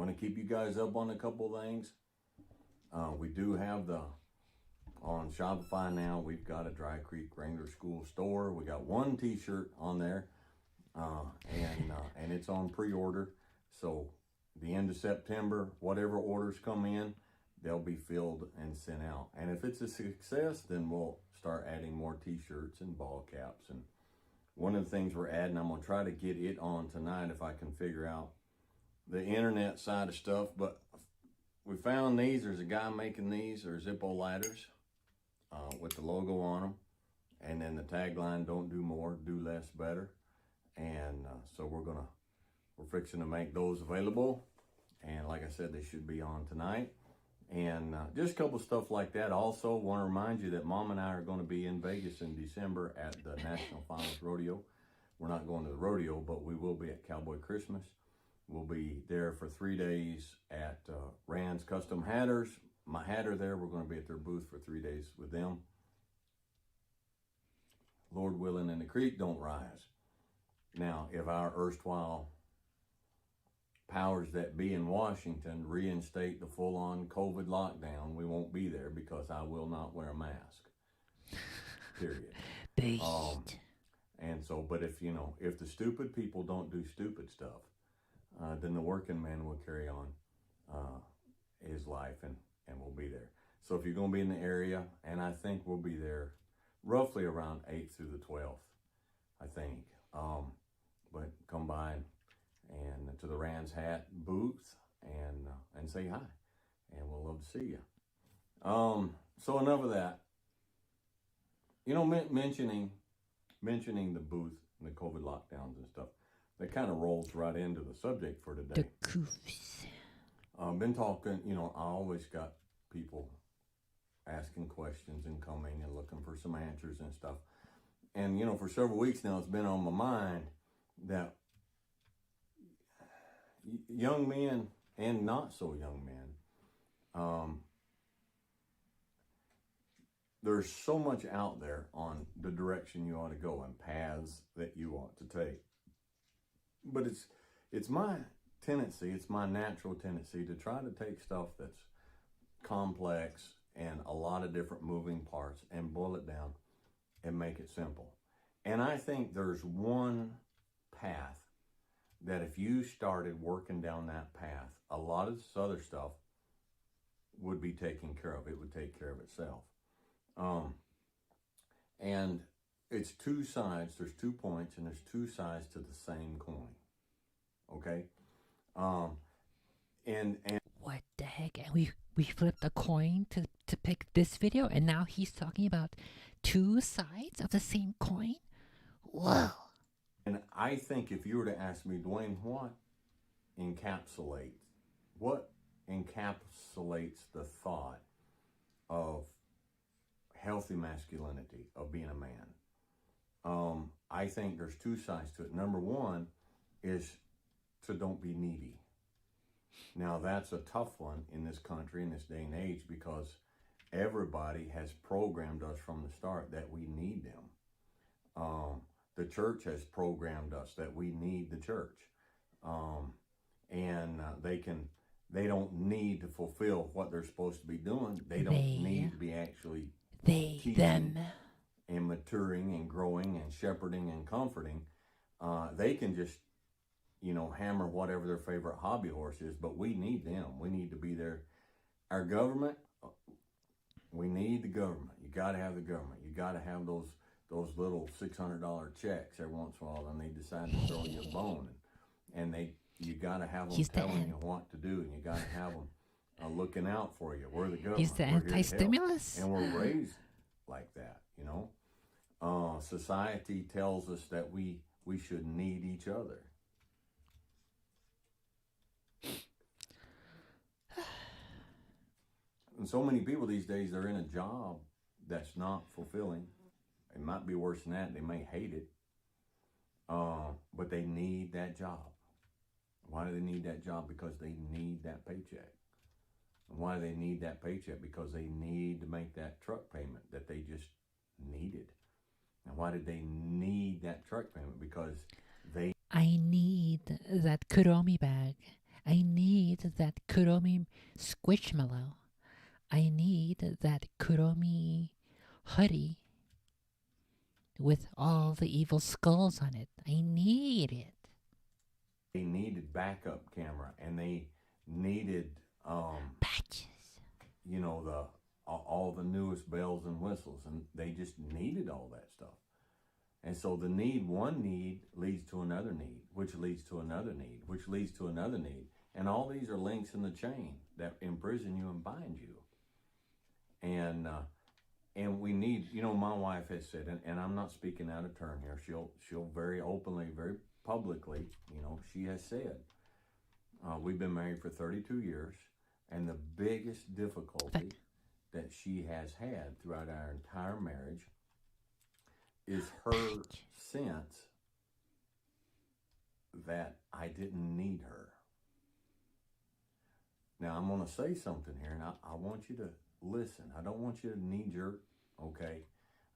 to keep you guys up on a couple things. We do have on Shopify now, we've got a Dry Creek Wrangler School store. We got one t-shirt on there, and it's on pre-order. So the end of September, whatever orders come in, they'll be filled and sent out. And if it's a success, then we'll start adding more t-shirts and ball caps. And one of the things we're adding, I'm going to try to get it on tonight if I can figure out the internet side of stuff. But we found these. There's a guy making these. They're Zippo lighters with the logo on them. And then the tagline, don't do more, do less, better. And so we're fixing to make those available. And like I said, they should be on tonight. And just a couple stuff like that. Also, want to remind you that Mom and I are going to be in Vegas in December at the National Finals Rodeo. We're not going to the rodeo, but we will be at Cowboy Christmas. We'll be there for 3 days at Rand's Custom Hatters. My hatter there, we're going to be at their booth for 3 days with them. Lord willing, and the creek don't rise. Now, if our erstwhile powers that be in Washington reinstate the full-on COVID lockdown, we won't be there because I will not wear a mask. Period. Based. And so, but if the stupid people don't do stupid stuff, then the working man will carry on his life and we'll be there. So if you're going to be in the area, and I think we'll be there roughly around 8th through the 12th, I think. But come by and to the Rand's Hat booth and say hi, and we'll love to see you. So enough of that. Mentioning the booth and the COVID lockdowns and stuff, that kind of rolls right into the subject for today. The coofs. Been talking, I always got people asking questions and coming and looking for some answers and stuff. And, for several weeks now, it's been on my mind that young men and not so young men, there's so much out there on the direction you ought to go and paths that you ought to take. But it's my tendency, it's my natural tendency to try to take stuff that's complex and a lot of different moving parts and boil it down and make it simple. And I think there's one path that if you started working down that path, a lot of this other stuff would be taken care of. It would take care of itself. And it's two sides, there's 2 points, and there's two sides to the same coin. Okay? And What the heck? And we flipped a coin to pick this video, and now he's talking about two sides of the same coin? Whoa. And I think if you were to ask me, Dwayne, what encapsulates the thought of healthy masculinity, of being a man, I think there's two sides to it. Number one is to don't be needy. Now, that's a tough one in this country, in this day and age, because everybody has programmed us from the start that we need them. The church has programmed us that we need the church. And they don't need to fulfill what they're supposed to be doing. They don't need to be actually teaching them. And maturing and growing and shepherding and comforting. They can just, hammer whatever their favorite hobby horse is, but we need them. We need to be there. Our government, we need the government. You got to have the government. You got to have those little $600 checks every once in a while, and they decide to throw you a bone, and you got to have them telling you what to do, and you got to have them looking out for you. We're the government. He's the anti-stimulus, and we're raised like that. Society tells us that we should need each other. And so many people these days, they're in a job that's not fulfilling. It might be worse than that. They may hate it, but they need that job. Why do they need that job? Because they need that paycheck. And why do they need that paycheck? Because they need to make that truck payment that they just needed. And why did they need that truck payment? Because I need that Kuromi bag. I need that Kuromi squishmallow. I need that Kuromi hoodie with all the evil skulls on it. I need it. They needed backup camera, and they needed patches. All the newest bells and whistles, and they just needed all that stuff. And so one need leads to another need, which leads to another need, which leads to another need. And all these are links in the chain that imprison you and bind you. And we need, my wife has said, and I'm not speaking out of turn here, she'll very openly, very publicly, she has said, we've been married for 32 years. And the biggest difficulty that she has had throughout our entire marriage is her sense that I didn't need her. Now, I'm going to say something here, and I want you to listen. I don't want you to knee jerk, okay?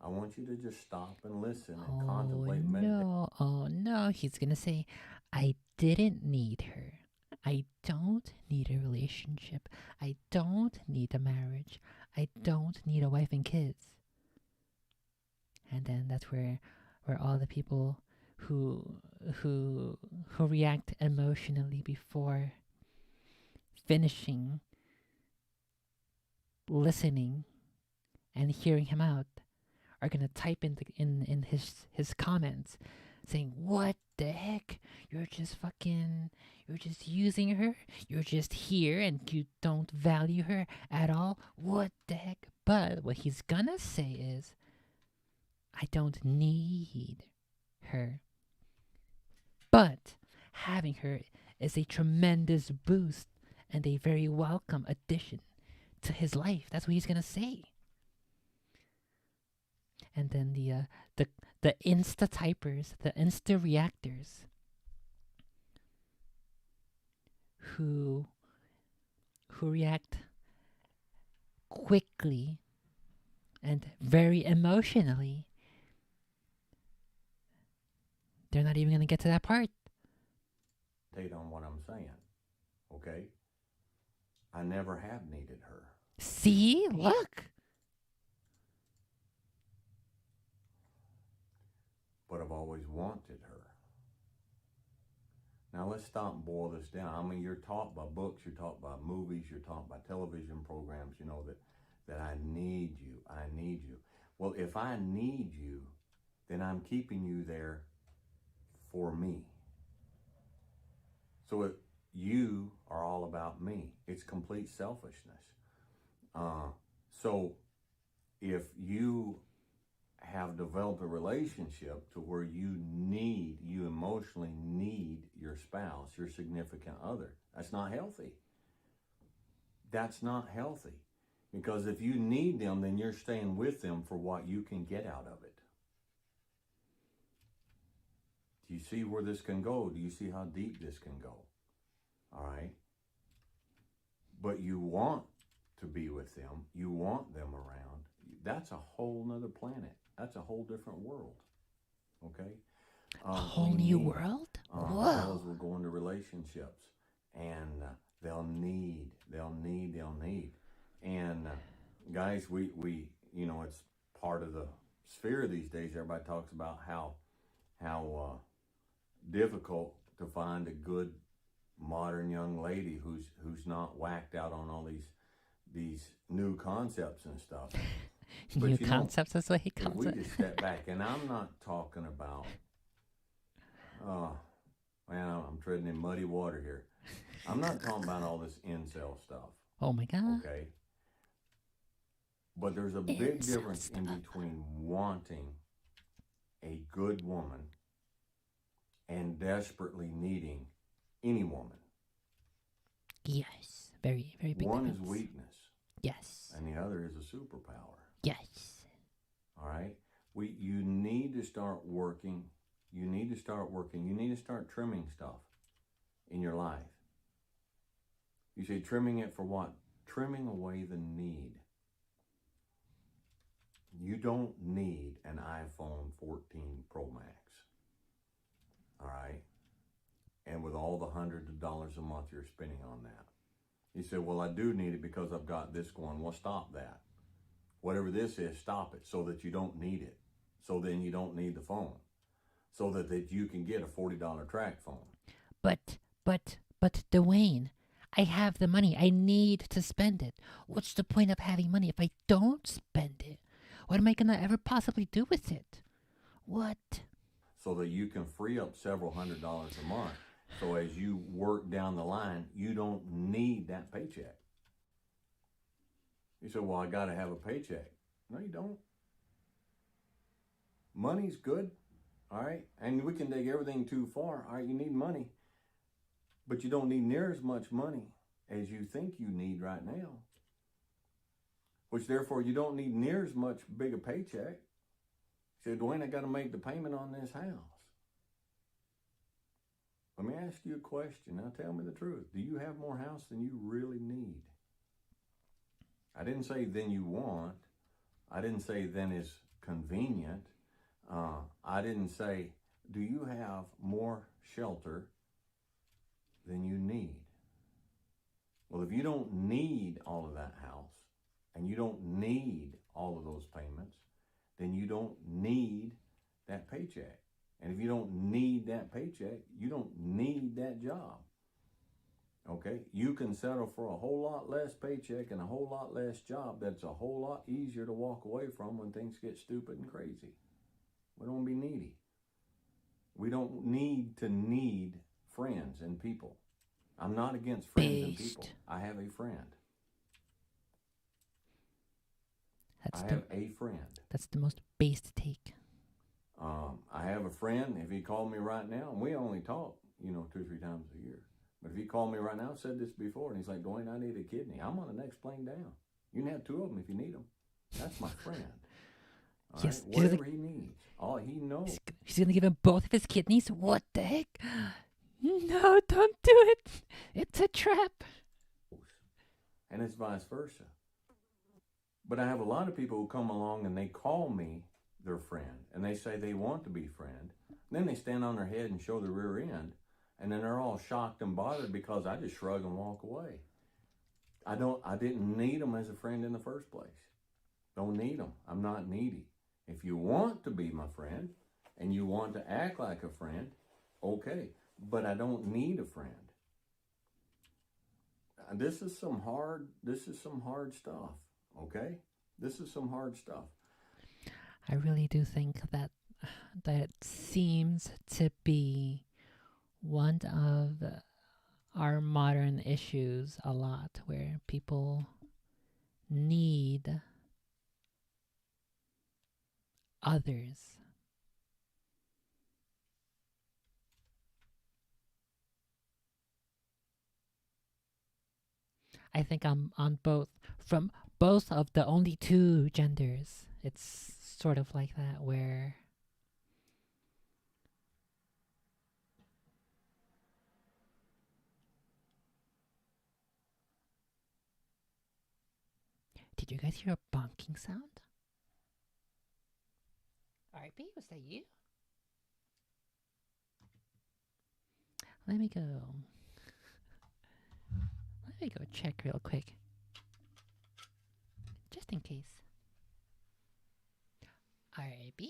I want you to just stop and listen and contemplate and meditate. Oh no, he's gonna say, I didn't need her. I don't need a relationship. I don't need a marriage. I don't need a wife and kids. And then that's where all the people who react emotionally before finishing listening and hearing him out are gonna type in his comments saying, what the heck? You're just using her? You're just here and you don't value her at all? What the heck? But what he's gonna say is, I don't need her. But having her is a tremendous boost and a very welcome addition to his life. That's what he's gonna say. And then the insta typers, the insta reactors, who react quickly and very emotionally, they're not even gonna get to that part. On what I'm saying, okay? I never have needed her. See, look. But I've always wanted her. Now let's stop and boil this down. I mean, you're taught by books, you're taught by movies, you're taught by television programs, you know, that I need you, I need you. Well, if I need you, then I'm keeping you there for me. So you are all about me. It's complete selfishness. So if you have developed a relationship to where you emotionally need your spouse, your significant other, that's not healthy. That's not healthy. Because if you need them, then you're staying with them for what you can get out of it. Do you see where this can go? Do you see how deep this can go? All right? But you want to be with them. You want them around. That's a whole nother planet. That's a whole different world. Okay? A whole new world? Whoa. Fellas will go into relationships and they'll need. And guys, we you know, it's part of the sphere these days. Everybody talks about how difficult to find a good modern young lady who's not whacked out on all these new concepts and stuff. New concepts, that's what he calls it. If we just step back, and I'm not talking about, man, I'm treading in muddy water here. I'm not talking about all this incel stuff. Oh my God. Okay. But there's a big difference in between wanting a good woman and desperately needing any woman. Yes. Very, very big One difference. is weakness. Yes. And the other is a superpower. Yes. All right? You need to start working. You need to start trimming stuff in your life. You say trimming it for what? Trimming away the need. You don't need an iPhone 14 Pro Max. All right? And with all the hundreds of dollars a month you're spending on that. You say, well, I do need it because I've got this going. Well, stop that. Whatever this is, stop it so that you don't need it. So then you don't need the phone. So that you can get a $40 track phone. But, Dwayne, I have the money. I need to spend it. What's the point of having money if I don't spend it? What am I going to ever possibly do with it? What? So that you can free up several $100s a month. So as you work down the line, you don't need that paycheck. You say, well, I got to have a paycheck. No, you don't. Money's good, all right? And we can take everything too far. All right, you need money. But you don't need near as much money as you think you need right now. Which therefore you don't need near as much big a paycheck. You say, Dwayne, I got to make the payment on this house. Let me ask you a question. Now tell me the truth. Do you have more house than you really need? I didn't say than you want. I didn't say than is convenient. I didn't say, do you have more shelter than you need? Well, if you don't need all of that house, and you don't need all of those payments, then you don't need that paycheck. And if you don't need that paycheck, you don't need that job. Okay? You can settle for a whole lot less paycheck and a whole lot less job that's a whole lot easier to walk away from when things get stupid and crazy. We don't want to be needy. We don't need to need friends and people. I'm not against friends and people. I have a friend. I have a friend. That's the most based take. I have a friend. If he called me right now, and we only talk, 2 or 3 times a year. But if he called me right now, I've said this before, and he's like, Dwayne, I need a kidney. I'm on the next plane down. You can have 2 of them if you need them. That's my friend. All Yes, right? Whatever he needs. All he knows. He's going to give him both of his kidneys? What the heck? No, don't do it. It's a trap. And it's vice versa. But I have a lot of people who come along and they call me their friend, and they say they want to be friend. Then they stand on their head and show the rear end, and then they're all shocked and bothered because I just shrug and walk away. I didn't need them as a friend in the first place. Don't need them. I'm not needy. If you want to be my friend and you want to act like a friend, okay. But I don't need a friend. This is some hard stuff, okay? This is some hard stuff. I really do think that seems to be one of our modern issues a lot, where people need others. I think I'm on from both of the only 2 genders. It's sort of like that, where did you guys hear a bonking sound? RP, was that you? Let me go check real quick. Just in case. RP?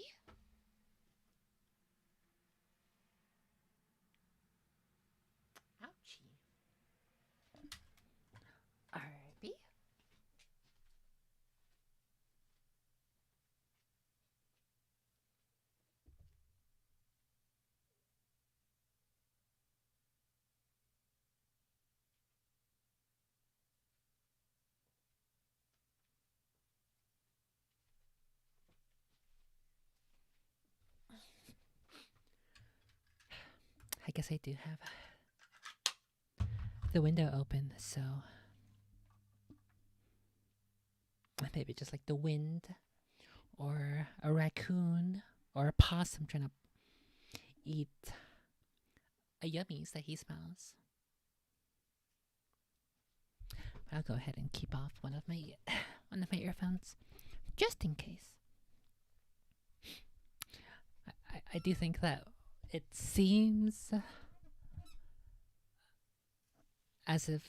Ouchie. RP? I guess I do have the window open, so maybe just like the wind, or a raccoon, or a possum trying to eat a yummies that he smells. I'll go ahead and keep off one of my earphones, just in case. I do think that it seems as if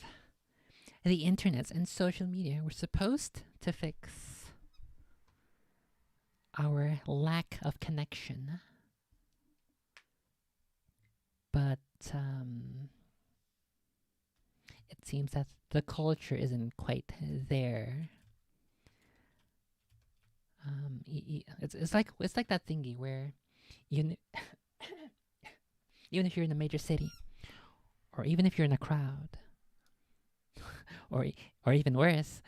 the internet and social media were supposed to fix our lack of connection, but it seems that the culture isn't quite there. It's like that thingy where even if you're in a major city, or even if you're in a crowd, or even worse,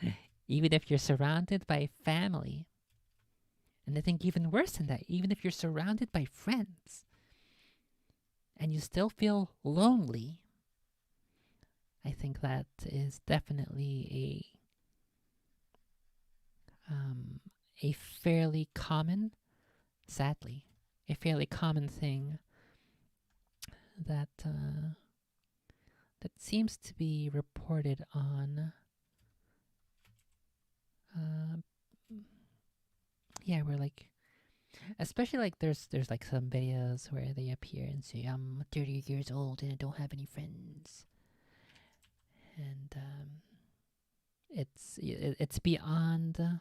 even if you're surrounded by family, and I think even worse than that, even if you're surrounded by friends, and you still feel lonely, I think that is definitely a fairly common, sadly, a fairly common thing that that seems to be reported on. Uh, yeah, we're like, especially like there's like some videos where they appear and say, "I'm 30 years old and I don't have any friends," and it's beyond.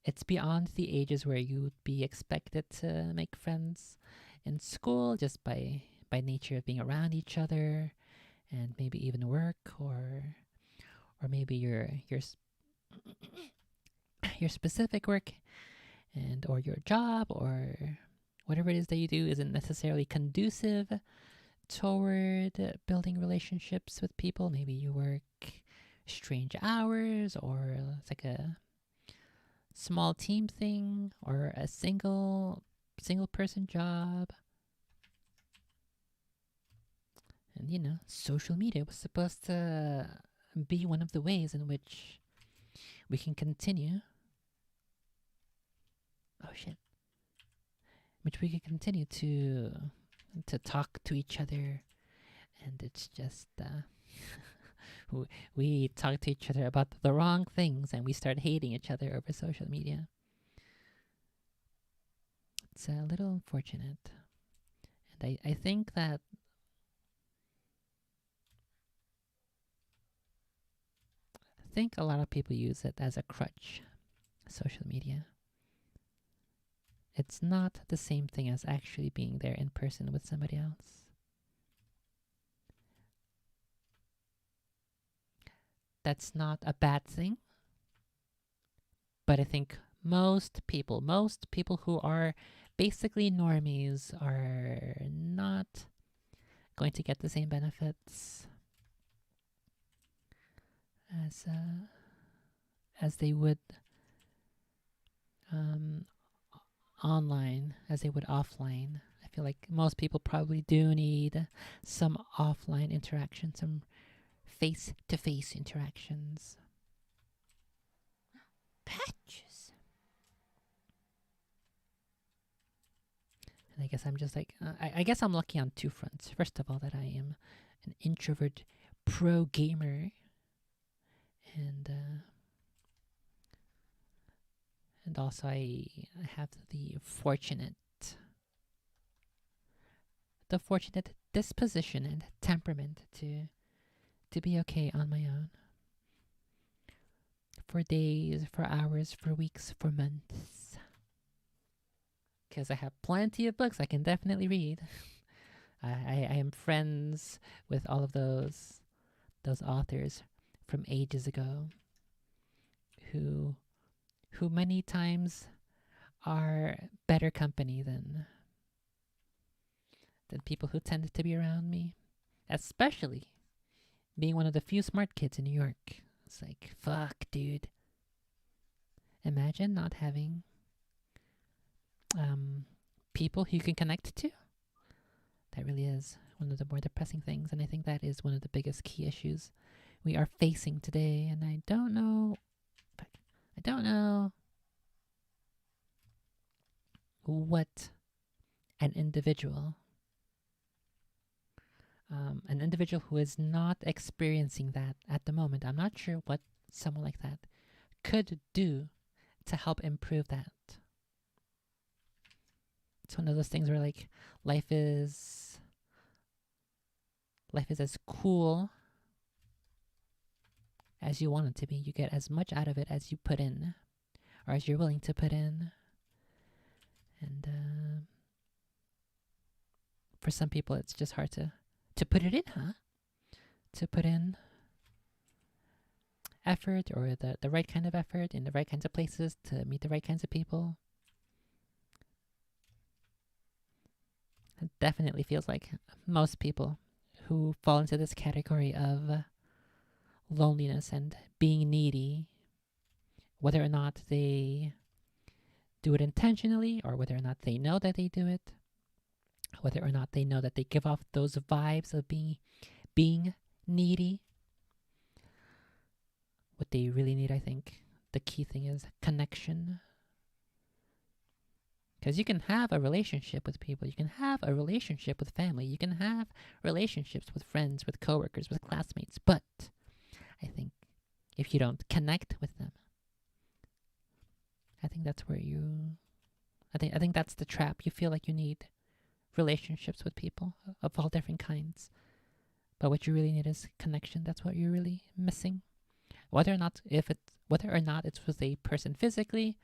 It's beyond the ages where you would be expected to make friends in school just by nature of being around each other, and maybe even work, or maybe your specific work and or your job or whatever it is that you do isn't necessarily conducive toward building relationships with people. Maybe you work strange hours, or it's like a small team thing, or a single person job. And social media was supposed to be one of the ways in which we can continue. Oh shit. Which we can continue to talk to each other, and it's just we talk to each other about the wrong things, and we start hating each other over social media. It's a little unfortunate, and I think that a lot of people use it as a crutch. Social media. It's not the same thing as actually being there in person with somebody else. That's not a bad thing, but I think most people who are basically normies are not going to get the same benefits as they would online, as they would offline. I feel like most people probably do need some offline interaction, some face-to-face interactions. Patches. And I guess I'm just like, I guess I'm lucky on two fronts. First of all, that I am an introvert pro gamer, and also I have the fortunate disposition and temperament to be okay on my own. For days, for hours, for weeks, for months. Because I have plenty of books I can definitely read. I am friends with all of those authors from ages ago who many times are better company than people who tend to be around me. Especially being one of the few smart kids in New York. It's like, fuck, dude. Imagine not having people who you can connect to. That really is one of the more depressing things, and I think that is one of the biggest key issues we are facing today. And I don't know what an individual who is not experiencing that at the moment, I'm not sure what someone like that could do to help improve that. It's one of those things where like life is as cool as you want it to be. You get as much out of it as you put in, or as you're willing to put in. And for some people, it's just hard to put it in, huh? To put in effort, or the right kind of effort in the right kinds of places to meet the right kinds of people. It definitely feels like most people who fall into this category of loneliness and being needy, whether or not they do it intentionally, or whether or not they know that they do it, whether or not they know that they give off those vibes of being being needy. What they really need, I think, the key thing is connection. Because you can have a relationship with people, you can have a relationship with family, you can have relationships with friends, with coworkers, with classmates, but I think if you don't connect with them, I think that's where I think that's the trap. You feel like you need relationships with people of all different kinds, but what you really need is connection. That's what you're really missing. Whether or not it's with a person physically,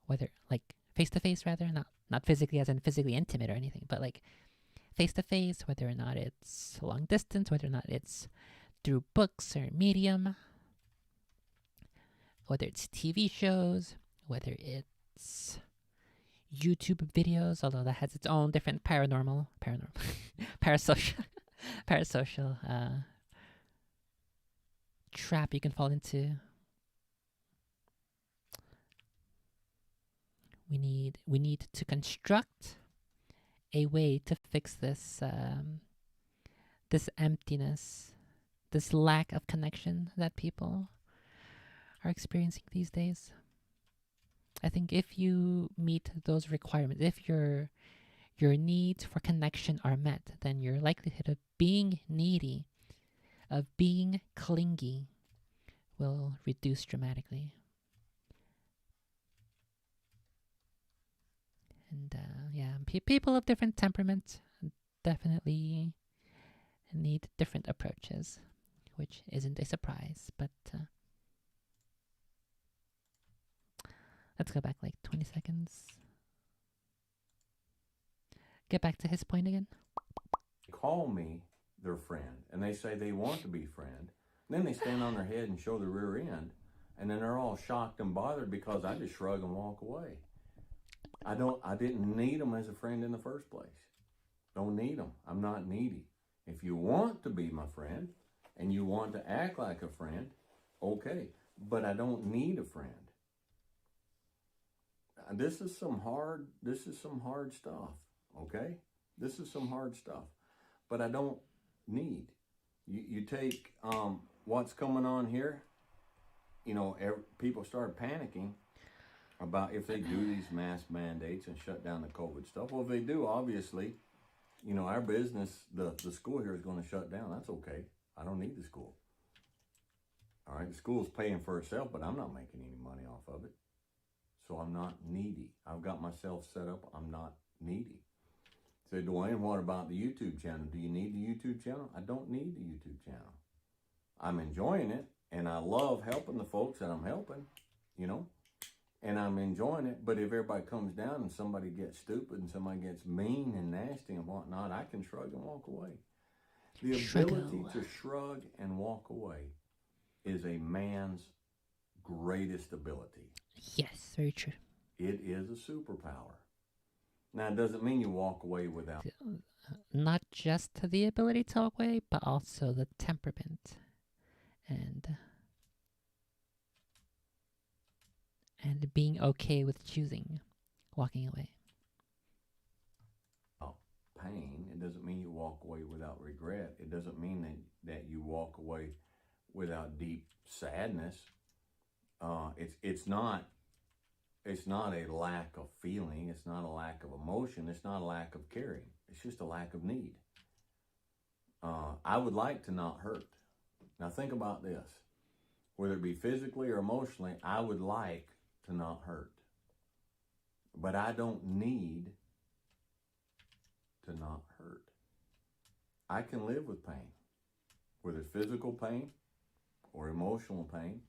whether like face to face rather, not physically as in physically intimate or anything, but like face to face, whether or not it's long distance, whether or not it's through books or medium, whether it's TV shows, whether it's YouTube videos, although that has its own different parasocial parasocial trap you can fall into. We need to construct a way to fix this this emptiness, this lack of connection that people are experiencing these days. I think if you meet those requirements, if your needs for connection are met, then your likelihood of being needy, of being clingy, will reduce dramatically. And people of different temperaments definitely need different approaches, which isn't a surprise. But let's go back like 20 seconds. Get back to his point again. Call me their friend, and they say they want to be friend. Then they stand on their head and show the rear end, and then they're all shocked and bothered because I just shrug and walk away. I didn't need them as a friend in the first place. Don't need them. I'm not needy. If you want to be my friend and you want to act like a friend, okay, but I don't need a friend. This is some hard stuff, okay? This is some hard stuff, but I don't need. You take what's coming on here, people start panicking about if they do these mask mandates and shut down the COVID stuff. Well, if they do, obviously, our business, the school here is going to shut down. That's okay. I don't need the school. All right, the school's paying for itself, but I'm not making any money off of it. So I'm not needy. I've got myself set up. I'm not needy. Say, Dwayne, what about the YouTube channel? Do you need the YouTube channel? I don't need the YouTube channel. I'm enjoying it, and I love helping the folks that I'm helping, and I'm enjoying it. But if everybody comes down and somebody gets stupid and somebody gets mean and nasty and whatnot, I can shrug and walk away. The ability to shrug and walk away is a man's greatest ability. Yes, very true. It is a superpower. Now, it doesn't mean you walk away without... Not just the ability to walk away, but also the temperament and being okay with choosing walking away. Pain. It doesn't mean you walk away without regret. It doesn't mean that you walk away without deep sadness. It's not a lack of feeling. It's not a lack of emotion. It's not a lack of caring. It's just a lack of need. I would like to not hurt. Now think about this. Whether it be physically or emotionally, I would like to not hurt. But I don't need to not hurt. I can live with pain. Whether it's physical pain or emotional pain,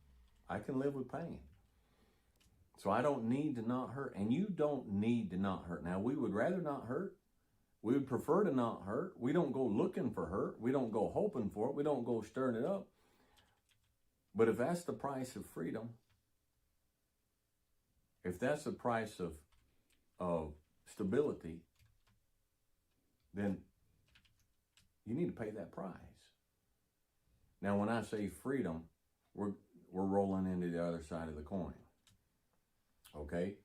I can live with pain. So I don't need to not hurt. And you don't need to not hurt. Now, we would rather not hurt. We would prefer to not hurt. We don't go looking for hurt. We don't go hoping for it. We don't go stirring it up. But if that's the price of freedom, if that's the price of stability, then you need to pay that price. Now, when I say freedom, we're rolling into the other side of the coin. Okay?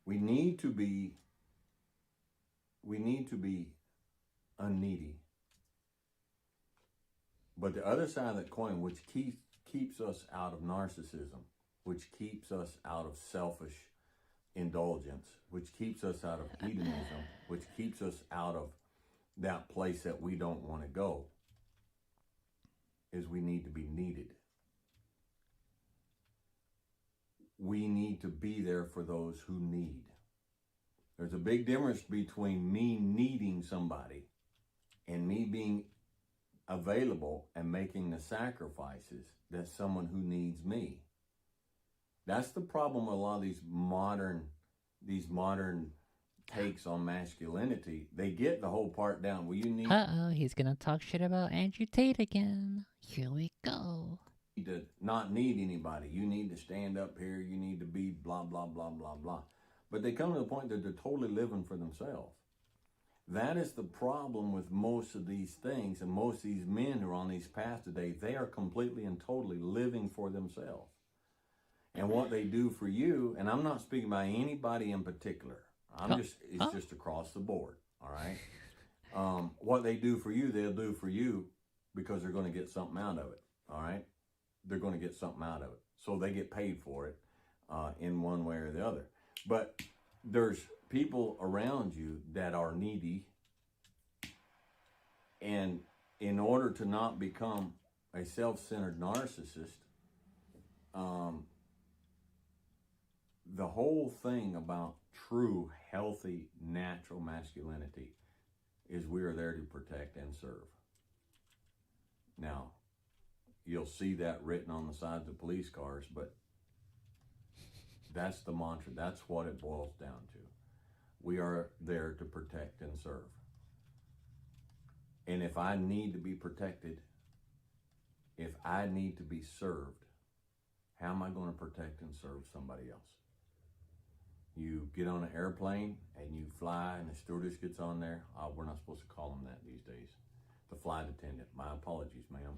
We need to be unneedy. But the other side of that coin, which keeps us out of narcissism, which keeps us out of selfish indulgence, which keeps us out of hedonism, which keeps us out of that place that we don't want to go, is we need to be needed. We need to be there for those who need. There's a big difference between me needing somebody and me being available and making the sacrifices that someone who needs me. That's the problem with a lot of these modern takes on masculinity. They get the whole part down. Well, you need he's gonna talk shit about Andrew Tate again. Here we go. to not need anybody. You need to stand up here. You need to be blah, blah, blah, blah, blah. But they come to the point that they're totally living for themselves. That is the problem with most of these things, and most of these men who are on these paths today. They are completely and totally living for themselves. And what they do for you, and I'm not speaking about anybody in particular. It's just across the board, all right? What they do for you, they'll do for you because they're going to get something out of it, all right? They're going to get something out of it. So they get paid for it in one way or the other. But there's people around you that are needy, and in order to not become a self-centered narcissist, the whole thing about true, healthy, natural masculinity is we are there to protect and serve. Now, you'll see that written on the sides of police cars, but that's the mantra. That's what it boils down to. We are there to protect and serve. And if I need to be protected, if I need to be served, how am I going to protect and serve somebody else? You get on an airplane and you fly, and the stewardess gets on there. We're not supposed to call them that these days. The flight attendant. My apologies, ma'am.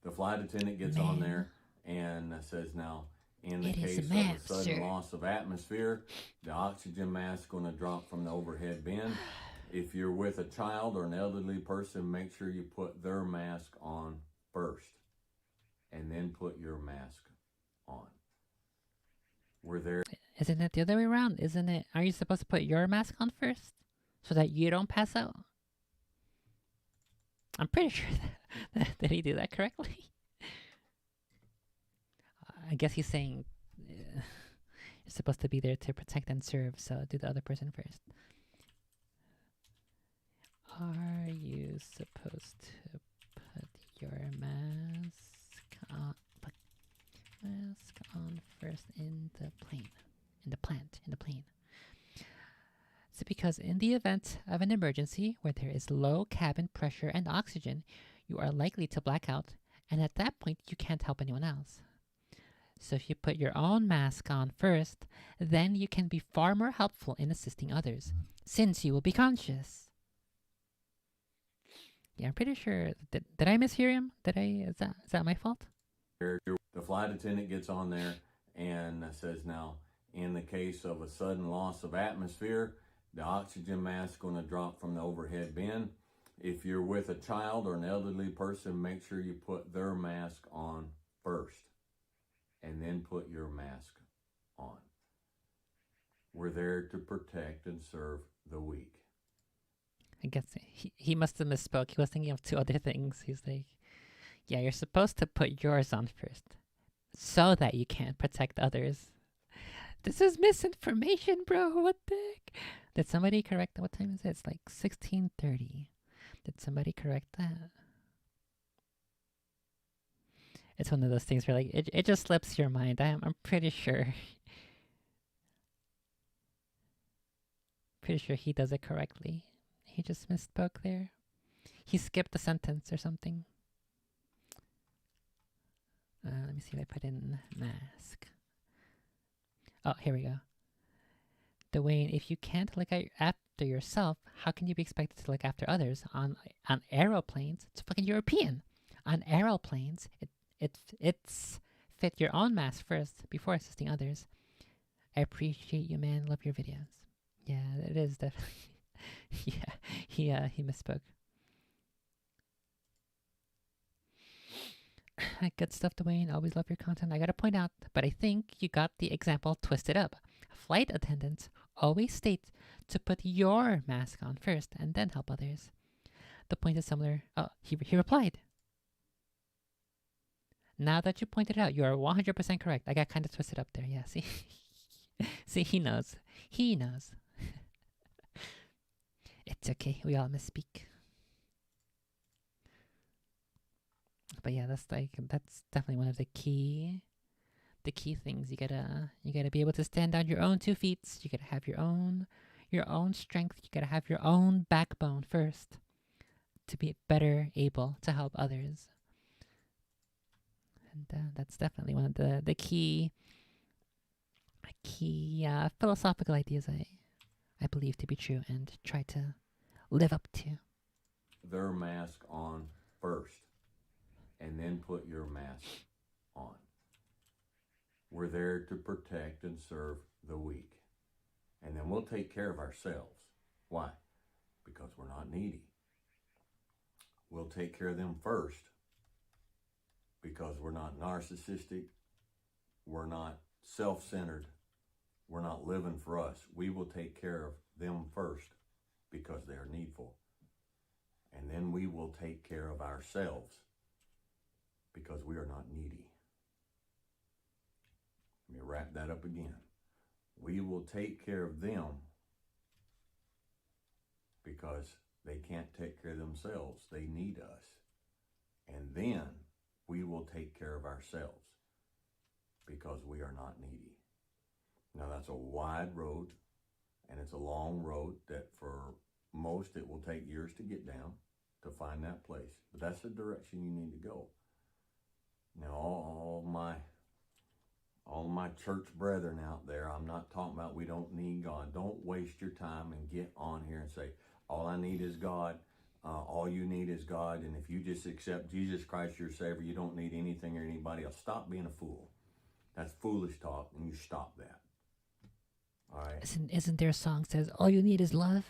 The flight attendant gets on there and says, now, in the case of a sudden loss of atmosphere, the oxygen mask is going to drop from the overhead bin. If you're with a child or an elderly person, make sure you put their mask on first, and then put your mask on. We're there. Isn't it the other way around? Isn't it? Are you supposed to put your mask on first so that you don't pass out? I'm pretty sure did he do that correctly? I guess he's saying you're supposed to be there to protect and serve, so do the other person first. Are you supposed to put your mask on first in the plane? In the plane. So because in the event of an emergency where there is low cabin pressure and oxygen, you are likely to black out, and at that point you can't help anyone else. So if you put your own mask on first, then you can be far more helpful in assisting others, since you will be conscious. Yeah, I'm pretty sure. Did I mishear him? Is that my fault? The flight attendant gets on there and says, now, in the case of a sudden loss of atmosphere, the oxygen mask is going to drop from the overhead bin. If you're with a child or an elderly person, make sure you put their mask on first, and then put your mask on. We're there to protect and serve the weak. I guess he must have misspoke. He was thinking of two other things. He's like, yeah, you're supposed to put yours on first so that you can protect others. This is misinformation, bro. What the heck? Did somebody correct that? What time is it? It's like 16:30. Did somebody correct that? It's one of those things where like it just slips your mind. I'm pretty sure. Pretty sure he does it correctly. He just misspoke there. He skipped a sentence or something. Let me see if I put in mask. Oh, here we go. Dwayne, if you can't look after yourself, how can you be expected to look after others? On aeroplanes, it's fucking European. On aeroplanes, it's fit your own mask first before assisting others. I appreciate you, man. Love your videos. Yeah, it is definitely. Yeah, he misspoke. Good stuff, Dwayne. Always love your content. I gotta point out, but I think you got the example twisted up. Flight attendants always state to put your mask on first and then help others. The point is similar. Oh, he replied. Now that you pointed it out, you are 100% correct. I got kind of twisted up there. Yeah, see? See, he knows. He knows. It's okay. We all misspeak. But yeah, that's definitely one of the key things. You gotta be able to stand on your own 2 feet. You gotta have your own strength. You gotta have your own backbone first to be better able to help others. And that's definitely one of the key philosophical ideas I believe to be true and try to live up to. Their mask on first, and then put your mask on. We're there to protect and serve the weak. And then we'll take care of ourselves. Why? Because we're not needy. We'll take care of them first because we're not narcissistic. We're not self-centered. We're not living for us. We will take care of them first because they are needful. And then we will take care of ourselves because we are not needy. Let me wrap that up again. We will take care of them because they can't take care of themselves. They need us. And then we will take care of ourselves because we are not needy. Now that's a wide road, and it's a long road that for most it will take years to get down to find that place. But that's the direction you need to go. Now all my church brethren out there, I'm not talking about we don't need God. Don't waste your time and get on here and say, all I need is God. All you need is God. And if you just accept Jesus Christ your Savior, you don't need anything or anybody else. Stop being a fool. That's foolish talk, and you stop that. All right. Isn't there a song that says all you need is love?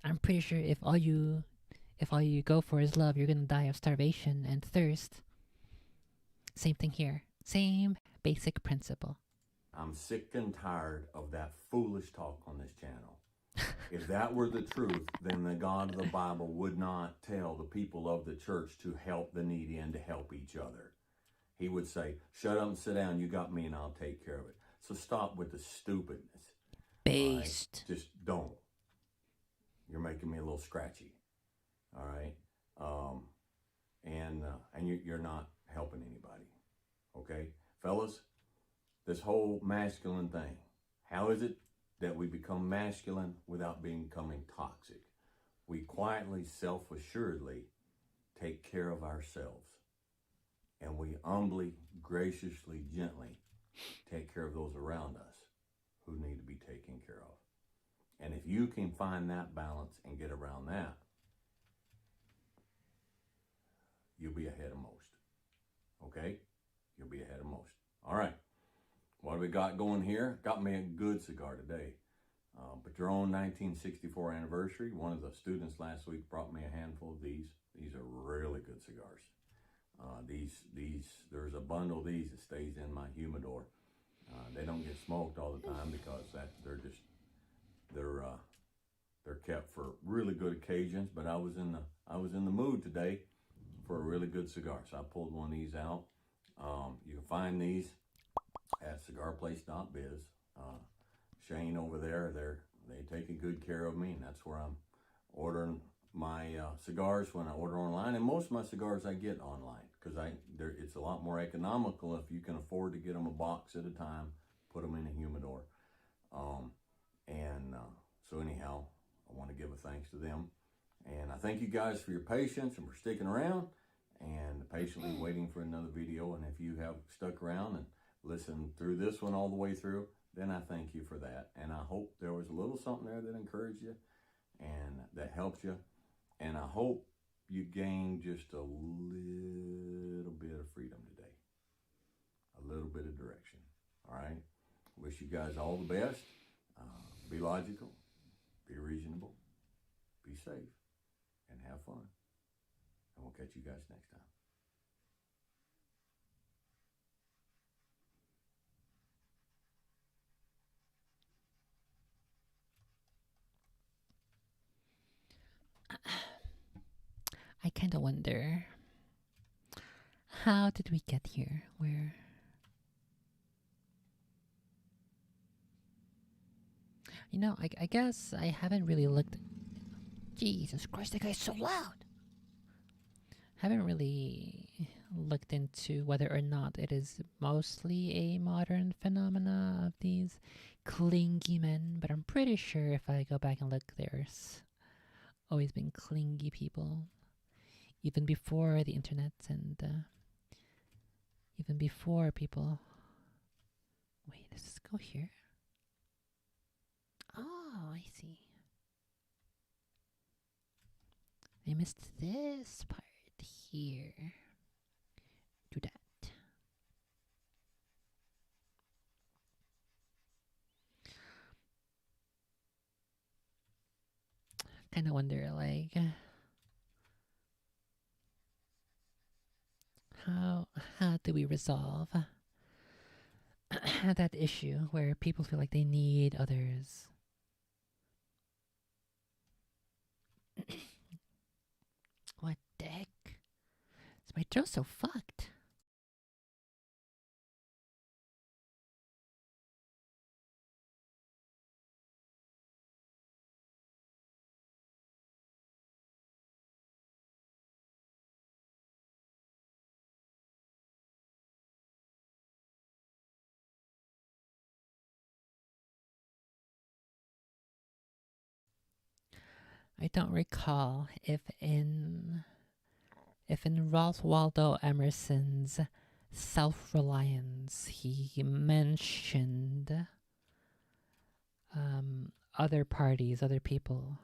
I'm pretty sure if all you go for is love, you're gonna die of starvation and thirst. Same thing here. Same basic principle. I'm sick and tired of that foolish talk on this channel. If that were the truth, then the God of the Bible would not tell the people of the church to help the needy and to help each other. He would say, shut up and sit down. You got me and I'll take care of it. So stop with the stupidness. Based. Right? Just don't. You're making me a little scratchy. All right? And you're not helping anybody. Okay? Fellas, this whole masculine thing, how is it that we become masculine without becoming toxic? We quietly, self-assuredly take care of ourselves. And we humbly, graciously, gently take care of those around us who need to be taken care of. And if you can find that balance and get around that, you'll be ahead of most. Okay? You'll be ahead of most. All right. What do we got going here? Got me a good cigar today. Patron 1964 anniversary. One of the students last week brought me a handful of these. These are really good cigars. There's a bundle of these that stays in my humidor. They don't get smoked all the time because they're kept for really good occasions. But I was in the mood today for a really good cigar, so I pulled one of these out. You can find these at cigarplace.biz. Shane over there, they take good care of me, and that's where I'm ordering my cigars when I order online. And most of my cigars I get online because it's a lot more economical if you can afford to get them a box at a time, put them in a humidor. So anyhow, I want to give a thanks to them. And I thank you guys for your patience and for sticking around and patiently waiting for another video. And if you have stuck around and listened through this one all the way through, then I thank you for that. And I hope there was a little something there that encouraged you and that helped you. And I hope you gained just a little bit of freedom today, a little bit of direction. All right. Wish you guys all the best. Be logical, be reasonable, be safe, and have fun. And we'll catch you guys next time. I kind of wonder, how did we get here? Where? I guess I haven't really looked. Jesus Christ, that guy's so loud. Haven't really looked into whether or not it is mostly a modern phenomena of these clingy men, but I'm pretty sure if I go back and look, there's always been clingy people, even before the internet and even before people. Wait, does this go here? Oh, I see. I missed this part here. Do that. Kind of wonder, like, how do we resolve that issue where people feel like they need others? What the heck? Is my throat so fucked? I don't recall if in Ralph Waldo Emerson's Self-Reliance he mentioned other parties, other people.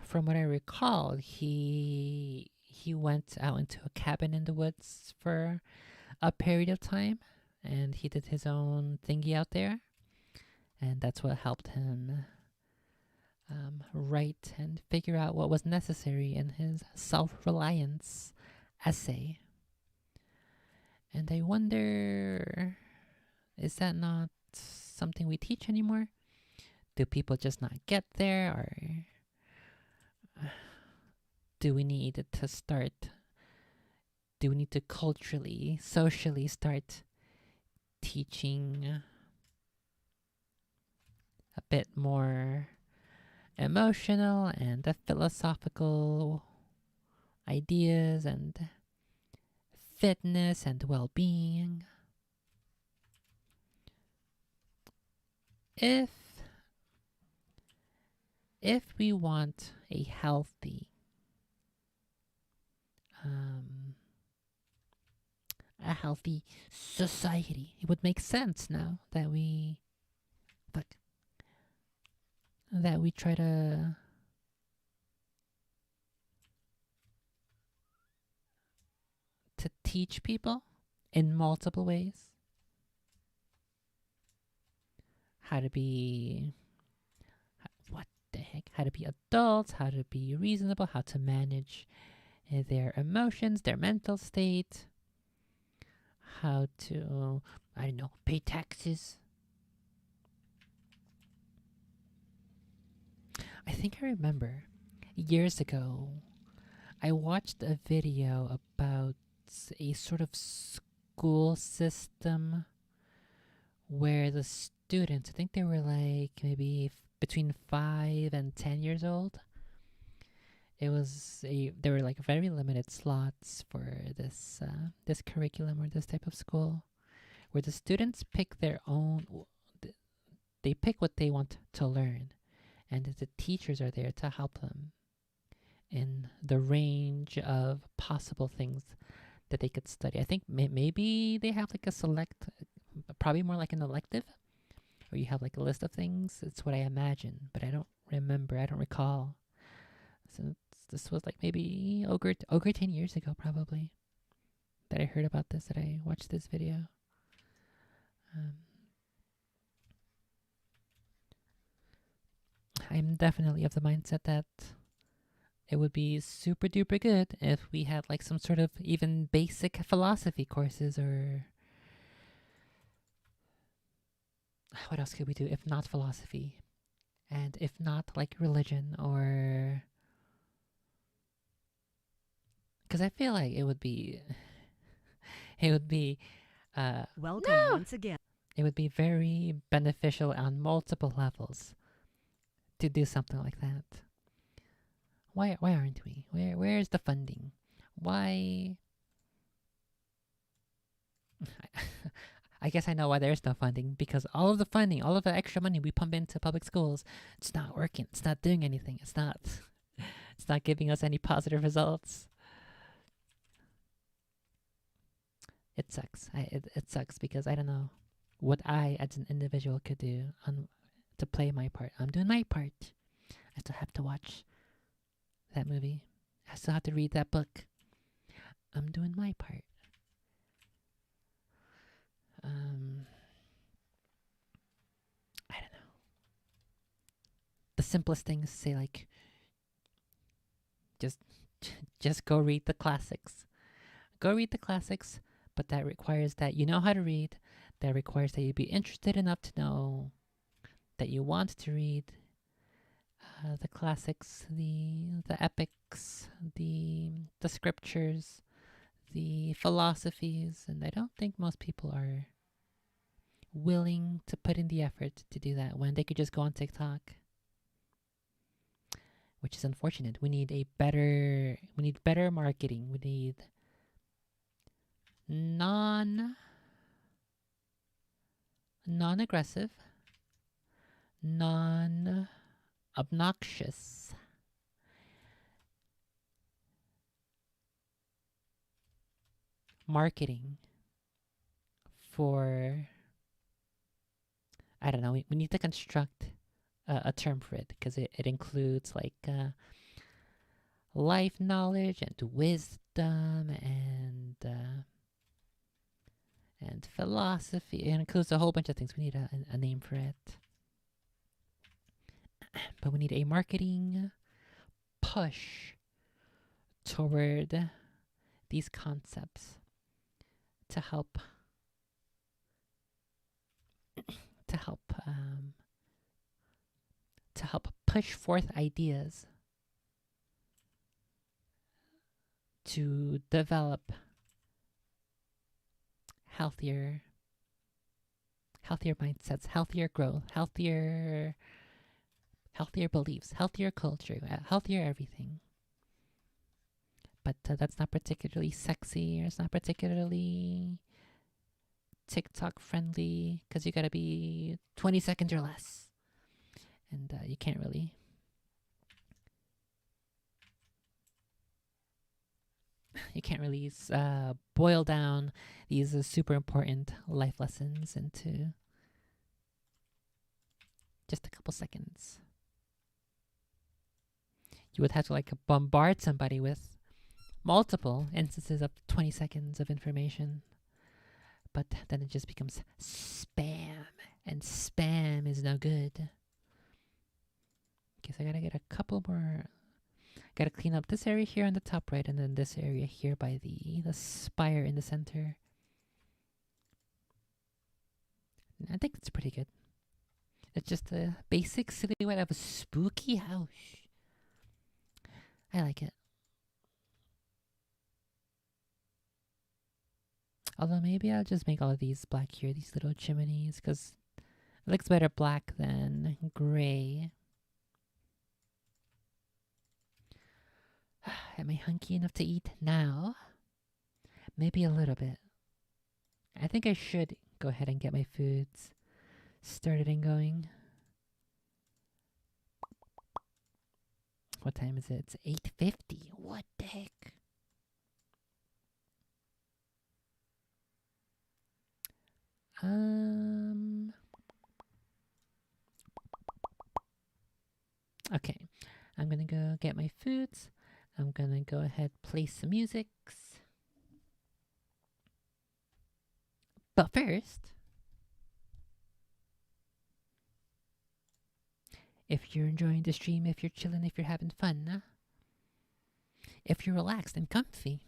From what I recall, he went out into a cabin in the woods for a period of time, and he did his own thingy out there, and that's what helped him write and figure out what was necessary in his self-reliance essay. And I wonder, is that not something we teach anymore? Do people just not get there, or do we need to start? Do we need to culturally, socially start teaching a bit more emotional and philosophical ideas and fitness and well-being? If we want a healthy society, it would make sense now that we try to teach people in multiple ways how to be what the heck, how to be adults, how to be reasonable, how to manage their emotions, their mental state, how to, I don't know, pay taxes. I think I remember years ago I watched a video about a sort of school system where the students, I think they were like maybe between 5 and 10 years old. There were like very limited slots for this curriculum or this type of school, where the students pick their own. They pick what they want to learn, and the teachers are there to help them in the range of possible things that they could study. I think maybe they have like a select, probably more like an elective, or you have like a list of things. It's what I imagine, but I don't remember. I don't recall. So this was like maybe over 10 years ago, probably, that I heard about this, that I watched this video. I'm definitely of the mindset that it would be super duper good if we had like some sort of even basic philosophy courses, or what else could we do if not philosophy, and if not like religion or Because I feel like it would be Welcome no! once again. It would be very beneficial on multiple levels to do something like that. Why aren't we? Where's the funding? Why? I guess I know why there's no funding, because all of the funding, all of the extra money we pump into public schools, it's not working. It's not doing anything. It's not giving us any positive results. It sucks. It sucks because I don't know what I as an individual could do to play my part. I'm doing my part. I still have to watch that movie. I still have to read that book. I'm doing my part. I don't know. The simplest thing is to say, like, just go read the classics. Go read the classics, but that requires that you know how to read. That requires that you be interested enough to know that you want to read the classics, the epics, the scriptures, the philosophies, and I don't think most people are willing to put in the effort to do that when they could just go on TikTok, which is unfortunate. We need better marketing. We need non-aggressive, non-obnoxious marketing for, I don't know, we need to construct a term for it, because it includes like life knowledge and wisdom and philosophy. It includes a whole bunch of things. We need a name for it. But we need a marketing push toward these concepts to help push forth ideas to develop healthier mindsets, healthier growth, healthier beliefs, healthier culture, healthier everything. But that's not particularly sexy, or it's not particularly TikTok friendly, because you gotta be 20 seconds or less. And you can't really boil down these super important life lessons into just a couple seconds. You would have to like bombard somebody with multiple instances of 20 seconds of information. But then it just becomes spam, and spam is no good. Okay, so I gotta get a couple more. Gotta clean up this area here on the top right, and then this area here by the spire in the center. I think that's pretty good. It's just a basic silhouette of a spooky house. I like it. Although maybe I'll just make all of these black here, these little chimneys, because it looks better black than gray. Am I hunky enough to eat now? Maybe a little bit. I think I should go ahead and get my foods started and going. What time is it? It's 8:50. What the heck? Okay, I'm gonna go get my foods. I'm gonna go ahead play some musics. But first, if you're enjoying the stream, if you're chilling, if you're having fun, if you're relaxed and comfy,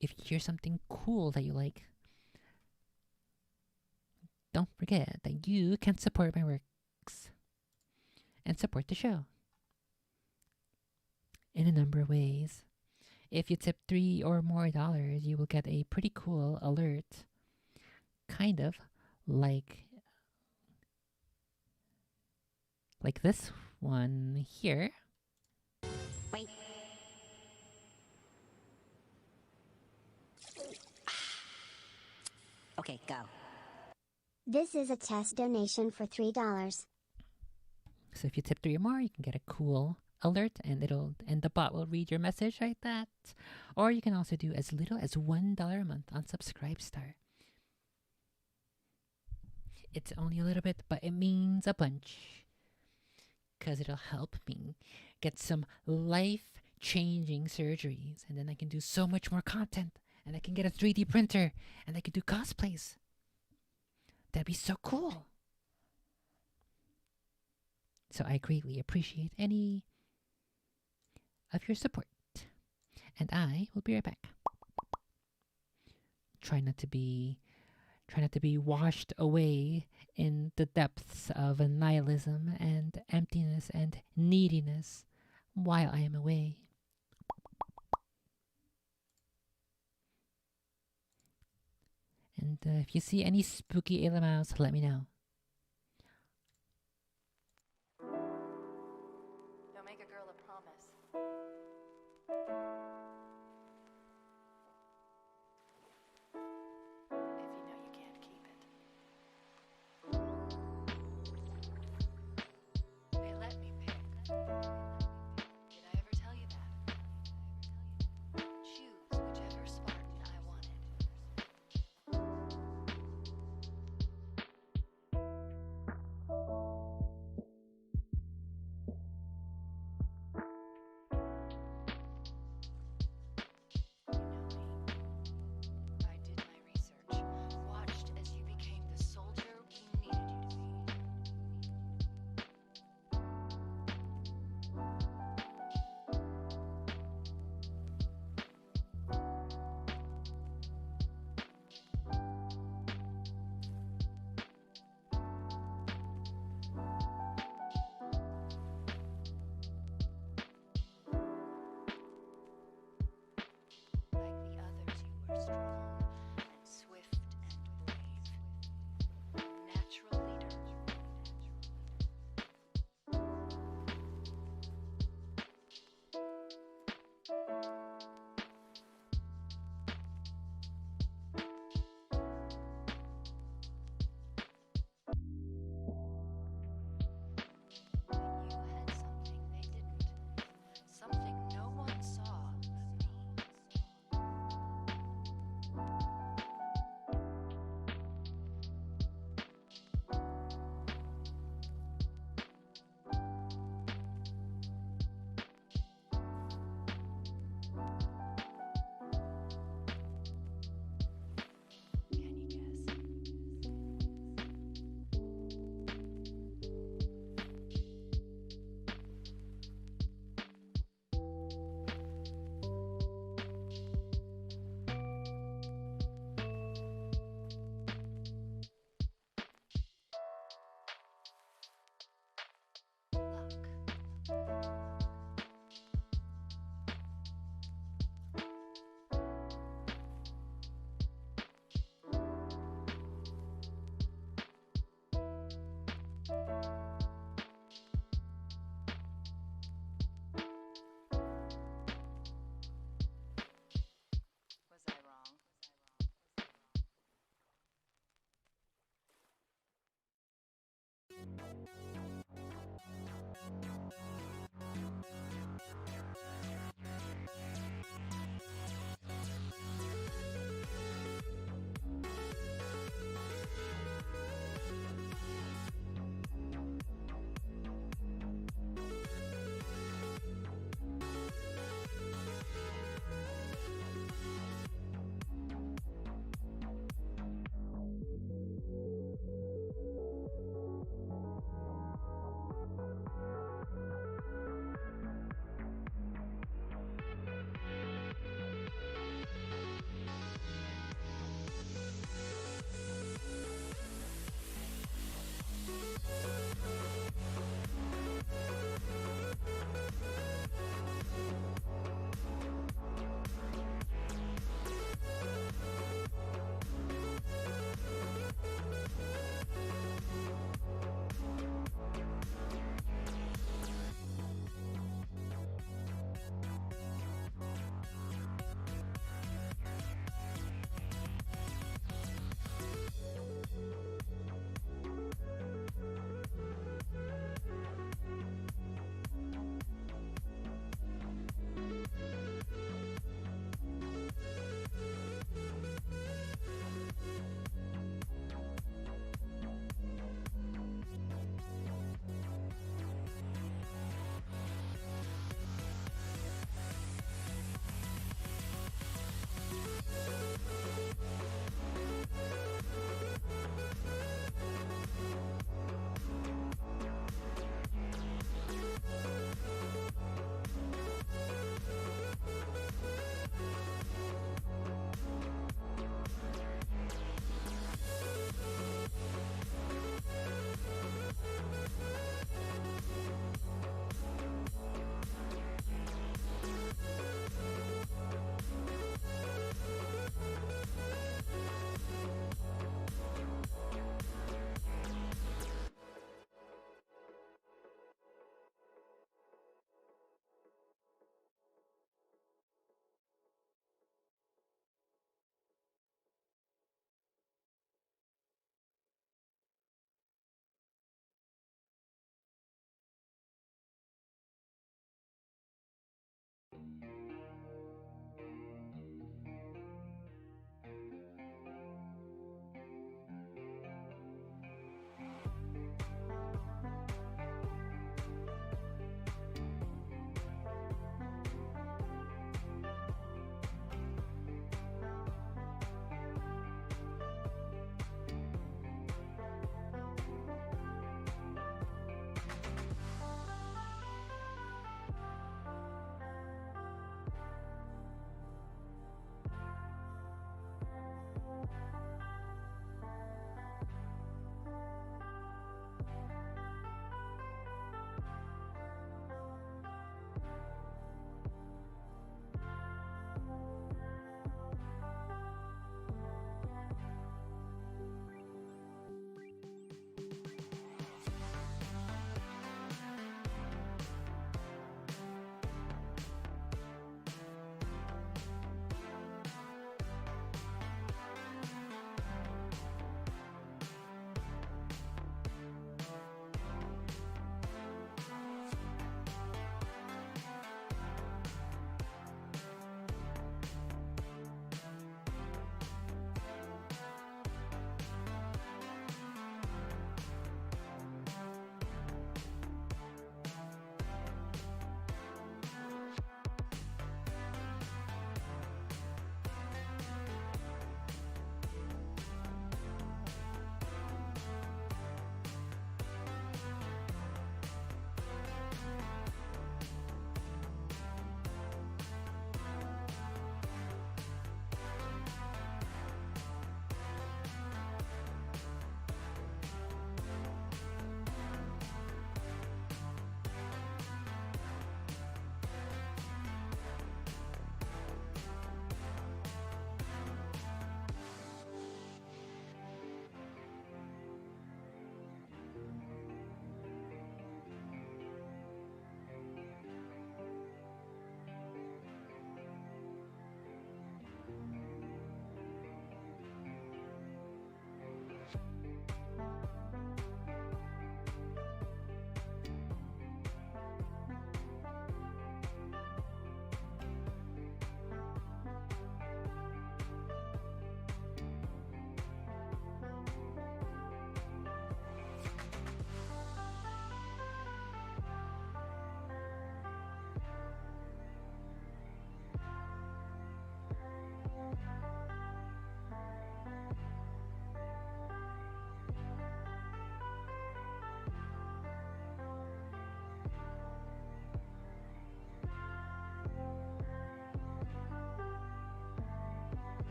if you hear something cool that you like, don't forget that you can support my works and support the show. in a number of ways. If you tip $3 or more, you will get a pretty cool alert. Kind of like this one here. Wait. Okay, go. This is a test donation for $3. So if you tip 3 or more, you can get a cool alert, and the bot will read your message like that. Or you can also do as little as $1 a month on Subscribestar. It's only a little bit, but it means a bunch, because it'll help me get some life-changing surgeries, and then I can do so much more content, and I can get a 3D printer, and I can do cosplays. That'd be so cool. So I greatly appreciate any of your support. And I will be right back. Try not to be washed away in the depths of nihilism and emptiness and neediness while I am away. And if you see any spooky Ilamouse, let me know. Don't make a girl a promise. If you know you can't keep it. They let me pick. Did I ever tell you that? Choose whichever Spartan I wanted.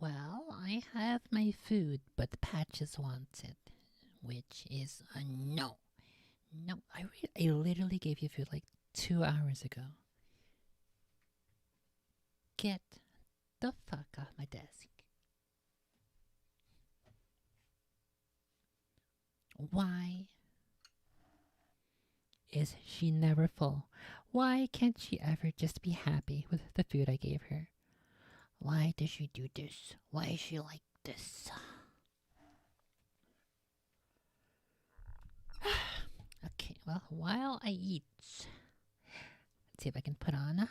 Well, I have my food, but Patches wants it, which is a no. No, I literally gave you food like 2 hours ago. Get the fuck off my desk. Why is she never full? Why can't she ever just be happy with the food I gave her? Why does she do this? Why is she like this? Okay, well, while I eat, let's see if I can put on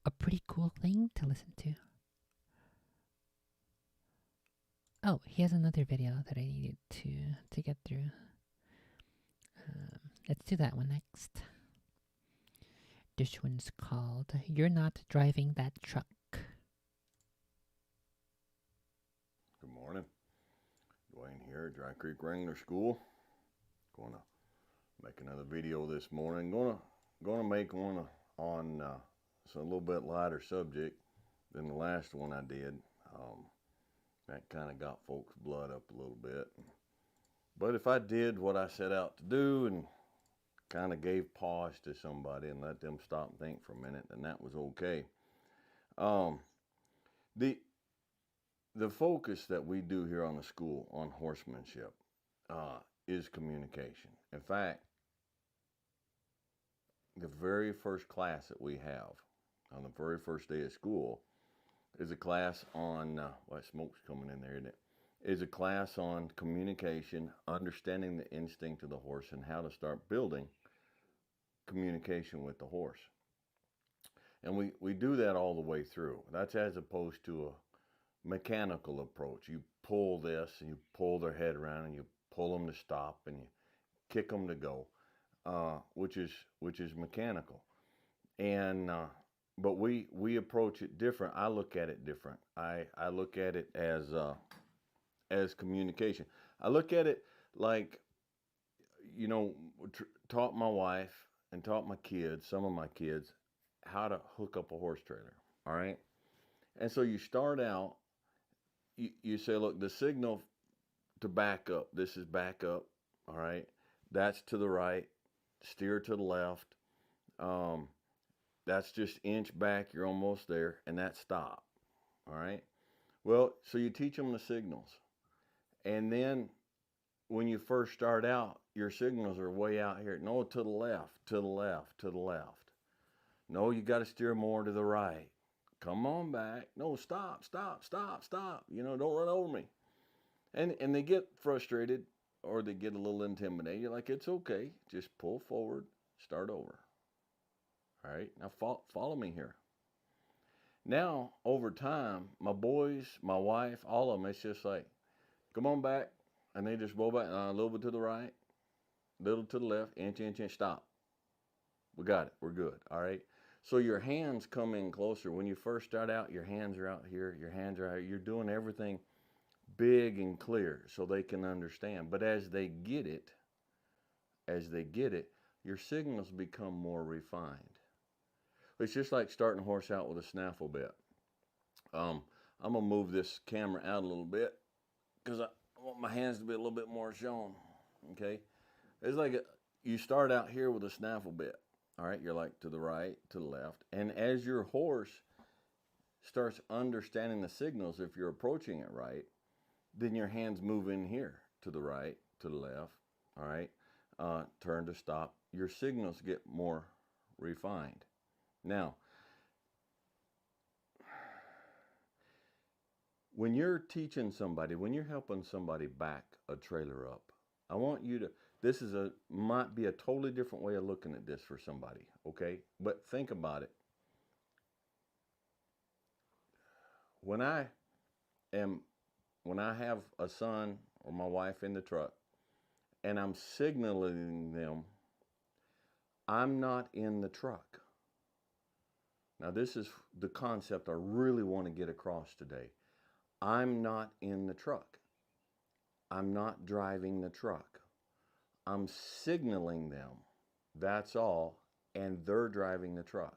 a pretty cool thing to listen to. Oh, he has another video that I needed to get through. Let's do that one next. This one's called You're Not Driving That Truck. Good morning. Dwayne here, Dry Creek Wrangler School. Gonna make another video this morning. Gonna make one on a little bit lighter subject than the last one I did. That kind of got folks' blood up a little bit. But if I did what I set out to do and kind of gave pause to somebody and let them stop and think for a minute, then that was okay. The focus that we do here on the school on horsemanship is communication. In fact, the very first class that we have on the very first day of school is a class on, smoke's coming in there, isn't it? Is a class on communication, understanding the instinct of the horse, and how to start building communication with the horse. And we do that all the way through. That's as opposed to a mechanical approach. You pull this, and you pull their head around, and you pull them to stop, and you kick them to go, which is mechanical. And but we approach it different. I look at it different. I look at it as communication. I look at it like, taught my wife and taught my kids, some of my kids, how to hook up a horse trailer. All right. And so you start out, you say, look, the signal to back up, this is back up. All right. That's to the right, steer to the left. That's just inch back, you're almost there, and that's stop. All right. Well, so you teach them the signals. And then when you first start out, your signals are way out here. No, to the left, to the left, to the left. No, you got to steer more to the right. Come on back. No, stop, stop, stop, stop. Don't run over me. And they get frustrated or they get a little intimidated. You're like, it's okay. Just pull forward, start over. All right, now follow me here. Now, over time, my boys, my wife, all of them, it's just like, come on back. And they just roll back a little bit to the right, a little to the left, inch, inch, inch, stop. We got it. We're good. All right. So your hands come in closer. When you first start out, your hands are out here. Your hands are out here. You're doing everything big and clear so they can understand. But as they get it, your signals become more refined. It's just like starting a horse out with a snaffle bit. I'm going to move this camera out a little bit because I want my hands to be a little bit more shown. Okay. It's like you start out here with a snaffle bit. All right, you're like to the right, to the left. And as your horse starts understanding the signals, if you're approaching it right, then your hands move in here to the right, to the left. All right, turn to stop. Your signals get more refined. Now, when you're teaching somebody, when you're helping somebody back a trailer up, I want you to, might be a totally different way of looking at this for somebody, okay? But think about it. When I have a son or my wife in the truck and I'm signaling them, I'm not in the truck. Now this is the concept I really want to get across today. I'm not in the truck. I'm not driving the truck. I'm signaling them, that's all, and they're driving the truck.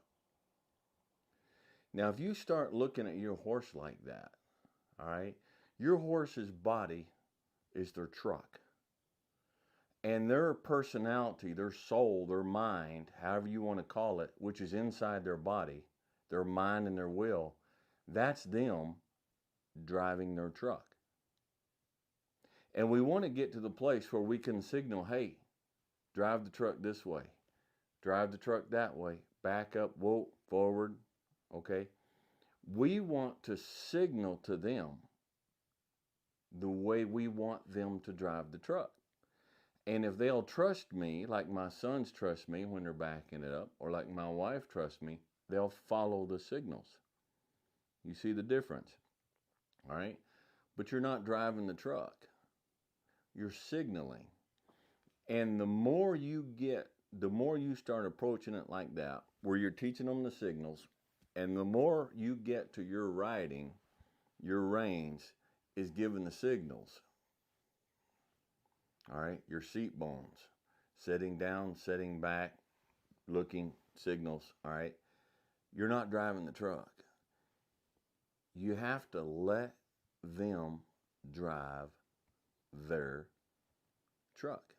Now, if you start looking at your horse like that, all right, your horse's body is their truck. And their personality, their soul, their mind, however you want to call it, which is inside their body, their mind and their will, that's them driving their truck. And we want to get to the place where we can signal, hey, drive the truck this way, drive the truck that way, back up, whoa, forward, okay? We want to signal to them the way we want them to drive the truck. And if they'll trust me, like my sons trust me when they're backing it up, or like my wife trusts me, they'll follow the signals. You see the difference, all right? But you're not driving the truck. You're signaling. And the more you start approaching it like that, where you're teaching them the signals, and the more you get to your riding, your reins is giving the signals. All right, your seat bones, sitting down, sitting back, looking, signals, all right? You're not driving the truck. You have to let them drive their truck.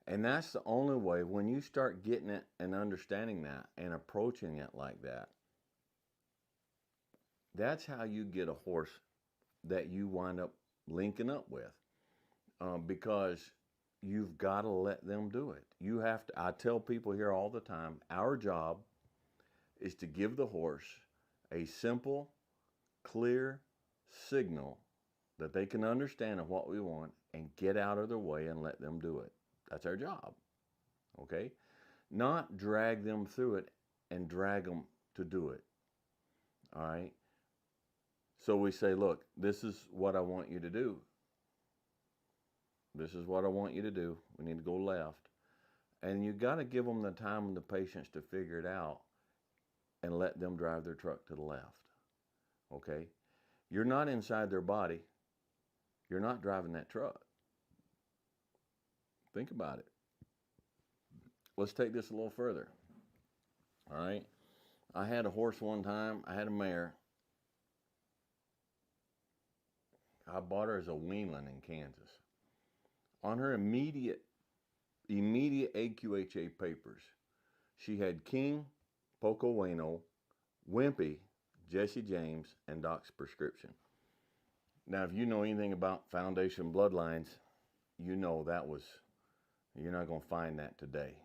And that's the only way, when you start getting it and understanding that and approaching it like that, that's how you get a horse that you wind up linking up with. Because you've got to let them do it. You have to, I tell people here all the time, our job is to give the horse a simple, clear signal that they can understand of what we want and get out of their way and let them do it. That's our job, okay? Not drag them through it and drag them to do it, all right? So we say, look, this is what I want you to do. This is what I want you to do. We need to go left. And you got to give them the time and the patience to figure it out and let them drive their truck to the left, okay? You're not inside their body. You're not driving that truck. Think about it. let's take this a little further. All right. I had a horse one time. I had a mare. I bought her as a weanling in Kansas. On her immediate AQHA papers, she had King, Poco Bueno, Wimpy, Jesse James, and Doc's prescription. Now, if you know anything about foundation bloodlines, you know you're not going to find that today.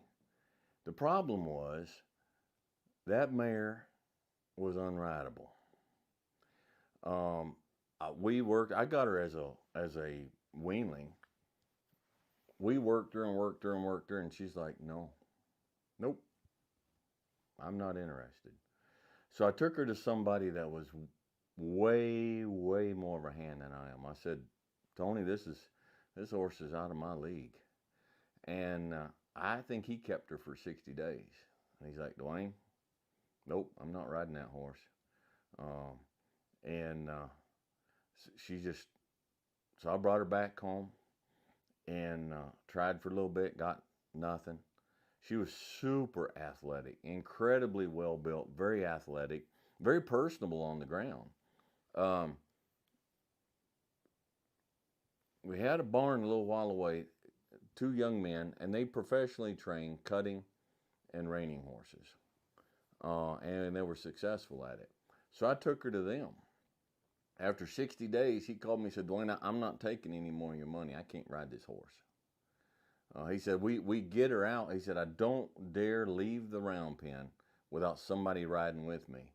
The problem was that mare was unrideable. I got her as a weanling. We worked her and worked her and worked her, and she's like, nope, I'm not interested. So I took her to somebody that was way, way more of a hand than I am. I said, Tony, this horse is out of my league. And I think he kept her for 60 days. And he's like, Dwayne, nope, I'm not riding that horse. So I brought her back home and tried for a little bit, got nothing. She was super athletic, incredibly well built, very athletic, very personable on the ground. We had a barn a little while away, 2 young men, and they professionally trained cutting and reining horses. And they were successful at it. So I took her to them. After 60 days, he called me and said, Dwayne, I'm not taking any more of your money. I can't ride this horse. He said, we get her out. He said, I don't dare leave the round pen without somebody riding with me.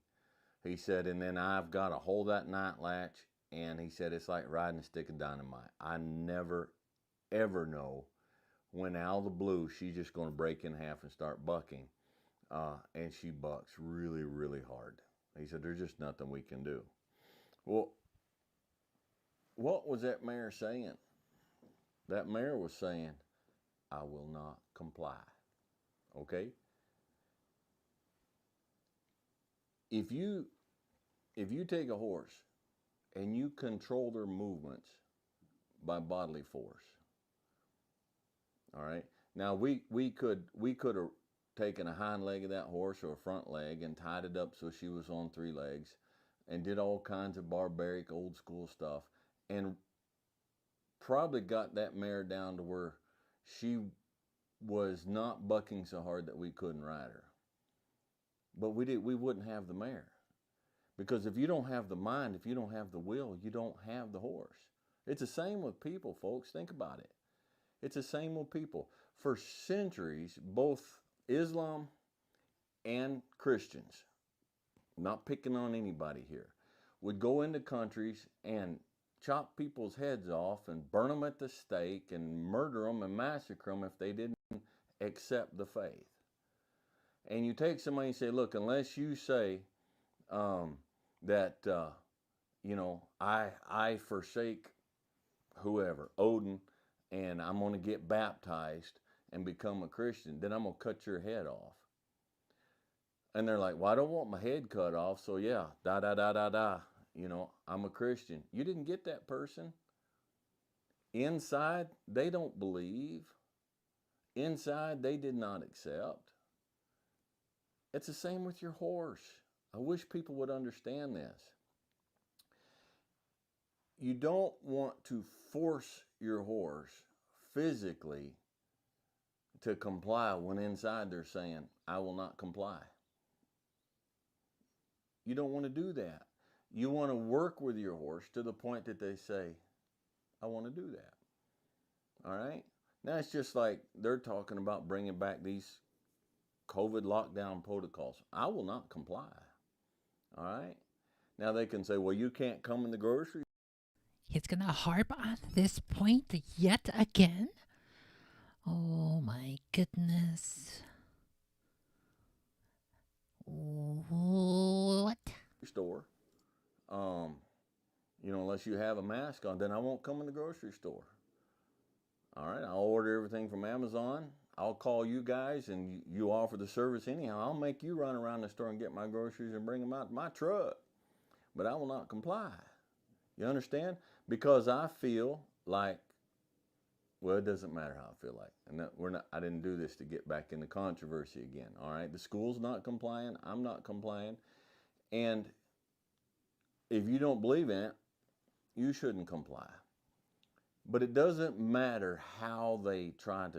He said, and then I've got to hold that night latch. And he said, it's like riding a stick of dynamite. I never, ever know when out of the blue, she's just going to break in half and start bucking. And she bucks really, really hard. He said, there's just nothing we can do. Well, what was that mare saying? That mare was saying, I will not comply. Okay? If you take a horse and you control their movements by bodily force, all right? Now we could have taken a hind leg of that horse or a front leg and tied it up so she was on 3 legs and did all kinds of barbaric old school stuff and probably got that mare down to where she was not bucking so hard that we couldn't ride her. But we wouldn't have the mare. Because if you don't have the mind, if you don't have the will, you don't have the horse. It's the same with people, folks. Think about it. It's the same with people. For centuries, both Islam and Christians, not picking on anybody here, would go into countries and chop people's heads off and burn them at the stake and murder them and massacre them if they didn't accept the faith. And you take somebody and say, look, unless you say that, I forsake whoever, Odin, and I'm going to get baptized and become a Christian, then I'm going to cut your head off. And they're like, well, I don't want my head cut off, so yeah, I'm a Christian. You didn't get that person. Inside, they don't believe. Inside, they did not accept. It's the same with your horse. I wish people would understand this. You don't want to force your horse physically to comply when inside they're saying, I will not comply. You don't want to do that. You want to work with your horse to the point that they say, I want to do that. All right? Now it's just like they're talking about bringing back these COVID lockdown protocols. I will not comply. All right? Now they can say, well, you can't come in the grocery. He's gonna harp on this point yet again? Oh my goodness. What? Store. Unless you have a mask on, then I won't come in the grocery store. All right, I'll order everything from Amazon. I'll call you guys and you offer the service anyhow. I'll make you run around the store and get my groceries and bring them out to my truck. But I will not comply. You understand? Because I feel like Well, it doesn't matter how I feel like, and that we're not. I didn't do this to get back into controversy again. All right, the school's not complying. I'm not complying, and if you don't believe in it, you shouldn't comply. But it doesn't matter how we try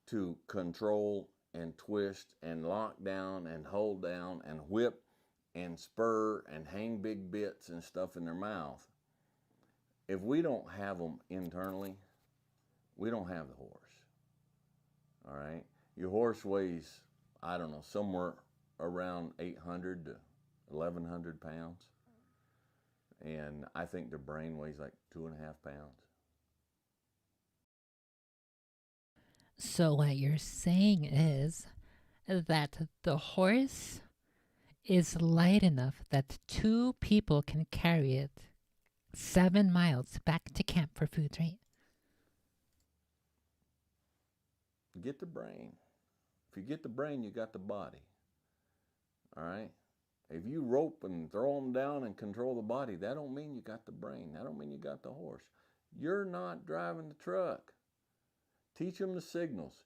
to control and twist and lock down and hold down and whip and spur and hang big bits and stuff in their mouth. If we don't have them internally, we don't have the horse. All right? Your horse weighs, I don't know, somewhere around 800 to 1,100 pounds. And I think their brain weighs like 2.5 pounds. So what you're saying is that the horse is light enough that 2 people can carry it 7 miles back to camp for food, right? Get the brain. If you get the brain, you got the body. All right? If you rope and throw them down and control the body, that don't mean you got the brain. That don't mean you got the horse. You're not driving the truck. Teach them the signals.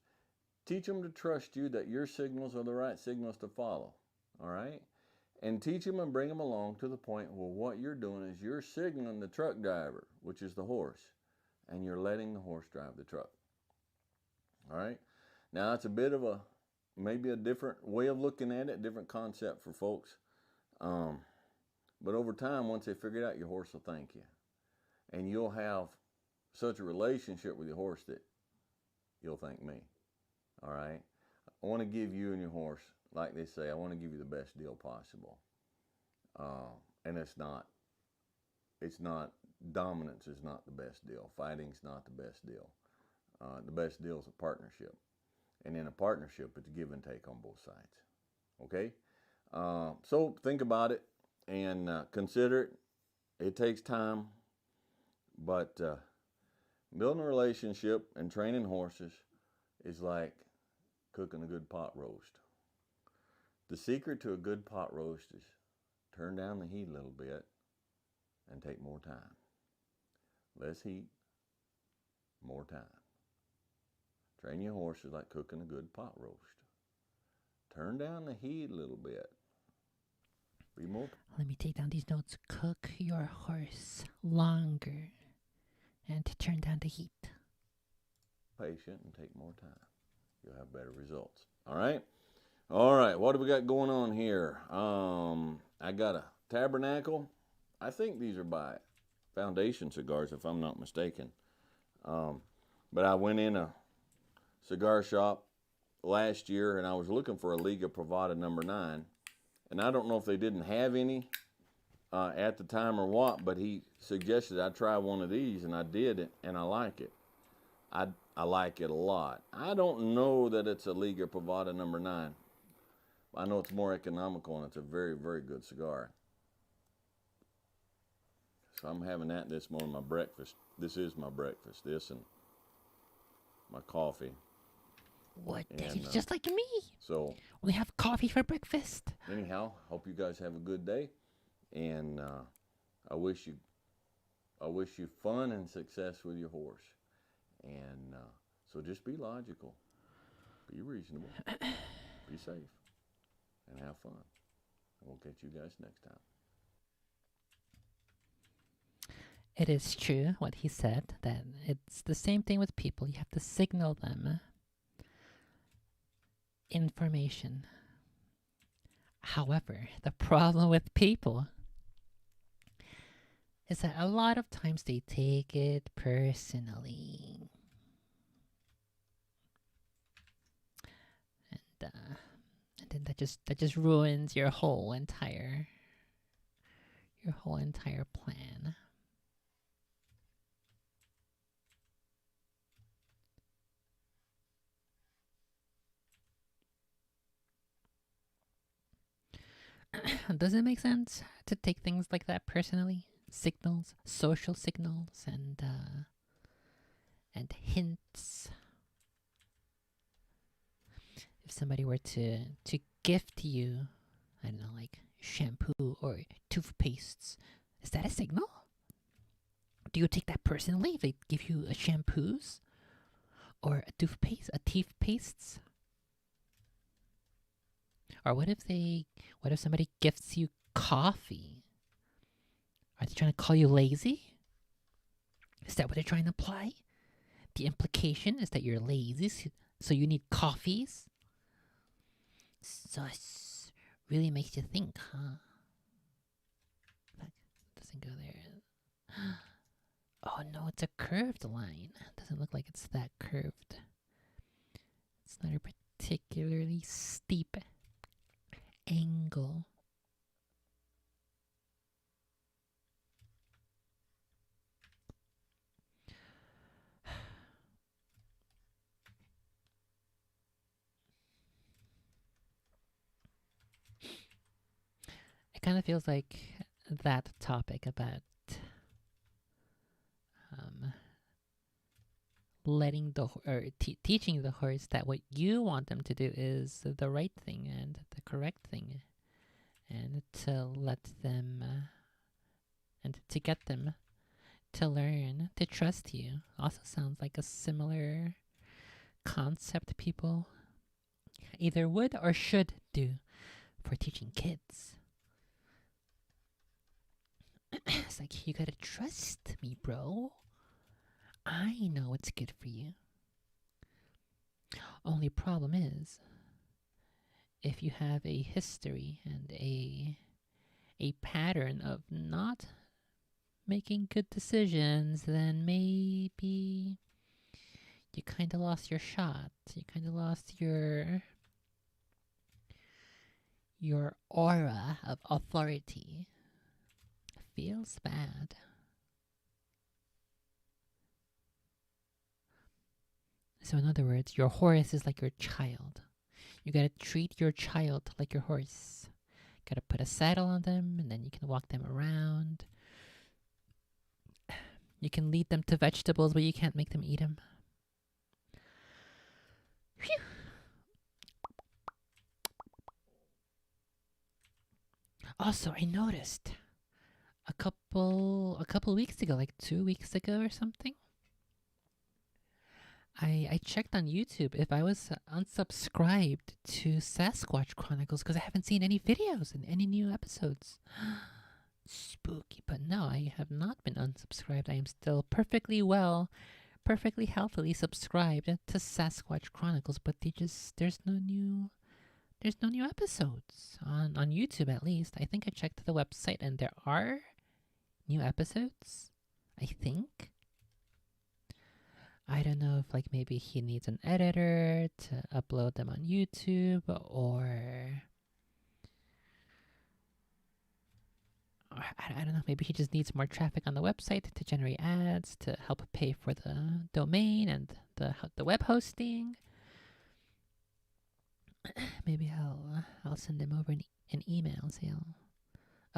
Teach them to trust you that your signals are the right signals to follow. All right? And teach them and bring them along to the point where what you're doing is you're signaling the truck driver, which is the horse, and you're letting the horse drive the truck. All right? Now, that's a bit of maybe a different way of looking at it, different concept for folks. But over time, once they figure it out, your horse will thank you. And you'll have such a relationship with your horse that you'll thank me. All right? I want to give you and your horse, like they say, I want to give you the best deal possible. And it's not, dominance is not the best deal. Fighting's not the best deal. The best deal is a partnership. And in a partnership, it's give and take on both sides. Okay? So think about it and consider it. It takes time, but building a relationship and training horses is like cooking a good pot roast. The secret to a good pot roast is turn down the heat a little bit and take more time. Less heat, more time. Train your horses like cooking a good pot roast. Turn down the heat a little bit. Be more. Let me take down these notes. Cook your horse longer and to turn down the heat. Patient and take more time. You'll have better results. All right? All right, what do we got going on here? I got a Tabernacle. I think these are by Foundation Cigars, if I'm not mistaken. But I went in a cigar shop last year and I was looking for a Liga Privada number 9. And I don't know if they didn't have any at the time or what, but he suggested I try one of these, and I did it, and I like it. I like it a lot. I don't know that it's a Liga Privada number 9. I know it's more economical, and it's a very, very good cigar. So I'm having that this morning, my breakfast. This is my breakfast, this and my coffee. What? It's just like me. So we have coffee for breakfast. Anyhow, hope you guys have a good day, and I wish you fun and success with your horse. And so just be logical, be reasonable, be safe, and have fun. And we'll catch you guys next time. It is true what he said, that it's the same thing with people. You have to signal them information. However, the problem with people is that a lot of times they take it personally. And then that just ruins your whole entire plan. Does it make sense to take things like that personally? Signals, social signals, and hints. If somebody were to gift you, I don't know, like shampoo or toothpastes, is that a signal? Do you take that personally if they give you a shampoos or a toothpaste, a teeth pastes? Or what if somebody gifts you coffee? Are they trying to call you lazy? Is that what they're trying to imply? The implication is that you're lazy, so you need coffees? Sus. Really makes you think, huh? That doesn't go there. Oh no, it's a curved line. Doesn't look like it's that curved. It's not a particularly steep angle. It kind of feels like that topic about letting teaching the horse that what you want them to do is the right thing and the correct thing, and to let them and to get them to learn to trust you. Also sounds like a similar concept people either would or should do for teaching kids. It's like, you gotta trust me, bro. I know what's good for you. Only problem is, if you have a history and a pattern of not making good decisions, then maybe you kind of lost your shot. You kind of lost your aura of authority. Feels bad. So in other words, your horse is like your child. You gotta treat your child like your horse. Gotta put a saddle on them, and then you can walk them around. You can lead them to vegetables, but you can't make them eat them. Phew. Also, I noticed a couple weeks ago, like 2 weeks ago or something, I checked on YouTube if I was unsubscribed to Sasquatch Chronicles because I haven't seen any videos and any new episodes. Spooky, but no, I have not been unsubscribed. I am still perfectly healthily subscribed to Sasquatch Chronicles, but there's no new episodes on YouTube, at least. I think I checked the website and there are new episodes, I think. I don't know if like maybe he needs an editor to upload them on YouTube, or I don't know, maybe he just needs more traffic on the website to generate ads to help pay for the domain and the web hosting. Maybe I'll send him over an email, say I'll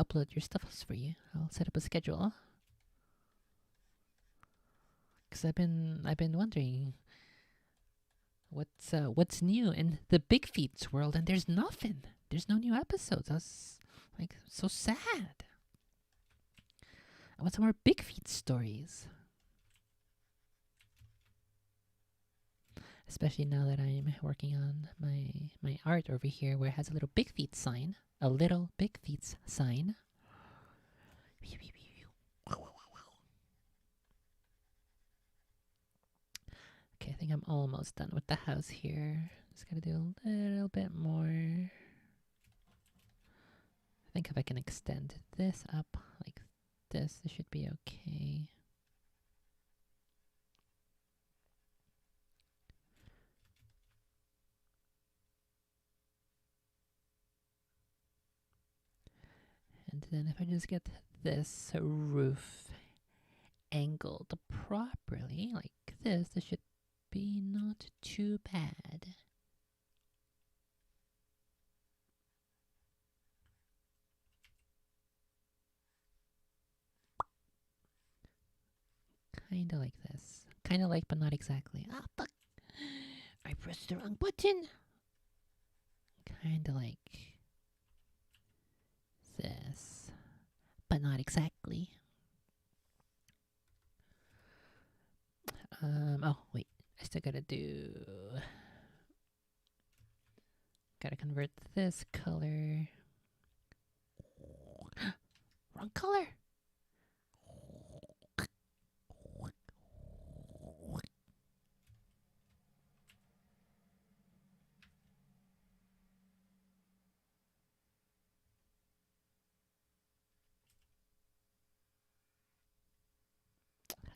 upload your stuff for you. I'll set up a schedule. Cause I've been wondering what's new in the Big Feets world, and there's nothing. There's no new episodes. I was like so sad. I want some more Big Feet stories. Especially now that I'm working on my art over here where it has a little Big Feet sign. A little Big Feet sign. Okay, I think I'm almost done with the house here. Just gotta do a little bit more. I think if I can extend this up like this, it should be okay. And then if I just get this roof angled properly, like this should be not too bad. Kinda like this. Kinda like, but not exactly. Ah, fuck! I pressed the wrong button! Kinda like this, but not exactly. Oh, wait. I still gotta do... Gotta convert this color. Wrong color!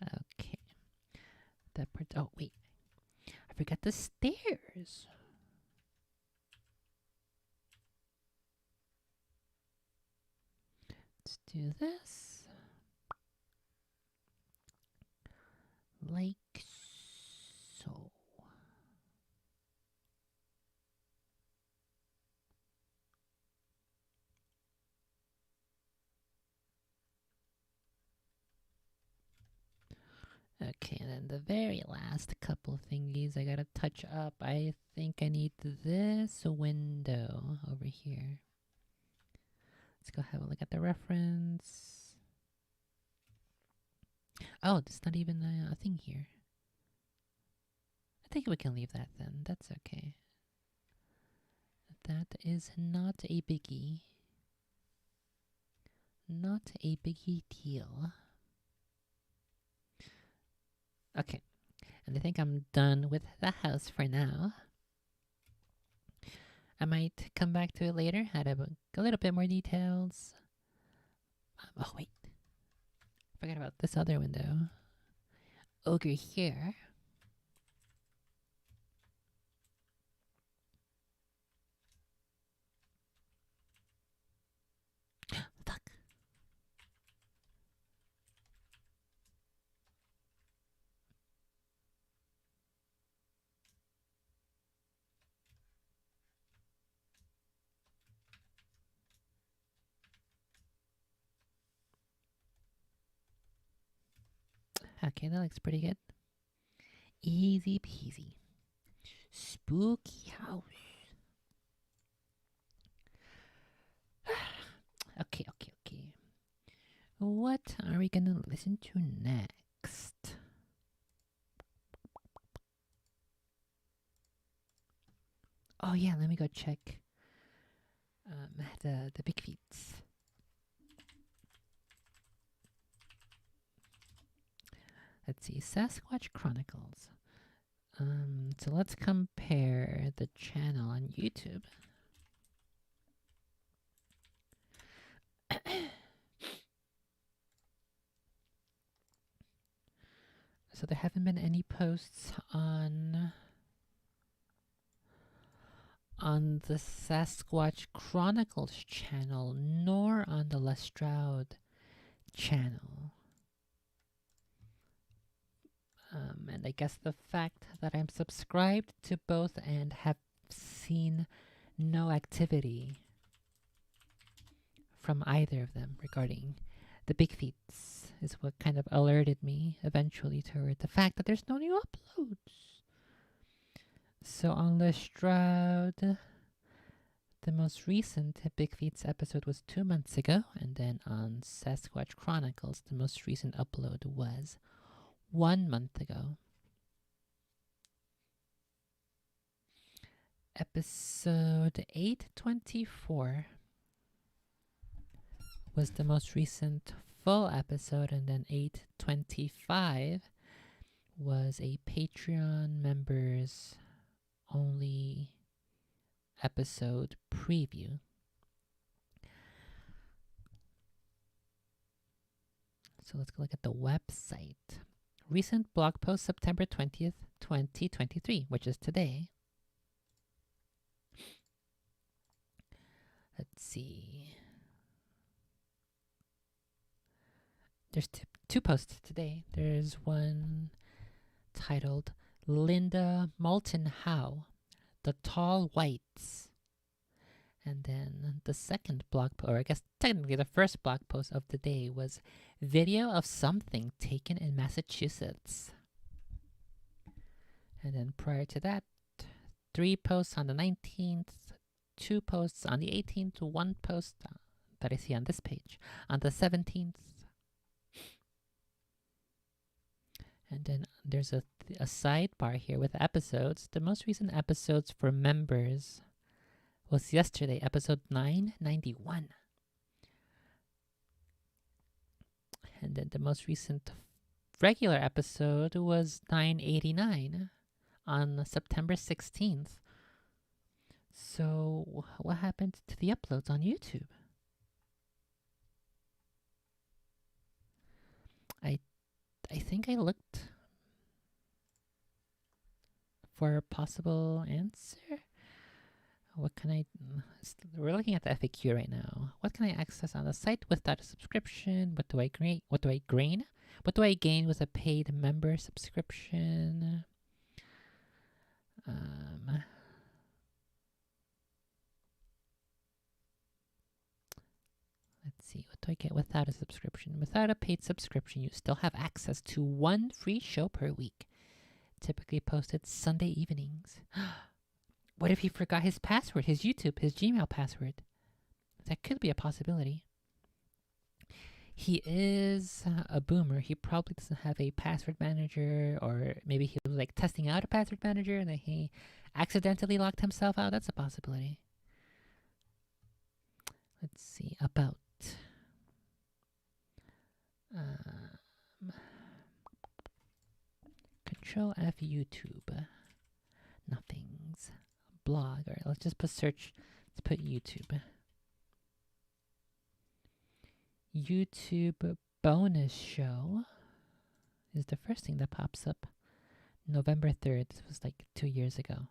Okay. That part. Oh, wait. I forgot the stairs. Let's do this. Like so. Okay, and then the very last couple thingies I gotta touch up. I think I need this window over here. Let's go have a look at the reference. Oh, there's not even a thing here. I think we can leave that then. That's okay. That is not a biggie. Not a biggie deal. Okay, and I think I'm done with the house for now. I might come back to it later, add a little bit more details. Oh, wait. Forgot about this other window. Over here. Fuck. Okay, that looks pretty good. Easy peasy. Spooky house. Okay. What are we gonna listen to next? Oh yeah, let me go check the big feats. Let's see, Sasquatch Chronicles. So let's compare the channel on YouTube. So there haven't been any posts on the Sasquatch Chronicles channel, nor on the Lestrade channel. And I guess the fact that I'm subscribed to both and have seen no activity from either of them regarding the big feats is what kind of alerted me eventually toward the fact that there's no new uploads. So on Lestrade, the most recent Big Feats episode was 2 months ago, and then on Sasquatch Chronicles, the most recent upload was 1 month ago. Episode 824 was the most recent full episode, and then 825 was a Patreon members only episode preview. So let's go look at the website. Recent blog post September 20th, 2023, which is today. Let's see. There's two posts today. There's one titled Linda Moulton Howe, The Tall Whites. And then the second blog post, or I guess technically the first blog post of the day, was video of something taken in Massachusetts. And then prior to that, 3 posts on the 19th, 2 posts on the 18th, 1 post that I see on this page on the 17th. And then there's a sidebar here with episodes. The most recent episodes for members was yesterday, episode 991. And then the most recent regular episode was 989 on September 16th. So, what happened to the uploads on YouTube? I think I looked for a possible answer. What can I... We're looking at the FAQ right now. What can I access on the site without a subscription? What do I gain? What do I gain with a paid member subscription? Let's see. What do I get without a subscription? Without a paid subscription, you still have access to one free show per week. Typically posted Sunday evenings. What if he forgot his password, his YouTube, his Gmail password? That could be a possibility. He is a boomer. He probably doesn't have a password manager, or maybe he was like testing out a password manager and then he accidentally locked himself out. That's a possibility. Let's see. About. Control F YouTube. Nothing's. Blog. Alright, let's just put search. Let's put YouTube. YouTube bonus show is the first thing that pops up. November 3rd. This was like 2 years ago.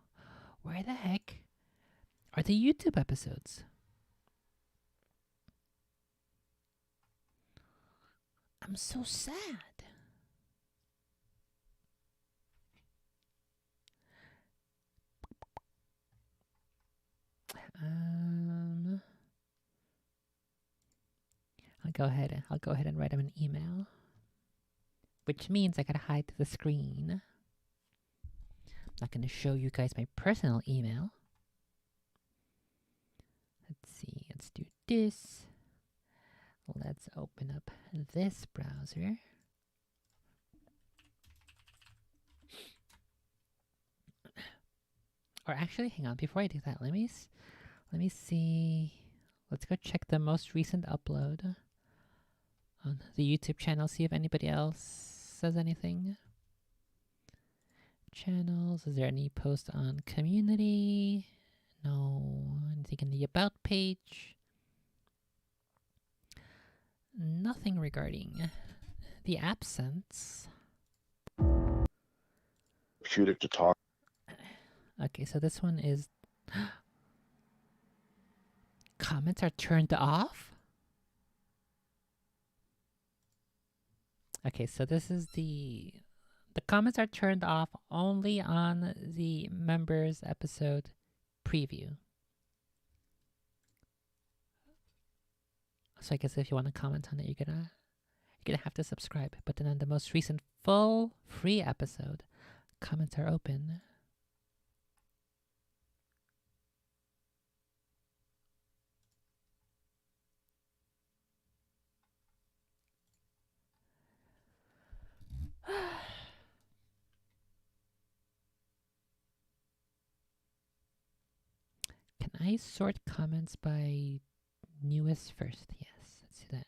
Where the heck are the YouTube episodes? I'm so sad. I'll go ahead and write him an email. Which means I gotta hide the screen. I'm not gonna show you guys my personal email. Let's see, let's do this. Let's open up this browser. Or actually, hang on, before I do that, let me see. Let's go check the most recent upload on the YouTube channel, see if anybody else says anything. Channels, is there any post on community? No. Anything in the about page? Nothing regarding the absence. Shoot it to talk. Okay, so this one is comments are turned off? Okay, so this is the comments are turned off only on the members episode preview. So I guess if you want to comment on it, you're gonna have to subscribe. But then on the most recent full free episode, comments are open. Can I sort comments by newest first? Yes, let's do that.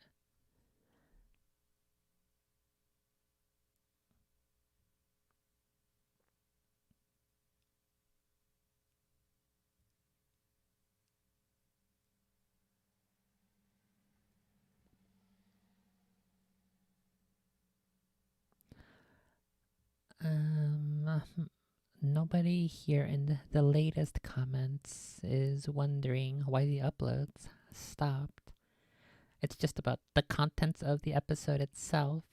Nobody here in the latest comments is wondering why the uploads stopped. It's just about the contents of the episode itself.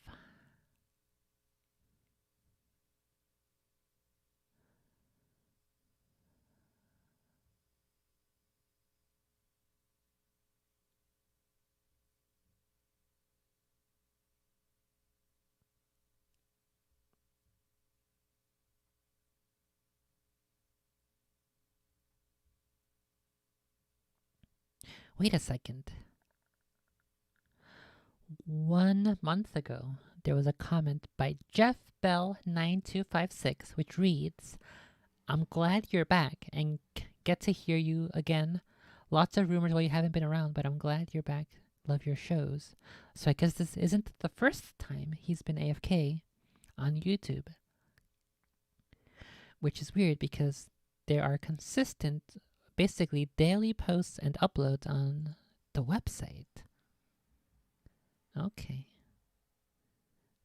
Wait a second. 1 month ago, there was a comment by Jeff Bell 9256, which reads, "I'm glad you're back and get to hear you again. Lots of rumors while you haven't been around, but I'm glad you're back. Love your shows." So I guess this isn't the first time he's been AFK on YouTube, which is weird because there are consistent, basically daily posts and uploads on the website. Okay.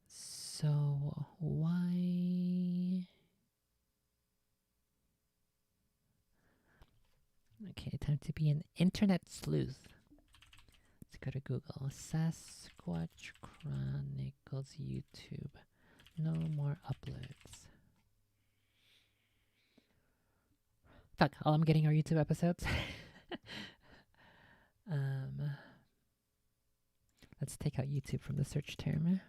So why? Okay, time to be an internet sleuth. Let's go to Google. Sasquatch Chronicles YouTube. No more uploads. Fuck, all I'm getting are YouTube episodes. Let's take out YouTube from the search term.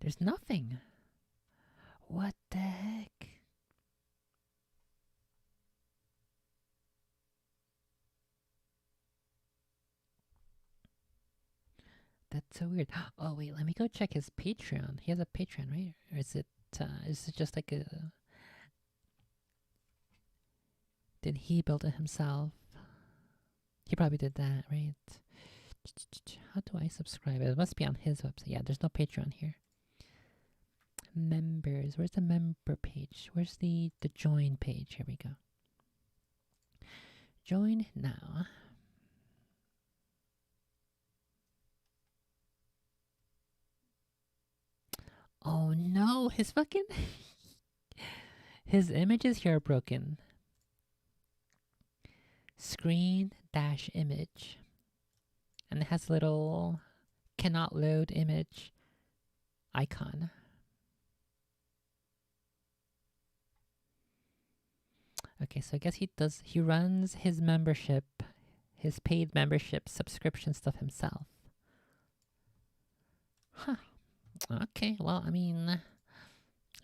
There's nothing. What the heck? That's so weird. Oh wait, let me go check his Patreon. He has a Patreon, right? Or is it just like a... Did he build it himself? He probably did that, right? How do I subscribe? It must be on his website. Yeah, there's no Patreon here. Members. Where's the member page? Where's the join page? Here we go. Join now. Oh no, his fucking... his images here are broken. Screen dash image. And it has a little cannot load image icon. Okay, so I guess he runs his membership, his paid membership subscription stuff himself. Huh. Okay, well, I mean,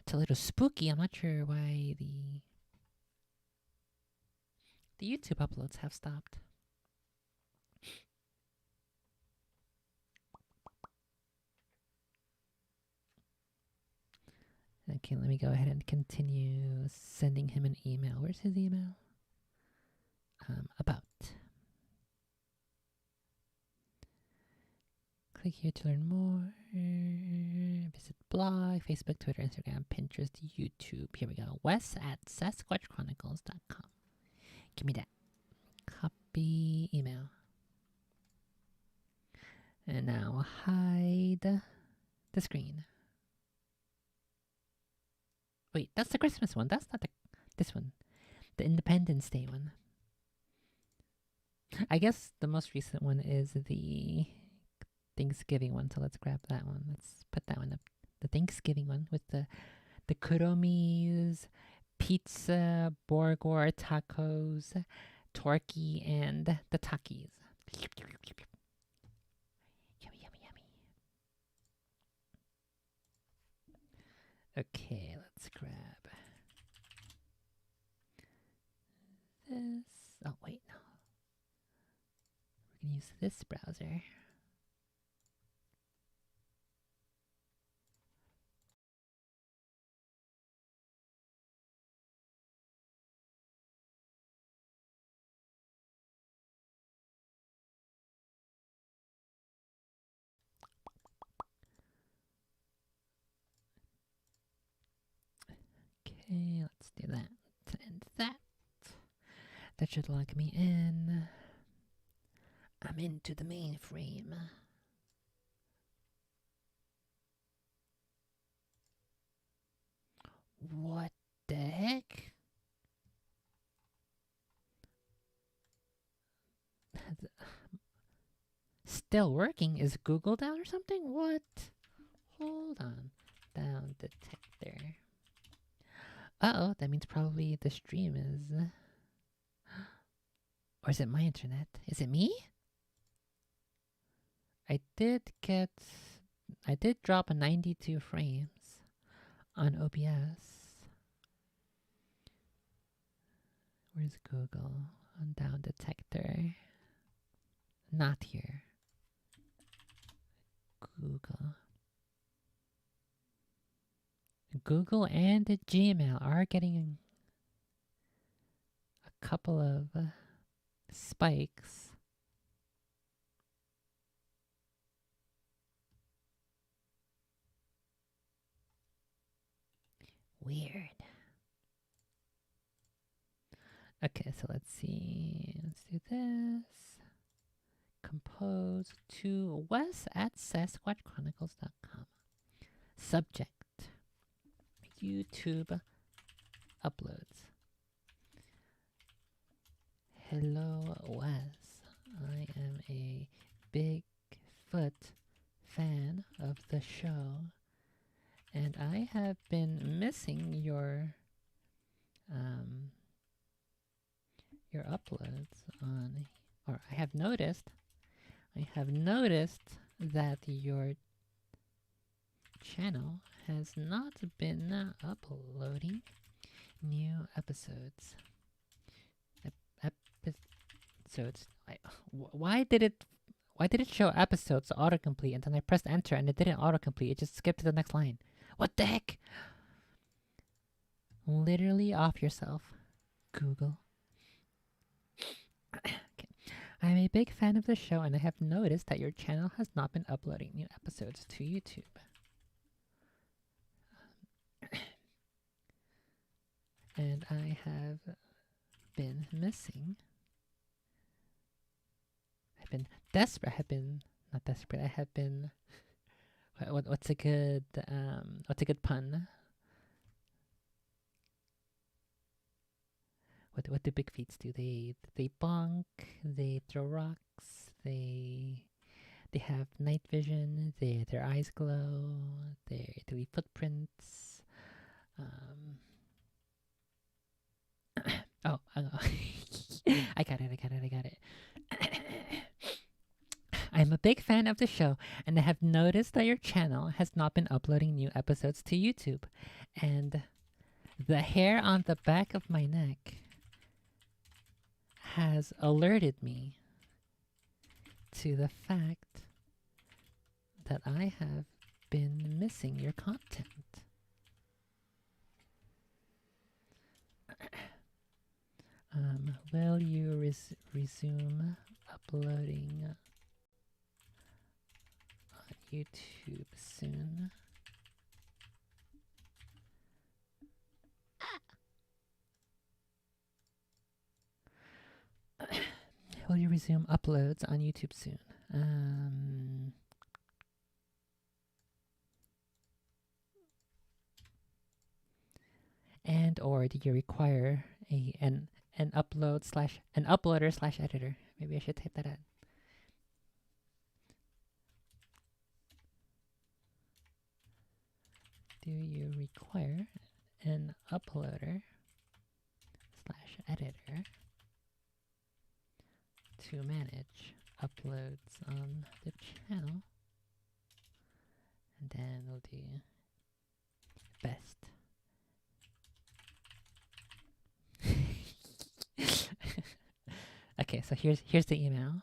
it's a little spooky. I'm not sure why the YouTube uploads have stopped. Okay, let me go ahead and continue sending him an email. Where's his email? About. Click here to learn more. Visit blog, Facebook, Twitter, Instagram, Pinterest, YouTube. Here we go. Wes at SasquatchChronicles.com. Give me that. Copy email. And now hide the screen. Wait, that's the Christmas one. That's not this one. The Independence Day one. I guess the most recent one is the Thanksgiving one, so let's grab that one. Let's put that one up. The Thanksgiving one with the kuromis, pizza, burger, tacos, turkey, and the takis. Yummy, yummy, yummy. Okay, let's grab this. Oh, wait, no. We're going to use this browser. Okay, let's do that and that. That should log me in. I'm into the mainframe. What the heck? Still working? Is Google down or something? What? Hold on. Down detector. Uh-oh, that means probably the stream is... Or is it my internet? Is it me? I did drop 92 frames on OBS. Where's Google? On down detector. not here. Google and Gmail are getting a couple of spikes. Weird. Okay, so let's see. Let's do this. Compose to Wes at SasquatchChronicles.com. Subject: YouTube uploads. Hello, Wes. I am a Bigfoot fan of the show, and I have been missing your uploads on, or I have noticed that your channel has not been uploading new episodes. Why did it show episodes autocomplete, and then I pressed enter and it didn't autocomplete? It just skipped to the next line. What the heck? Literally off yourself, Google. Okay. I'm a big fan of the show, and I have noticed that your channel has not been uploading new episodes to YouTube. And I have been missing. I've been desperate. Not desperate. I have been. What's a good pun? What do big feet do? They bonk. They throw rocks. They have night vision. Their eyes glow. They leave footprints. Oh, I got it. I'm a big fan of the show, and I have noticed that your channel has not been uploading new episodes to YouTube. And the hair on the back of my neck has alerted me to the fact that I have been missing your content. Will you resume uploading on YouTube soon? Will you resume uploads on YouTube soon? And or do you require an uploader / editor? Maybe I should type that out. Do you require an uploader / editor to manage uploads on the channel? And then we'll do best. Okay, so here's the email.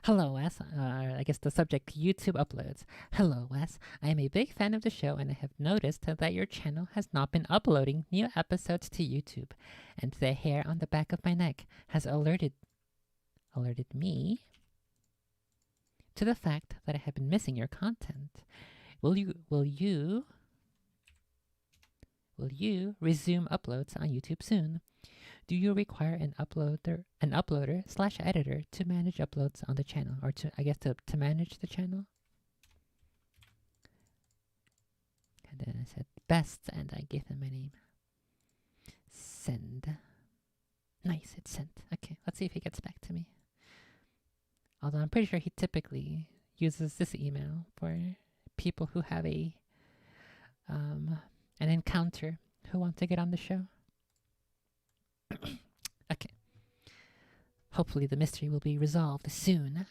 Hello, Wes. I guess the subject, YouTube uploads. Hello, Wes. I am a big fan of the show, and I have noticed that your channel has not been uploading new episodes to YouTube, and the hair on the back of my neck has alerted me to the fact that I have been missing your content. Will you resume uploads on YouTube soon? Do you require an uploader / editor to manage uploads on the channel, or to manage the channel? And then I said best, and I gave him my name. Send. Nice, it's sent. Okay, let's see if he gets back to me. Although I'm pretty sure he typically uses this email for people who have an encounter who want to get on the show. Okay. Hopefully the mystery will be resolved soon.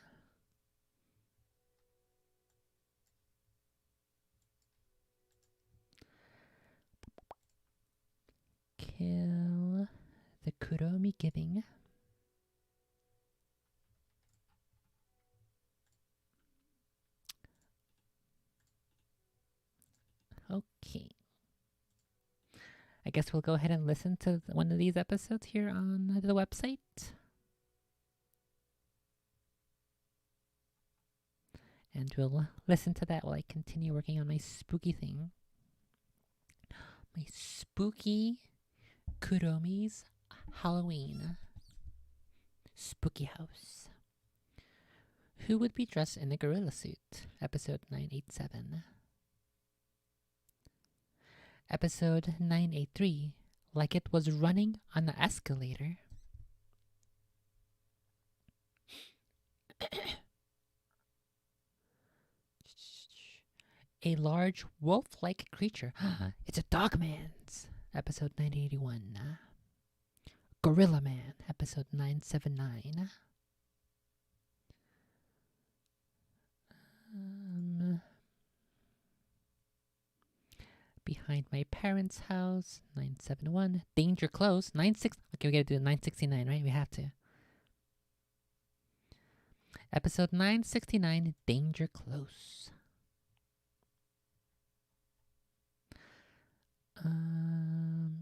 Kill the Kuromi giving. Okay. I guess we'll go ahead and listen to one of these episodes here on the website. And we'll listen to that while I continue working on my spooky thing. My spooky Kuromi's Halloween Spooky House. Who would be dressed in a gorilla suit? Episode 987. Episode 983. Like it was running on the escalator. A large wolf-like creature. It's a Dogman's. Episode 981. Gorilla Man. Episode 979. Behind my parents' house. 971. Danger Close. 96. Okay, we gotta do 969, right? We have to. Episode 969. Danger Close.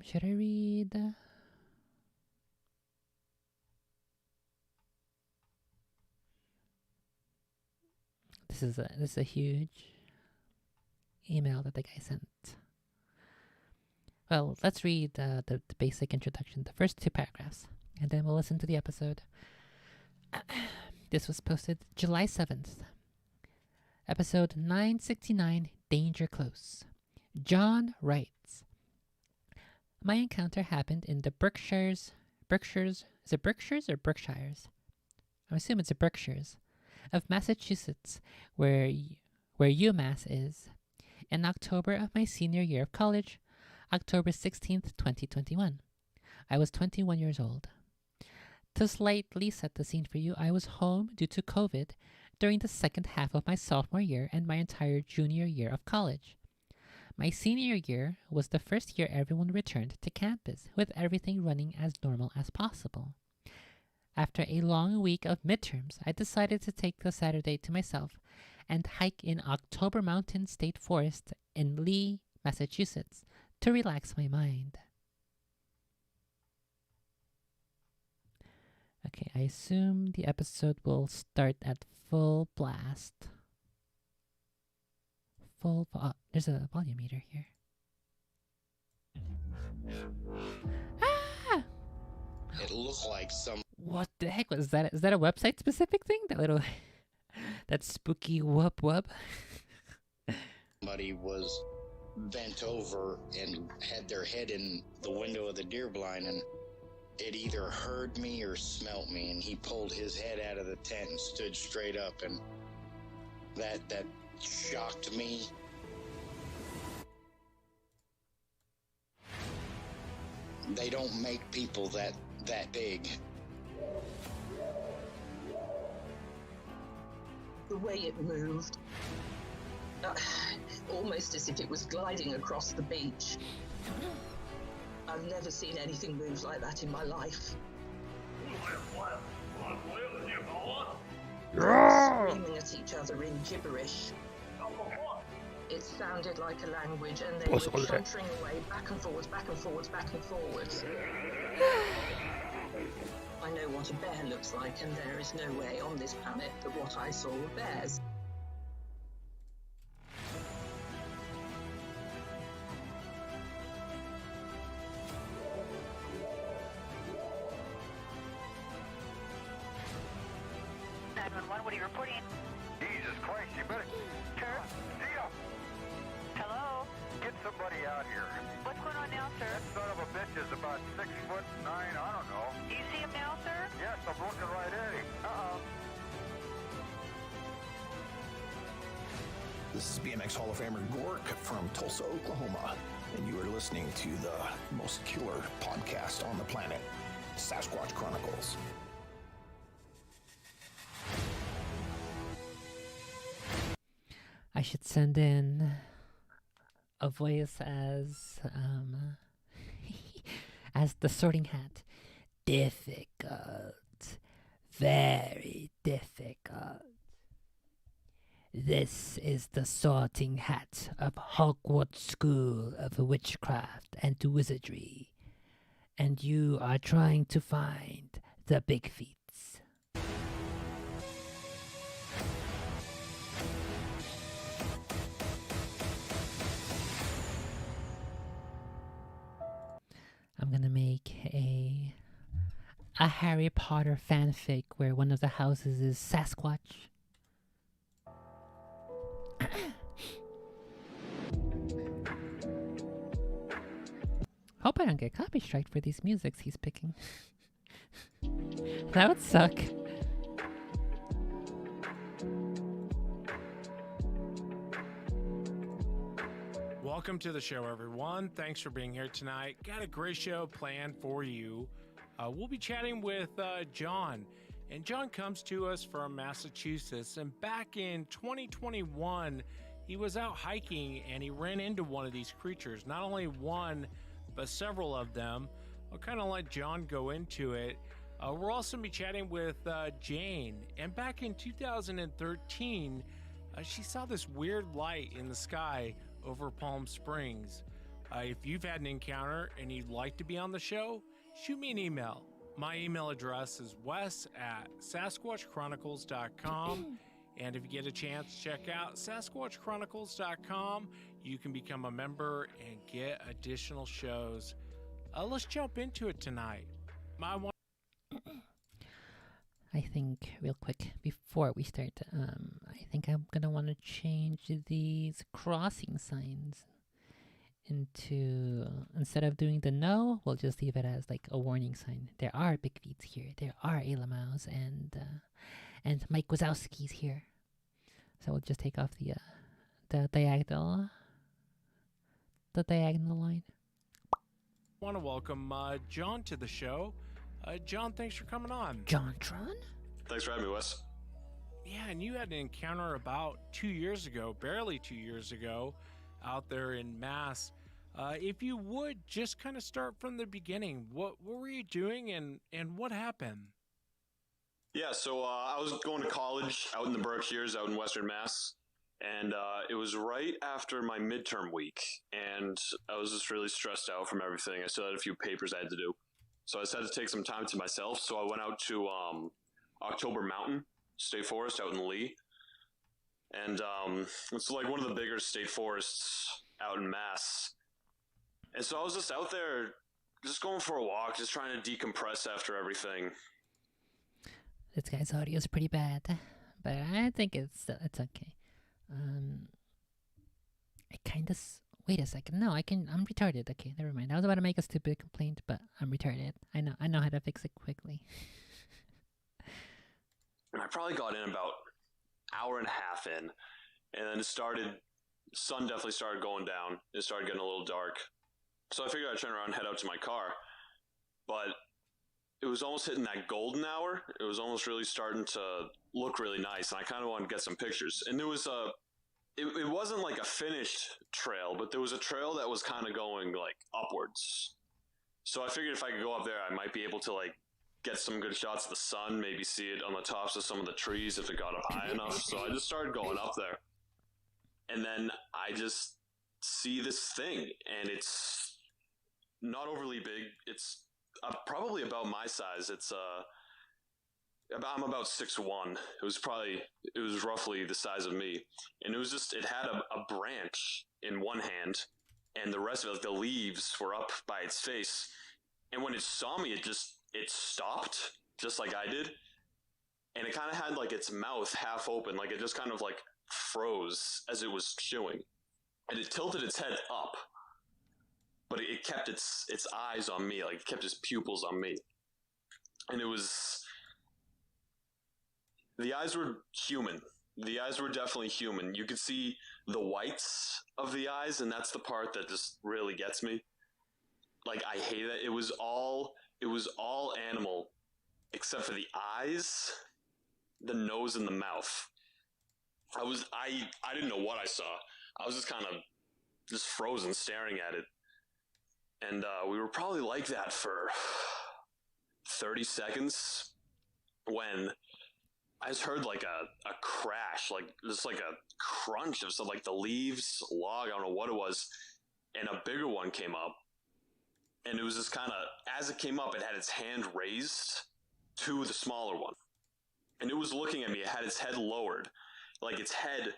Should I read? This is a huge email that the guy sent. Well, let's read the basic introduction, the first 2 paragraphs, and then we'll listen to the episode. This was posted July 7th. Episode 969, Danger Close. John writes, my encounter happened in the Berkshires, is it Berkshires or Berkshires? I assume it's the Berkshires of Massachusetts, where UMass is, in October of my senior year of college, October 16th, 2021. I was 21 years old. To slightly set the scene for you, I was home due to COVID during the second half of my sophomore year and my entire junior year of college. My senior year was the first year everyone returned to campus, with everything running as normal as possible. After a long week of midterms, I decided to take the Saturday to myself and hike in October Mountain State Forest in Lee, Massachusetts, to relax my mind. Okay, I assume the episode will start at full blast. There's a volume meter here. Ah! It looked like some. What the heck was that? Is that a website specific thing? That little, that spooky whoop whoop. Somebody was bent over and had their head in the window of the deer blind, and it either heard me or smelt me, and he pulled his head out of the tent and stood straight up, and that shocked me. They don't make people that big. The way it moved, almost as if it was gliding across the beach. I've never seen anything move like that in my life. Screaming at each other in gibberish. It sounded like a language, and they were chuntering away, back and forwards, back and forwards, back and forwards. I know what a bear looks like, and there is no way on this planet that what I saw were bears. What are you reporting? Jesus Christ, you better... Turn! Zia! Hello? Get somebody out here. What's going on now, sir? That son of a bitch is about 6'9", I don't know. Do you see him now, sir? Yes, I'm looking right at him. Uh-oh. This is BMX Hall of Famer Gork from Tulsa, Oklahoma, and you are listening to the most killer podcast on the planet, Sasquatch Chronicles. I should send in a voice as as the Sorting Hat. Difficult. Very difficult. This is the sorting hat of Hogwarts School of Witchcraft and Wizardry, and you are trying to find the big feats. I'm gonna make a Harry Potter fanfic where one of the houses is Sasquatch. Hope I don't get copy strike for these musics he's picking. That would suck. Welcome to the show, everyone. Thanks for being here tonight. Got a great show planned for you. We'll be chatting with John. And John comes to us from Massachusetts. And back in 2021, he was out hiking and he ran into one of these creatures. Not only one, but several of them. I'll kind of let John go into it. We'll also be chatting with Jane. And back in 2013, she saw this weird light in the sky over Palm Springs. If you've had an encounter and you'd like to be on the show, shoot me an email. My email address is wes@sasquatchchronicles.com. And if you get a chance, check out sasquatchchronicles.com. You can become a member and get additional shows. Let's jump into it tonight. I think, real quick, before we start, I think I'm gonna want to change these crossing signs into, instead of doing the no, we'll just leave it as like a warning sign. There are big feets here. There are Elamaus and Mike Wazowski's here. So we'll just take off the diagonal line. I want to welcome John to the show. John, thanks for coming on. JonTron? Thanks for having me, Wes. Yeah, and you had an encounter about 2 years ago, barely 2 years ago, out there in Mass. If you would, just kind of start from the beginning. What were you doing and what happened? Yeah, so I was going to college out in the Berkshires, out in Western Mass. And it was right after my midterm week. And I was just really stressed out from everything. I still had a few papers I had to do. So I decided to take some time to myself. So I went out to October Mountain State Forest out in Lee. And it's like one of the bigger state forests out in Mass. And so I was just out there, just going for a walk, just trying to decompress after everything. This guy's audio is pretty bad, but I think it's okay. I kind of... Wait a second. No, I'm retarded. Okay, never mind. I was about to make a stupid complaint, but I'm retarded. I know how to fix it quickly. And I probably got in about an hour and a half in. And then sun definitely started going down. It started getting a little dark. So I figured I'd turn around and head out to my car. But it was almost hitting that golden hour. It was almost really starting to look really nice. And I kind of wanted to get some pictures. And there was it wasn't like a finished trail, but there was a trail that was kind of going like upwards. So I figured if I could go up there, I might be able to like get some good shots of the sun, maybe see it on the tops of some of the trees if it got up high enough. So I just started going up there. And then I just see this thing, and it's not overly big. It's probably about my size. I'm about 6'1". It was roughly the size of me. And it had a branch in one hand, and the rest of it, like the leaves were up by its face. And when it saw me, it stopped, just like I did. And it kind of had like its mouth half open, like it just kind of like froze as it was chewing. And it tilted its head up, but it kept its eyes on me, like it kept its pupils on me. And the eyes were human. The eyes were definitely human. You could see the whites of the eyes, and that's the part that just really gets me. Like, I hate it. It was all animal, except for the eyes, the nose, and the mouth. I didn't know what I saw. I was just kind of just frozen staring at it. And we were probably like that for 30 seconds when I just heard like a crash, like just like a crunch of something, like the leaves, log, I don't know what it was, and a bigger one came up, and it was just kind of, as it came up, it had its hand raised to the smaller one, and it was looking at me. It had its head lowered, like its head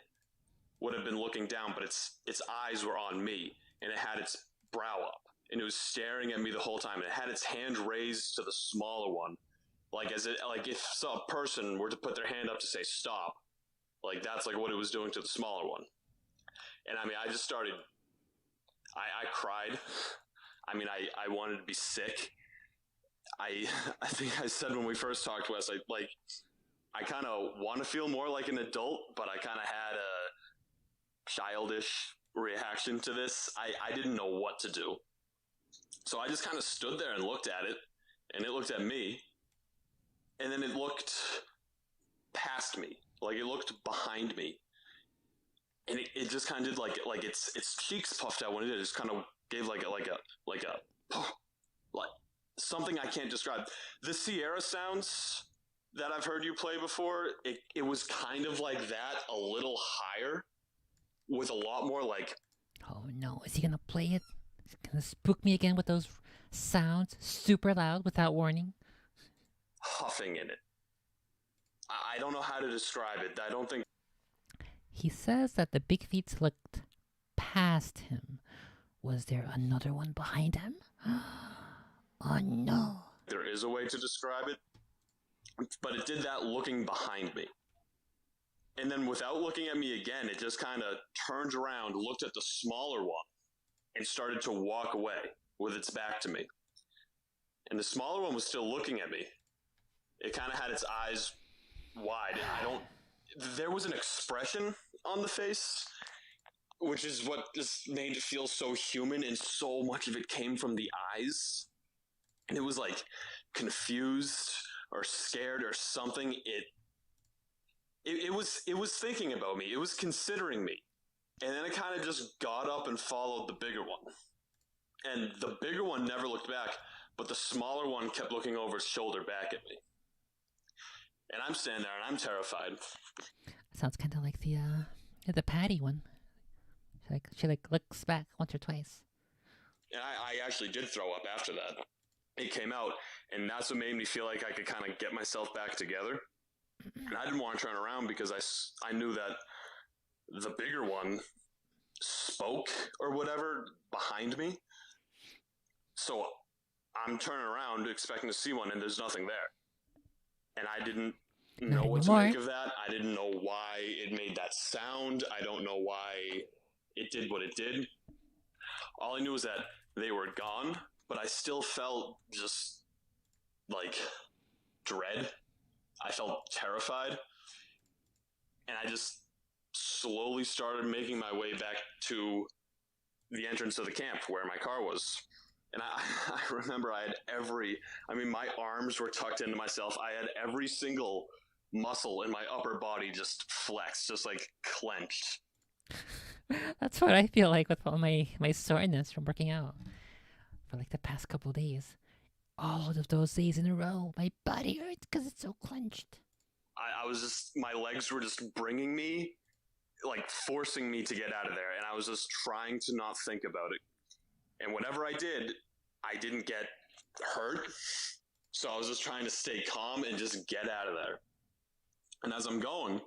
would have been looking down, but its eyes were on me, and it had its brow up, and it was staring at me the whole time, and it had its hand raised to the smaller one, like if a person were to put their hand up to say stop, like that's like what it was doing to the smaller one. And I mean, I just started, I cried. I mean, I wanted to be sick. I think I said when we first talked, Wes, I kind of want to feel more like an adult, but I kind of had a childish reaction to this. I didn't know what to do. So I just kind of stood there and looked at it, and it looked at me, and then it looked past me, like it looked behind me, and it just kind of did like its cheeks puffed out when it did. It just kind of gave like something I can't describe. The Sierra sounds that I've heard you play before, it was kind of like that, a little higher, with a lot more like. Oh no, is he gonna play it? Is he gonna spook me again with those sounds super loud without warning? Huffing in it. I don't know how to describe it. I don't think. He says that the big feet looked past him. Was there another one behind him? Oh no. There is a way to describe it, but it did that looking behind me. And then without looking at me again, it just kind of turned around, looked at the smaller one, and started to walk away with its back to me. And the smaller one was still looking at me. It kind of had its eyes wide. There was an expression on the face, which is what just made it feel so human, and so much of it came from the eyes. And it was like confused or scared or something. It was thinking about me. It was considering me. And then it kind of just got up and followed the bigger one. And the bigger one never looked back, but the smaller one kept looking over its shoulder back at me. And I'm standing there and I'm terrified. Sounds kind of like the Patty one. She looks back once or twice. And I actually did throw up after that. It came out, and that's what made me feel like I could kind of get myself back together. And I didn't want to turn around because I knew that the bigger one spoke or whatever behind me. So I'm turning around expecting to see one, and there's nothing there. And I didn't know what to make of that. I didn't know why it made that sound. I don't know why it did what it did. All I knew was that they were gone, but I still felt just like dread. I felt terrified. And I just slowly started making my way back to the entrance of the camp where my car was. And I remember I had my arms were tucked into myself. I had every single muscle in my upper body just flexed, just like clenched. That's what I feel like with all my soreness from working out for like the past couple of days. All of those days in a row, my body hurts because it's so clenched. I was just, my legs were just bringing me, like forcing me to get out of there. And I was just trying to not think about it. And whatever I did, I didn't get hurt. So I was just trying to stay calm and just get out of there. And as I'm going,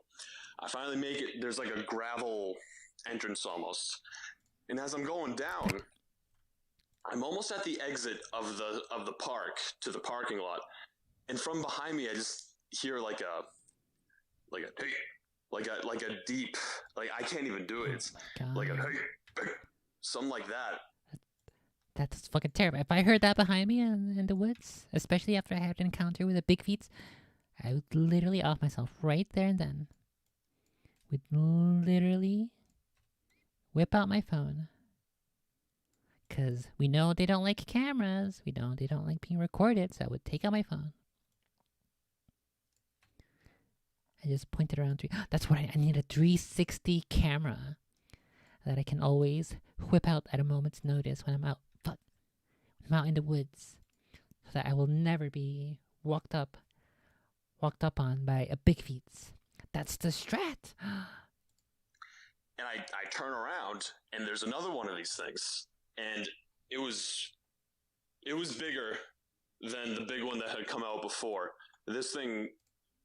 I finally make it. There's like a gravel entrance almost. And as I'm going down, I'm almost at the exit of the park to the parking lot. And from behind me, I just hear like a deep, like I can't even do it. It's like a something like that. That's fucking terrible. If I heard that behind me in the woods, especially after I had an encounter with the big feet, I would literally off myself right there and then. Would literally whip out my phone. Because we know they don't like cameras. We know they don't like being recorded, so I would take out my phone. I just pointed around. That's what I need, a 360 camera that I can always whip out at a moment's notice when I'm out. I'm out in the woods, so that I will never be walked up walked up on by a big feet. That's the strat. And I turn around, and there's another one of these things, and it was bigger than the big one that had come out before. This thing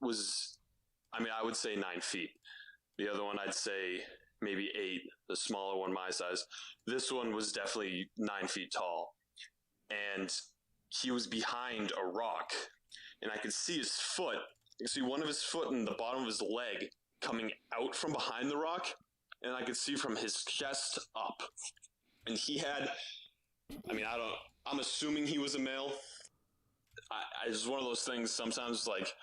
was, I would say 9 feet. The other one, I'd say maybe 8, the smaller one my size. This one was definitely 9 feet tall. And he was behind a rock. And I could see his foot. You could see one of his foot and the bottom of his leg coming out from behind the rock. And I could see from his chest up. And he had, I'm assuming he was a male. It's one of those things sometimes, like,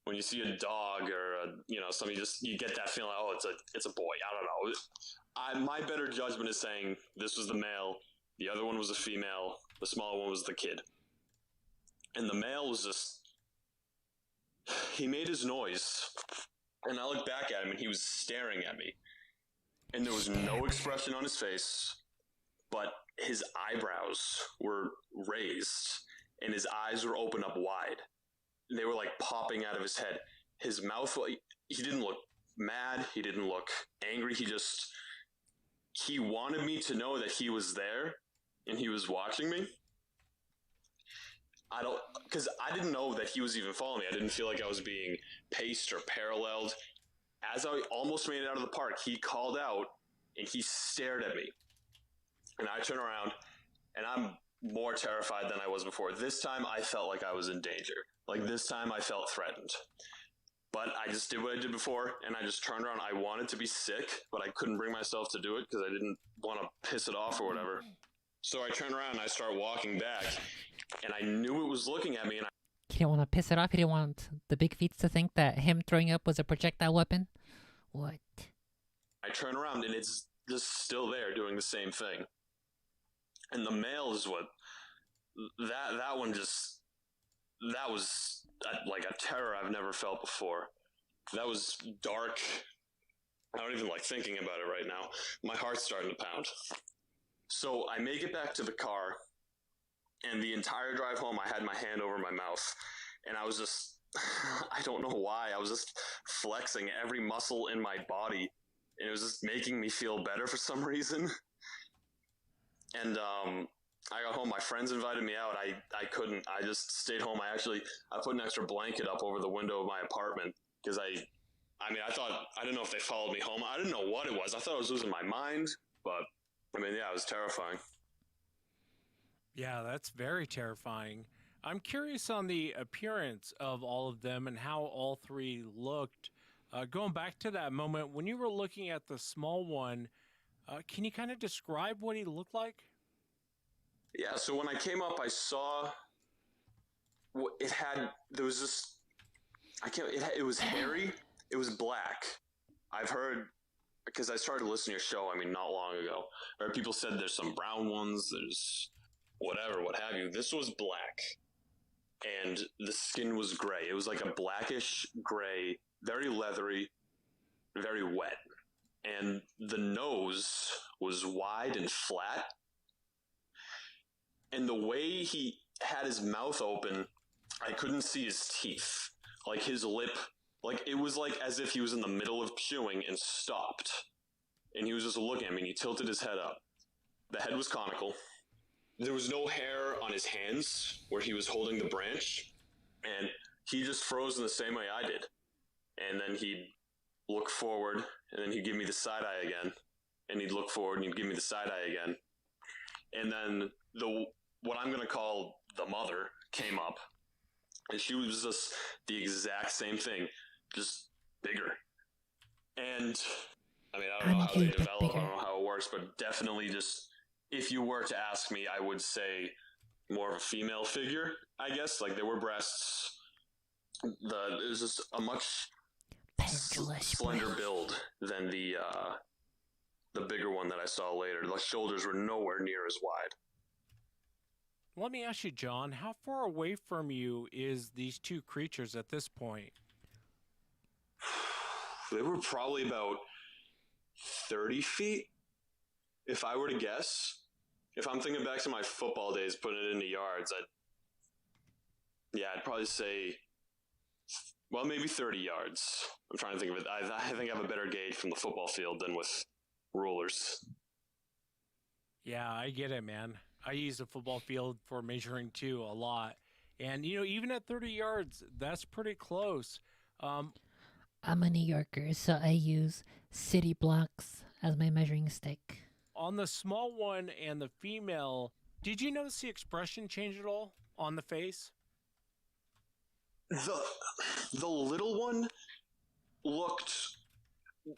when you see a dog or somebody, you get that feeling, oh, it's a boy. I don't know. My better judgment is saying this was the male, the other one was a female, the smaller one was the kid. And the male was just, he made his noise, and I looked back at him, and he was staring at me. And there was no expression on his face, but his eyebrows were raised, and his eyes were open up wide. They were like popping out of his head. His mouth, he didn't look mad. He didn't look angry. He wanted me to know that he was there and he was watching me. Because I didn't know that he was even following me. I didn't feel like I was being paced or paralleled. As I almost made it out of the park, he called out and he stared at me. And I turned around, and I'm more terrified than I was before. This time I felt like I was in danger. Like, this time I felt threatened. But I just did what I did before, and I just turned around. I wanted to be sick, but I couldn't bring myself to do it because I didn't want to piss it off or whatever. So I turned around and I started walking back, and I knew it was looking at me. And He didn't want to piss it off. He didn't want the big feet to think that him throwing up was a projectile weapon. What? I turn around, and it's just still there doing the same thing. And the male is what... That one just... That was like a terror I've never felt before. That was dark. I don't even like thinking about it right now. My heart's starting to pound. So I make it back to the car, and the entire drive home I had my hand over my mouth, and I was just, I don't know why, I was just flexing every muscle in my body, and it was just making me feel better for some reason. And I got home, my friends invited me out, I couldn't, I just stayed home. I put an extra blanket up over the window of my apartment, because I didn't know if they followed me home. I didn't know what it was. I thought I was losing my mind, but it was terrifying. Yeah, that's very terrifying. I'm curious on the appearance of all of them and how all three looked. Going back to that moment, when you were looking at the small one, can you kind of describe what he looked like? Yeah, so when I came up, I saw there was this, it was hairy, it was black. I've heard, because I started listening to your show, not long ago, or people said there's some brown ones, there's whatever, what have you. This was black, and the skin was gray. It was like a blackish gray, very leathery, very wet. And the nose was wide and flat. And the way he had his mouth open, I couldn't see his teeth. Like his lip, it was like as if he was in the middle of chewing and stopped. And he was just looking at me, and he tilted his head up. The head was conical. There was no hair on his hands where he was holding the branch. And he just froze in the same way I did. And then he'd look forward, and then he'd give me the side eye again. And he'd look forward, and he'd give me the side eye again. And then what I'm going to call the mother came up, and she was just the exact same thing, just bigger. And I don't know how they develop, I don't know how it works, but definitely just, if you were to ask me, I would say more of a female figure, I guess. Like, there were breasts. It was just a much slender build than the bigger one that I saw later. The shoulders were nowhere near as wide. Let me ask you, John, how far away from you is these two creatures at this point? They were probably about 30 feet, if I were to guess. If I'm thinking back to my football days, putting it into yards, I'd probably say well, maybe 30 yards. I'm trying to think of it. I think I have a better gauge from the football field than with rulers. Yeah, I get it, man. I use the football field for measuring too a lot. And, even at 30 yards, that's pretty close. I'm a New Yorker, so I use city blocks as my measuring stick. On the small one and the female, did you notice the expression change at all on the face? The little one looked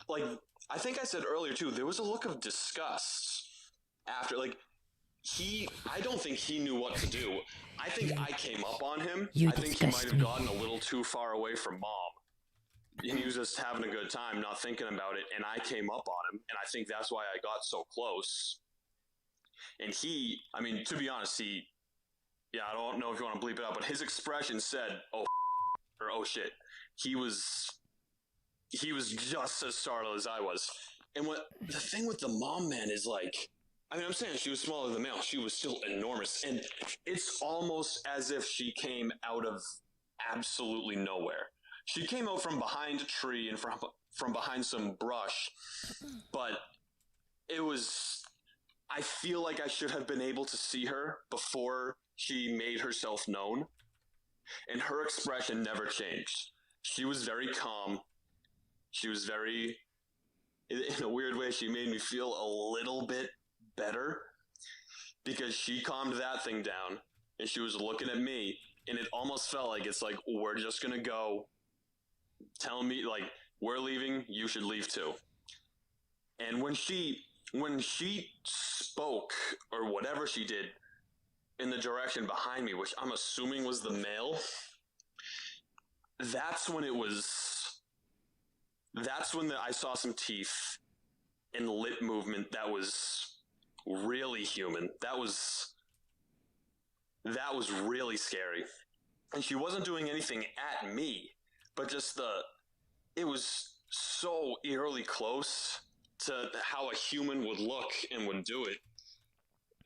like, I think I said earlier too, there was a look of disgust after, like, I don't think he knew what to do. I think I came up on him. I think he might have gotten a little too far away from mom. And he was just having a good time, not thinking about it, and I came up on him, and I think that's why I got so close. And to be honest, I don't know if you want to bleep it out, but his expression said, or oh shit. He was just as startled as I was. And the thing with the mom, man, is like, I'm saying she was smaller than the male. She was still enormous. And it's almost as if she came out of absolutely nowhere. She came out from behind a tree and from behind some brush. But I feel like I should have been able to see her before she made herself known. And her expression never changed. She was very calm. She was very, in a weird way, she made me feel a little bit better because she calmed that thing down and she was looking at me, and it almost felt like it's like, we're just going to go. Tell me, like, we're leaving, you should leave too. And when she spoke or whatever she did in the direction behind me, which I'm assuming was the male, that's when I saw some teeth and lip movement that was really human. That was really scary. And she wasn't doing anything at me, but just it was so eerily close to how a human would look and would do it.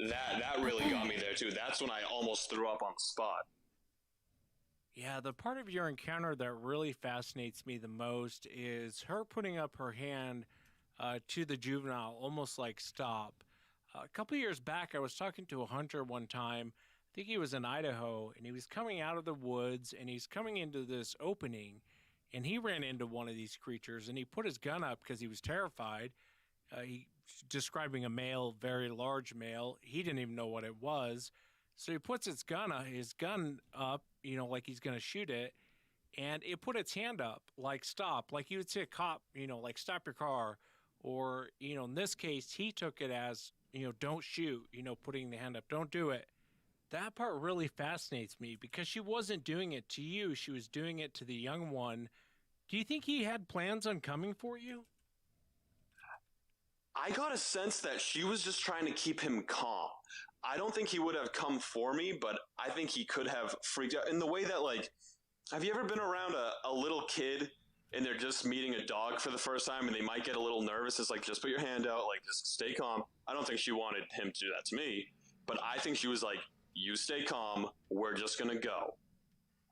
That really got me there too. That's when I almost threw up on the spot. Yeah, the part of your encounter that really fascinates me the most is her putting up her hand to the juvenile, almost like stop. A couple of years back, I was talking to a hunter one time. I think he was in Idaho, and he was coming out of the woods, and he's coming into this opening, and he ran into one of these creatures, and he put his gun up because he was terrified. He describing a male, very large male. He didn't even know what it was. So he puts his gun up, like he's going to shoot it, and it put its hand up, like stop, like you would see a cop, like stop your car. Or, in this case, he took it as, don't shoot, putting the hand up, don't do it. That part really fascinates me because she wasn't doing it to you. She was doing it to the young one. Do you think he had plans on coming for you? I got a sense that she was just trying to keep him calm. I don't think he would have come for me, but I think he could have freaked out in the way that, like, have you ever been around a little kid and they're just meeting a dog for the first time and they might get a little nervous? It's like, just put your hand out, like, just stay calm. I don't think she wanted him to do that to me, but I think she was like, you stay calm, we're just going to go.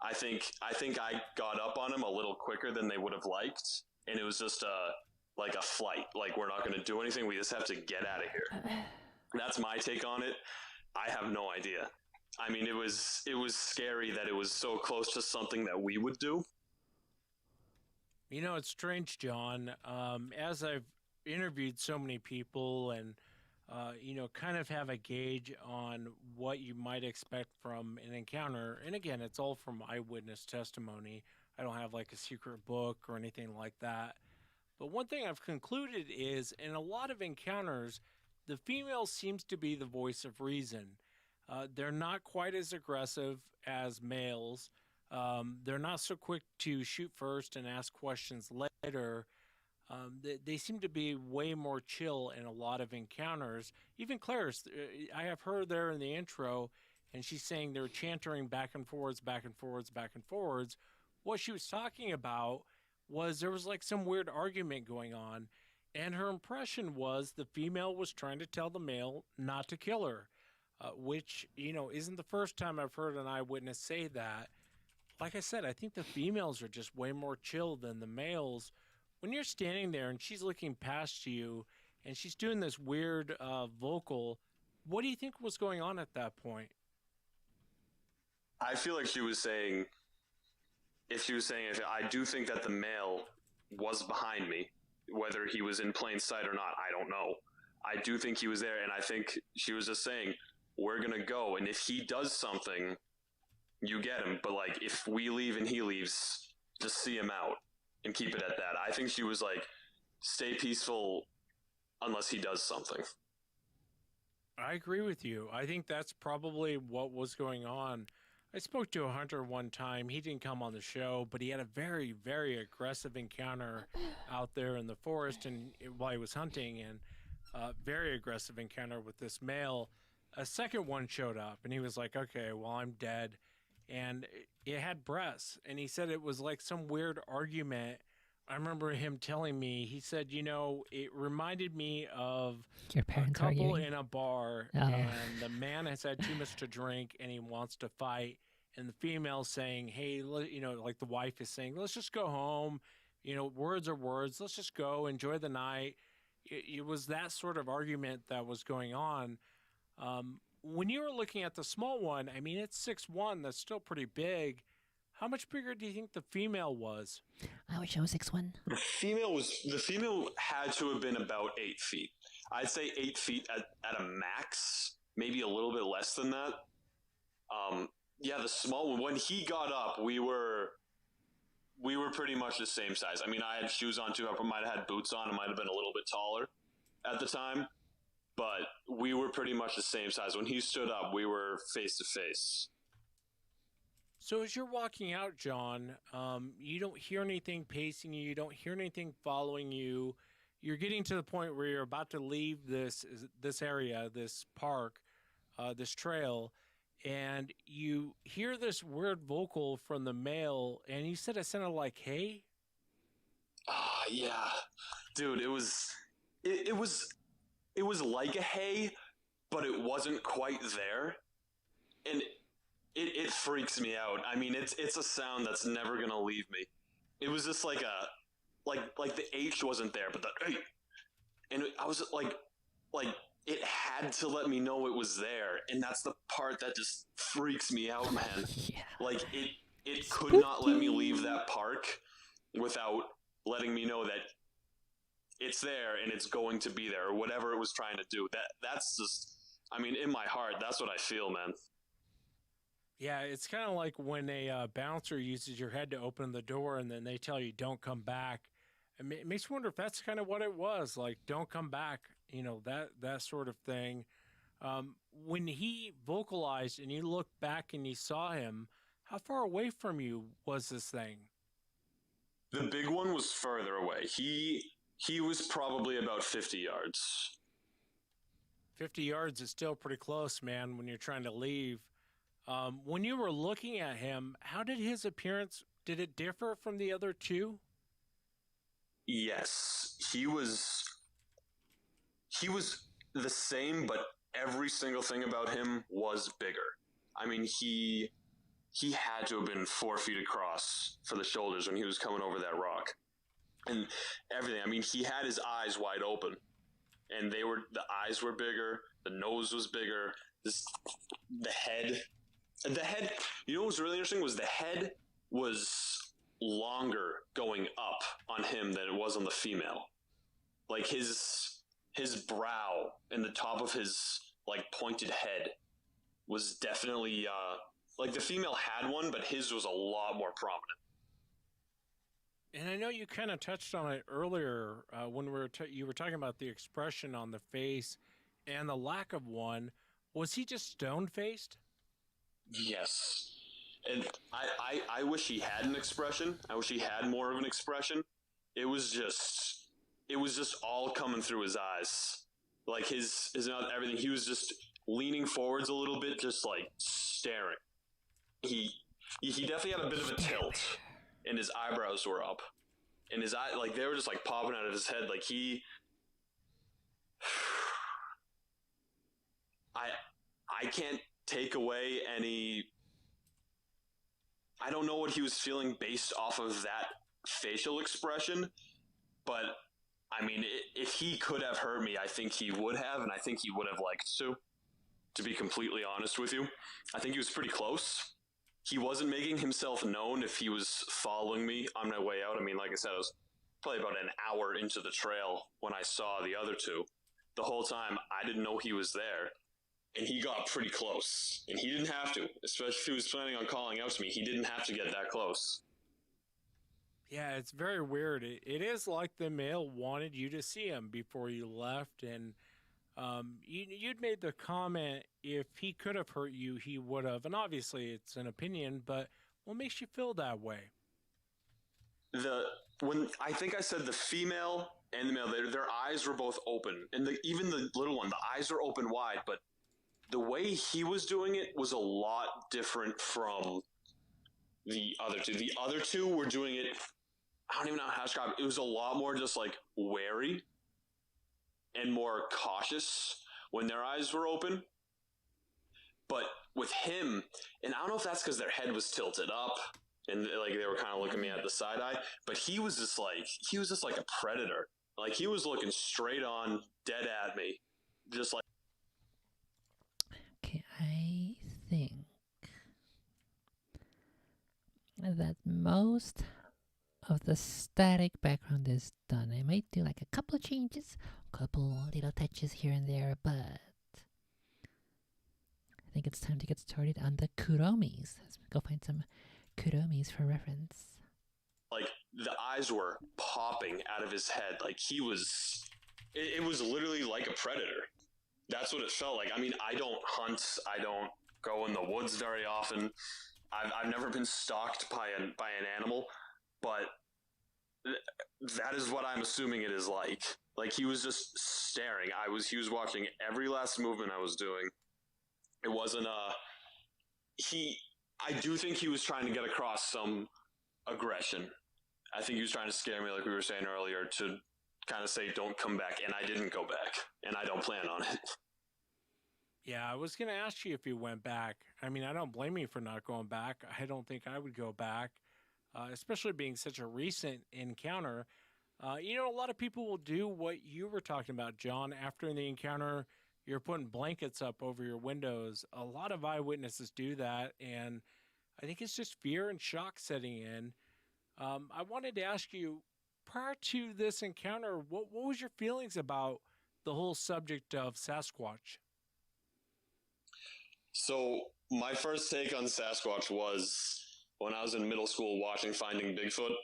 I think I got up on him a little quicker than they would have liked, and it was just like a flight. Like, we're not going to do anything, we just have to get out of here. That's my take on it. I have no idea. I mean, it was scary that it was so close to something that we would do. It's strange, John. As I've interviewed so many people and, kind of have a gauge on what you might expect from an encounter. And again, it's all from eyewitness testimony. I don't have like a secret book or anything like that. But one thing I've concluded is in a lot of encounters, the female seems to be the voice of reason. They're not quite as aggressive as males. They're not so quick to shoot first and ask questions later. They seem to be way more chill in a lot of encounters. Even Claire's, I have her there in the intro, and she's saying they're chantering back and forwards, back and forwards, back and forwards. What she was talking about was there was like some weird argument going on, and her impression was the female was trying to tell the male not to kill her, which, isn't the first time I've heard an eyewitness say that. like I said, I think the females are just way more chill than the males. When you're standing there and she's looking past you and she's doing this weird vocal, what do you think was going on at that point? I feel like she was saying, if I do think that the male was behind me, whether he was in plain sight or not, I don't know. I do think he was there, and I think she was just saying, we're going to go, and if he does something, you get him. But, like, if we leave and he leaves, just see him out and keep it at that. I think she was like, stay peaceful unless he does something. I agree with you. I think that's probably what was going on. I spoke to a hunter one time. He didn't come on the show, but he had a very, very aggressive encounter out there in the forest and while he was hunting, and very aggressive encounter with this male. A second one showed up, and he was like, okay, well, I'm dead. And it had breasts, and he said it was like some weird argument. I remember him telling me, he said, it reminded me of Your parents a couple arguing? in a bar, Oh. and the man has had too much to drink, and he wants to fight, and the female saying, hey, like the wife is saying, let's just go home. Words are words. Let's just go enjoy the night. It was that sort of argument that was going on. When you were looking at the small one, I mean, it's 6'1". That's still pretty big. How much bigger do you think the female was? I wish I was 6'1". The female had to have been about 8 feet. I'd say 8 feet at a max, maybe a little bit less than that. Yeah, the small one. When he got up, we were pretty much the same size. I mean, I had shoes on too. I might have had boots on. I might have been a little bit taller at the time, but we were pretty much the same size. When he stood up, we were face to face. So as you're walking out, John, you don't hear anything pacing you. You don't hear anything following you. You're getting to the point where you're about to leave this area, this park, this trail, and you hear this weird vocal from the male, and you said it sounded like, hey? Yeah. Dude, it was like a hey, but it wasn't quite there. And it freaks me out. I mean, it's a sound that's never going to leave me. It was just like like the H wasn't there, but the hey. And I was like it had to let me know it was there, and that's the part that just freaks me out, man. Yeah. Like it could not let me leave that park without letting me know that it's there and it's going to be there, or whatever it was trying to do. That's just, I mean, in my heart, that's what I feel, man. Yeah, it's kind of like when a bouncer uses your head to open the door and then they tell you don't come back. It makes me wonder if that's kind of what it was, like don't come back, that sort of thing. When he vocalized and you looked back and you saw him, how far away from you was this thing? The big one was further away. He was probably about 50 yards. 50 yards is still pretty close, man, when you're trying to leave. When you were looking at him, how did his appearance, did it differ from the other two? Yes, he was the same, but every single thing about him was bigger. I mean, he had to have been 4 feet across for the shoulders when he was coming over that rock, and everything. I mean, he had his eyes wide open, and the eyes were bigger, the nose was bigger, the head. You know what was really interesting was the head was longer going up on him than it was on the female. Like his brow and the top of his like pointed head was definitely like the female had one, but his was a lot more prominent. And I know you kind of touched on it earlier when you were talking about the expression on the face and the lack of one. Was he just stone-faced? Yes. And I wish he had an expression. I wish he had more of an expression. It was just all coming through his eyes. Like his mouth, everything. He was just leaning forwards a little bit, just like staring. He definitely had a bit of a tilt, and his eyebrows were up. And his eye, like they were just like popping out of his head. Like I can't take away any I don't know what he was feeling based off of that facial expression, but I mean, if he could have hurt me, I think he would have, and I think he would have liked to be completely honest with you. I think he was pretty close. He wasn't making himself known if he was following me on my way out. I mean, like I said, I was probably about an hour into the trail when I saw the other two. The whole time, I didn't know he was there. And he got pretty close. And he didn't have to, especially if he was planning on calling out to me. He didn't have to get that close. Yeah, it's very weird. It is like the male wanted you to see him before you left, and you'd made the comment if he could have hurt you, he would have. And obviously, it's an opinion, but what makes you feel that way? When I think I said the female and the male, their eyes were both open, and even the little one, the eyes are open wide. But the way he was doing it was a lot different from the other two. The other two were doing it. I don't even know how to describe it. It was a lot more just like wary and more cautious when their eyes were open. But with him, and I don't know if that's because their head was tilted up and like they were kind of looking at me at the side eye, but he was just like a predator. Like he was looking straight on, dead at me, just like. Okay, I think that most of the static background is done. I might do like a couple of changes, a couple little touches here and there, but I think it's time to get started on the kuromis. Let's go find some kuromis for reference. Like the eyes were popping out of his head. Like he was, it was literally like a predator. That's what it felt like. I mean, I don't hunt. I don't go in the woods very often. I've never been stalked by an animal, but that is what I'm assuming it is like. Like he was just staring. He was watching every last movement I was doing. It wasn't I do think he was trying to get across some aggression. I think he was trying to scare me, like we were saying earlier, to kind of say, don't come back. And I didn't go back, and I don't plan on it. Yeah, I was going to ask you if you went back. I mean, I don't blame you for not going back. I don't think I would go back, especially being such a recent encounter. A lot of people will do what you were talking about, John. After the encounter, you're putting blankets up over your windows. A lot of eyewitnesses do that, and I think it's just fear and shock setting in. I wanted to ask you, prior to this encounter, what was your feelings about the whole subject of Sasquatch? So my first take on Sasquatch was when I was in middle school watching Finding Bigfoot.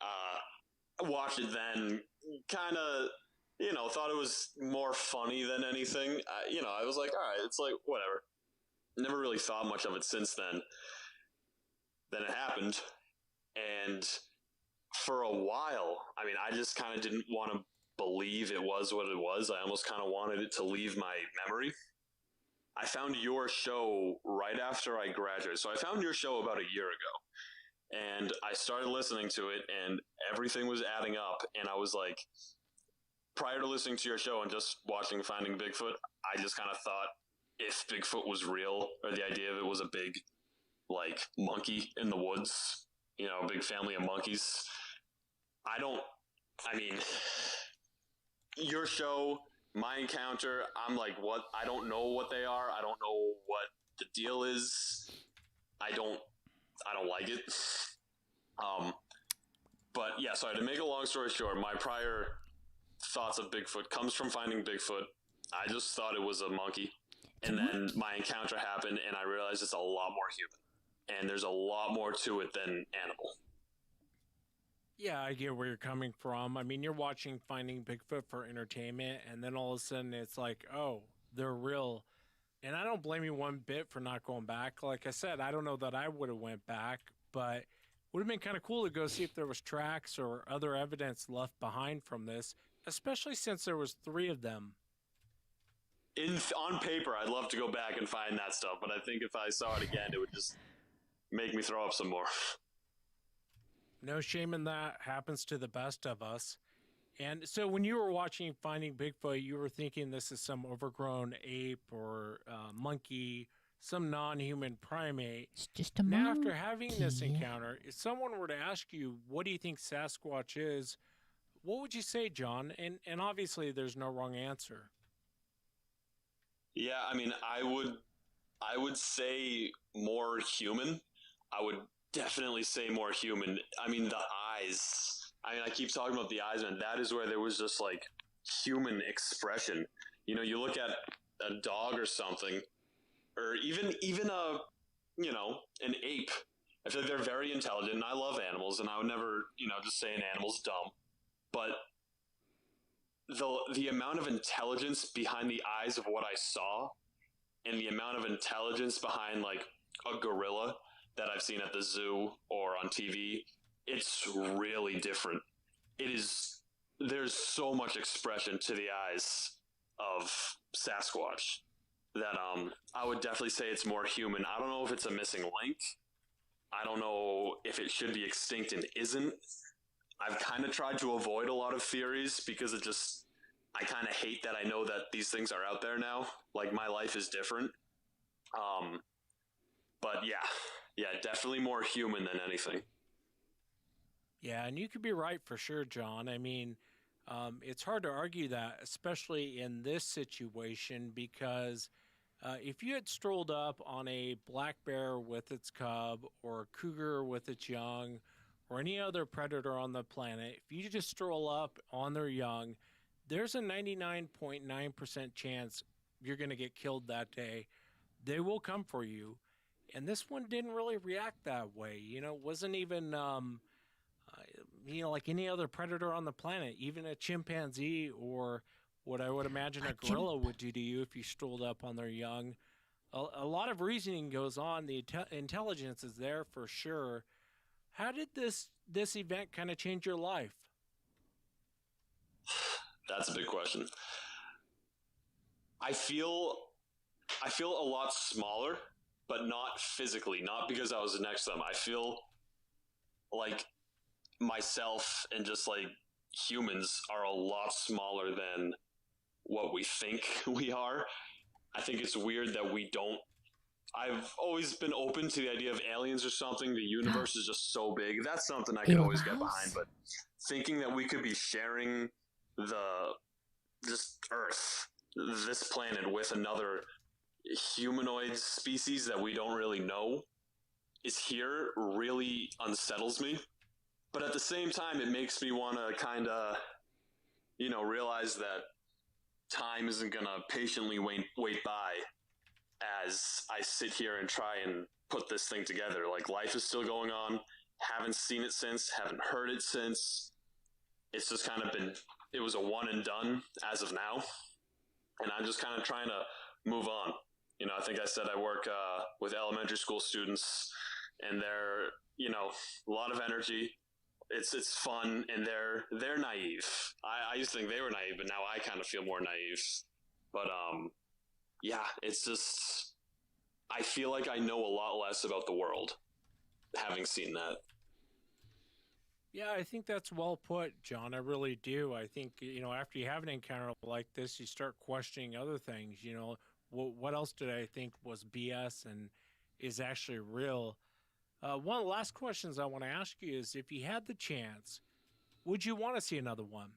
I watched it then, kind of, thought it was more funny than anything. I was like, all right, it's like, whatever. Never really thought much of it since then. Then it happened. And for a while, I mean, I just kind of didn't want to believe it was what it was. I almost kind of wanted it to leave my memory. I found your show right after I graduated. So I found your show about a year ago. And I started listening to it, and everything was adding up. And I was like, prior to listening to your show and just watching Finding Bigfoot, I just kind of thought if Bigfoot was real, or the idea of it was a big, like, monkey in the woods, a big family of monkeys. Your show, my encounter, I'm like, what? I don't know what they are. I don't know what the deal is. I don't like it. But yeah, so to make a long story short, my prior thoughts of Bigfoot comes from Finding Bigfoot. I just thought it was a monkey. And then my encounter happened, and I realized it's a lot more human. And there's a lot more to it than animal. Yeah, I get where you're coming from. I mean, you're watching Finding Bigfoot for entertainment, and then all of a sudden it's like, oh, they're real. And I don't blame you one bit for not going back. Like I said, I don't know that I would have went back, but would have been kind of cool to go see if there was tracks or other evidence left behind from this, especially since there was 3 of them. On paper, I'd love to go back and find that stuff, but I think if I saw it again, it would just make me throw up some more. No shame in that. Happens to the best of us. And so when you were watching Finding Bigfoot, you were thinking this is some overgrown ape or monkey, some non-human primate. It's just a Now, monkey. after having this encounter, if someone were to ask you, what do you think Sasquatch is, what would you say, John? And obviously there's no wrong answer. Yeah, I mean, I would say more human. I would definitely say more human. I mean, the eyes. I mean, I keep talking about the eyes, man. That is where there was just like human expression. You know, you look at a dog or something, or even a an ape. I feel like they're very intelligent, and I love animals, and I would never just say an animal's dumb, but the amount of intelligence behind the eyes of what I saw, and the amount of intelligence behind like a gorilla that I've seen at the zoo or on TV, it's really different. There's so much expression to the eyes of Sasquatch that I would definitely say it's more human. I don't know if it's a missing link. I don't know if it should be extinct and isn't. I've kind of tried to avoid a lot of theories because I kind of hate that I know that these things are out there now. Like, my life is different. But yeah, definitely more human than anything. Yeah, and you could be right for sure, John. I mean, it's hard to argue that, especially in this situation, because if you had strolled up on a black bear with its cub, or a cougar with its young, or any other predator on the planet, if you just stroll up on their young, there's a 99.9% chance you're going to get killed that day. They will come for you. And this one didn't really react that way. It wasn't even, like any other predator on the planet, even a chimpanzee or what I would imagine a gorilla would do to you if you strolled up on their young. A lot of reasoning goes on. The intelligence is there for sure. How did this event kind of change your life? That's a big question. I feel a lot smaller, but not physically, not because I was next to them. I feel like myself and just like humans are a lot smaller than what we think we are. I think it's weird that I've always been open to the idea of aliens or something. The universe is just so big. That's something I could always get behind. But thinking that we could be sharing this Earth, this planet, with another humanoid species that we don't really know is here really unsettles me. But at the same time, it makes me want to kind of, realize that time isn't going to patiently wait by as I sit here and try and put this thing together. Like, life is still going on. Haven't seen it since, haven't heard it since. It's just kind of it was a one and done as of now. And I'm just kind of trying to move on. I think I said I work with elementary school students, and they're, a lot of energy. It's fun, and they're naive. I used to think they were naive, but now I kind of feel more naive. But yeah, it's just, I feel like I know a lot less about the world having seen that. Yeah, I think that's well put, John. I really do. I think, after you have an encounter like this, you start questioning other things. What else did I think was BS and is actually real? One of the last questions I want to ask you is, if you had the chance, would you want to see another one?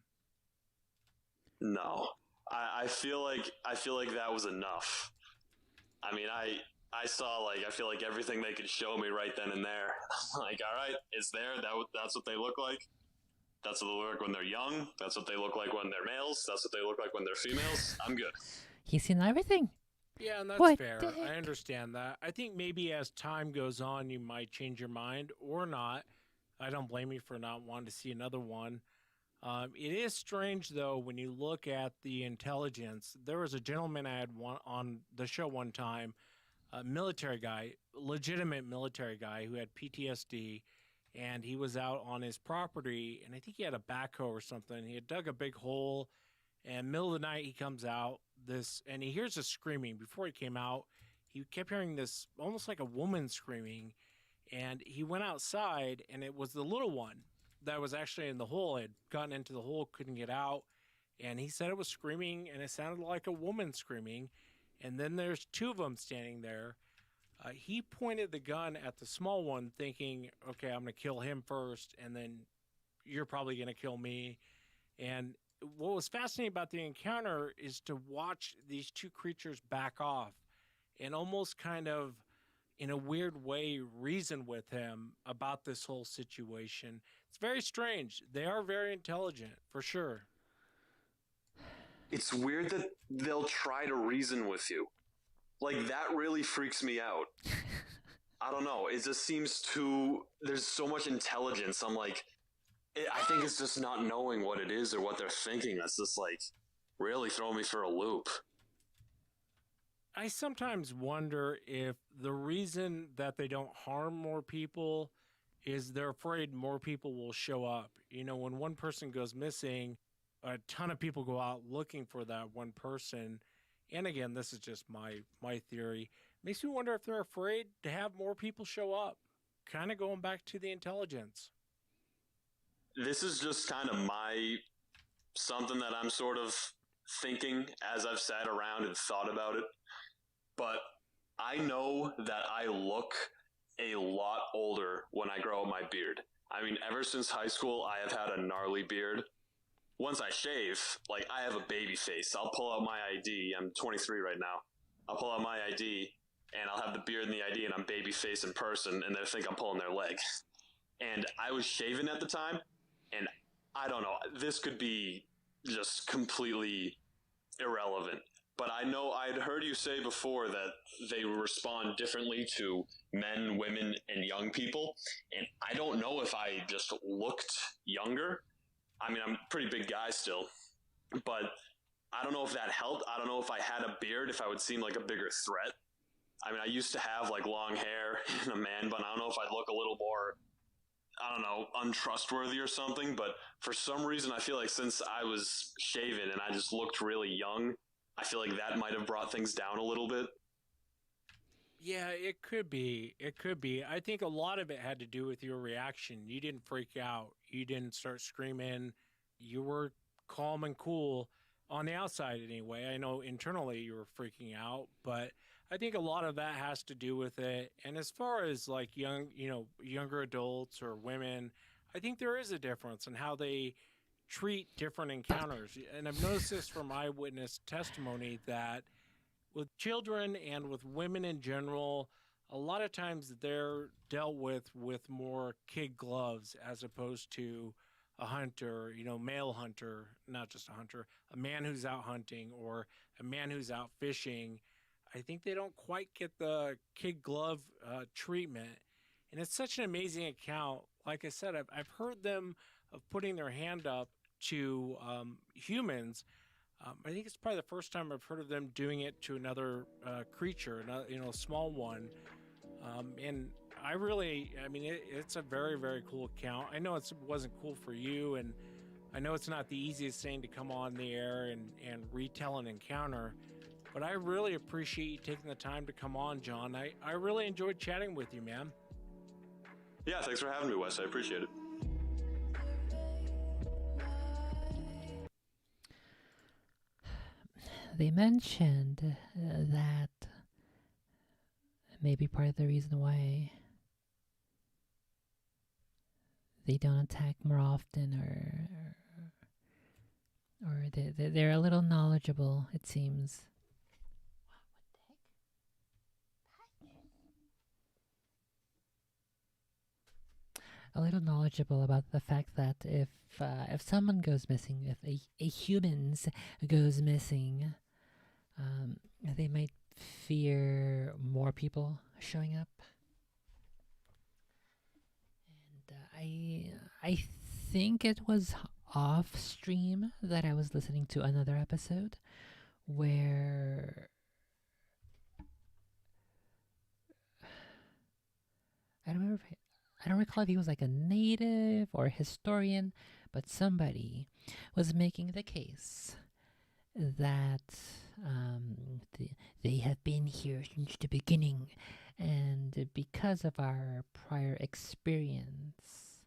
No, I feel like that was enough. I mean, I saw, I feel like everything they could show me right then and there. Like, all right, it's there. That's what they look like. That's what they look like when they're young. That's what they look like when they're males. That's what they look like when they're females. I'm good. He's seen everything. Yeah, and that's fair. I understand that. I think maybe as time goes on, you might change your mind or not. I don't blame you for not wanting to see another one. It is strange, though, when you look at the intelligence. There was a gentleman I had on the show one time, a military guy, legitimate military guy who had PTSD, and he was out on his property, and I think he had a backhoe or something. He had dug a big hole, and middle of the night he comes out, and he hears this screaming. Before he came out, he kept hearing this almost like a woman screaming, and he went outside, and it was the little one that was actually in the hole. It had gotten into the hole, couldn't get out, and he said it was screaming, and it sounded like a woman screaming. And then there's two of them standing there. He pointed the gun at the small one, thinking, okay, I'm going to kill him first, and then you're probably going to kill me. And what was fascinating about the encounter is to watch these two creatures back off and almost kind of, in a weird way, reason with him about this whole situation. It's very strange. They are very intelligent, for sure. It's weird that they'll try to reason with you. Like, that really freaks me out. I don't know. It just seems there's so much intelligence. I'm like, I think it's just not knowing what it is or what they're thinking. That's just like really throwing me for a loop. I sometimes wonder if the reason that they don't harm more people is they're afraid more people will show up. You know, when one person goes missing, a ton of people go out looking for that one person. And again, this is just my theory. Makes me wonder if they're afraid to have more people show up. Kind of going back to the intelligence. This is just kind of something that I'm sort of thinking as I've sat around and thought about it. But I know that I look a lot older when I grow out my beard. I mean, ever since high school, I have had a gnarly beard. Once I shave, like, I have a baby face. I'll pull out my ID. I'm 23 right now. I'll pull out my ID, and I'll have the beard and the ID, and I'm baby face in person, and they think I'm pulling their leg. And I was shaving at the time, and I don't know. This could be just completely irrelevant. But I know I'd heard you say before that they respond differently to men, women, and young people. And I don't know if I just looked younger. I mean, I'm a pretty big guy still, but I don't know if that helped. I don't know if I had a beard, if I would seem like a bigger threat. I mean, I used to have like long hair and a man bun. I don't know if I'd look a little more, I don't know, untrustworthy or something. But for some reason, I feel like since I was shaven and I just looked really young, I feel like that might have brought things down a little bit. Yeah, it could be. It could be. I think a lot of it had to do with your reaction. You didn't freak out. You didn't start screaming. You were calm and cool on the outside anyway. I know internally you were freaking out, but I think a lot of that has to do with it. And as far as like younger adults or women, I think there is a difference in how they treat different encounters. And I've noticed this from eyewitness testimony that with children and with women in general, a lot of times they're dealt with more kid gloves as opposed to a hunter, male hunter, not just a hunter, a man who's out hunting or a man who's out fishing. I think they don't quite get the kid glove treatment. And it's such an amazing account. Like I said, I've heard them of putting their hand up to humans. I think it's probably the first time I've heard of them doing it to another creature, a small one. And it's a very, very cool account. I know it wasn't cool for you, and I know it's not the easiest thing to come on the air and retell an encounter, but I really appreciate you taking the time to come on, John. I really enjoyed chatting with you, man. Yeah, thanks for having me, Wes. I appreciate it. They mentioned that maybe part of the reason why they don't attack more often, or they're a little knowledgeable, it seems. A little knowledgeable about the fact that if someone goes missing, if a humans goes missing, they might fear more people showing up. And I think it was off stream that I was listening to another episode where I don't recall if he was like a native or a historian, but somebody was making the case that they have been here since the beginning, and because of our prior experience,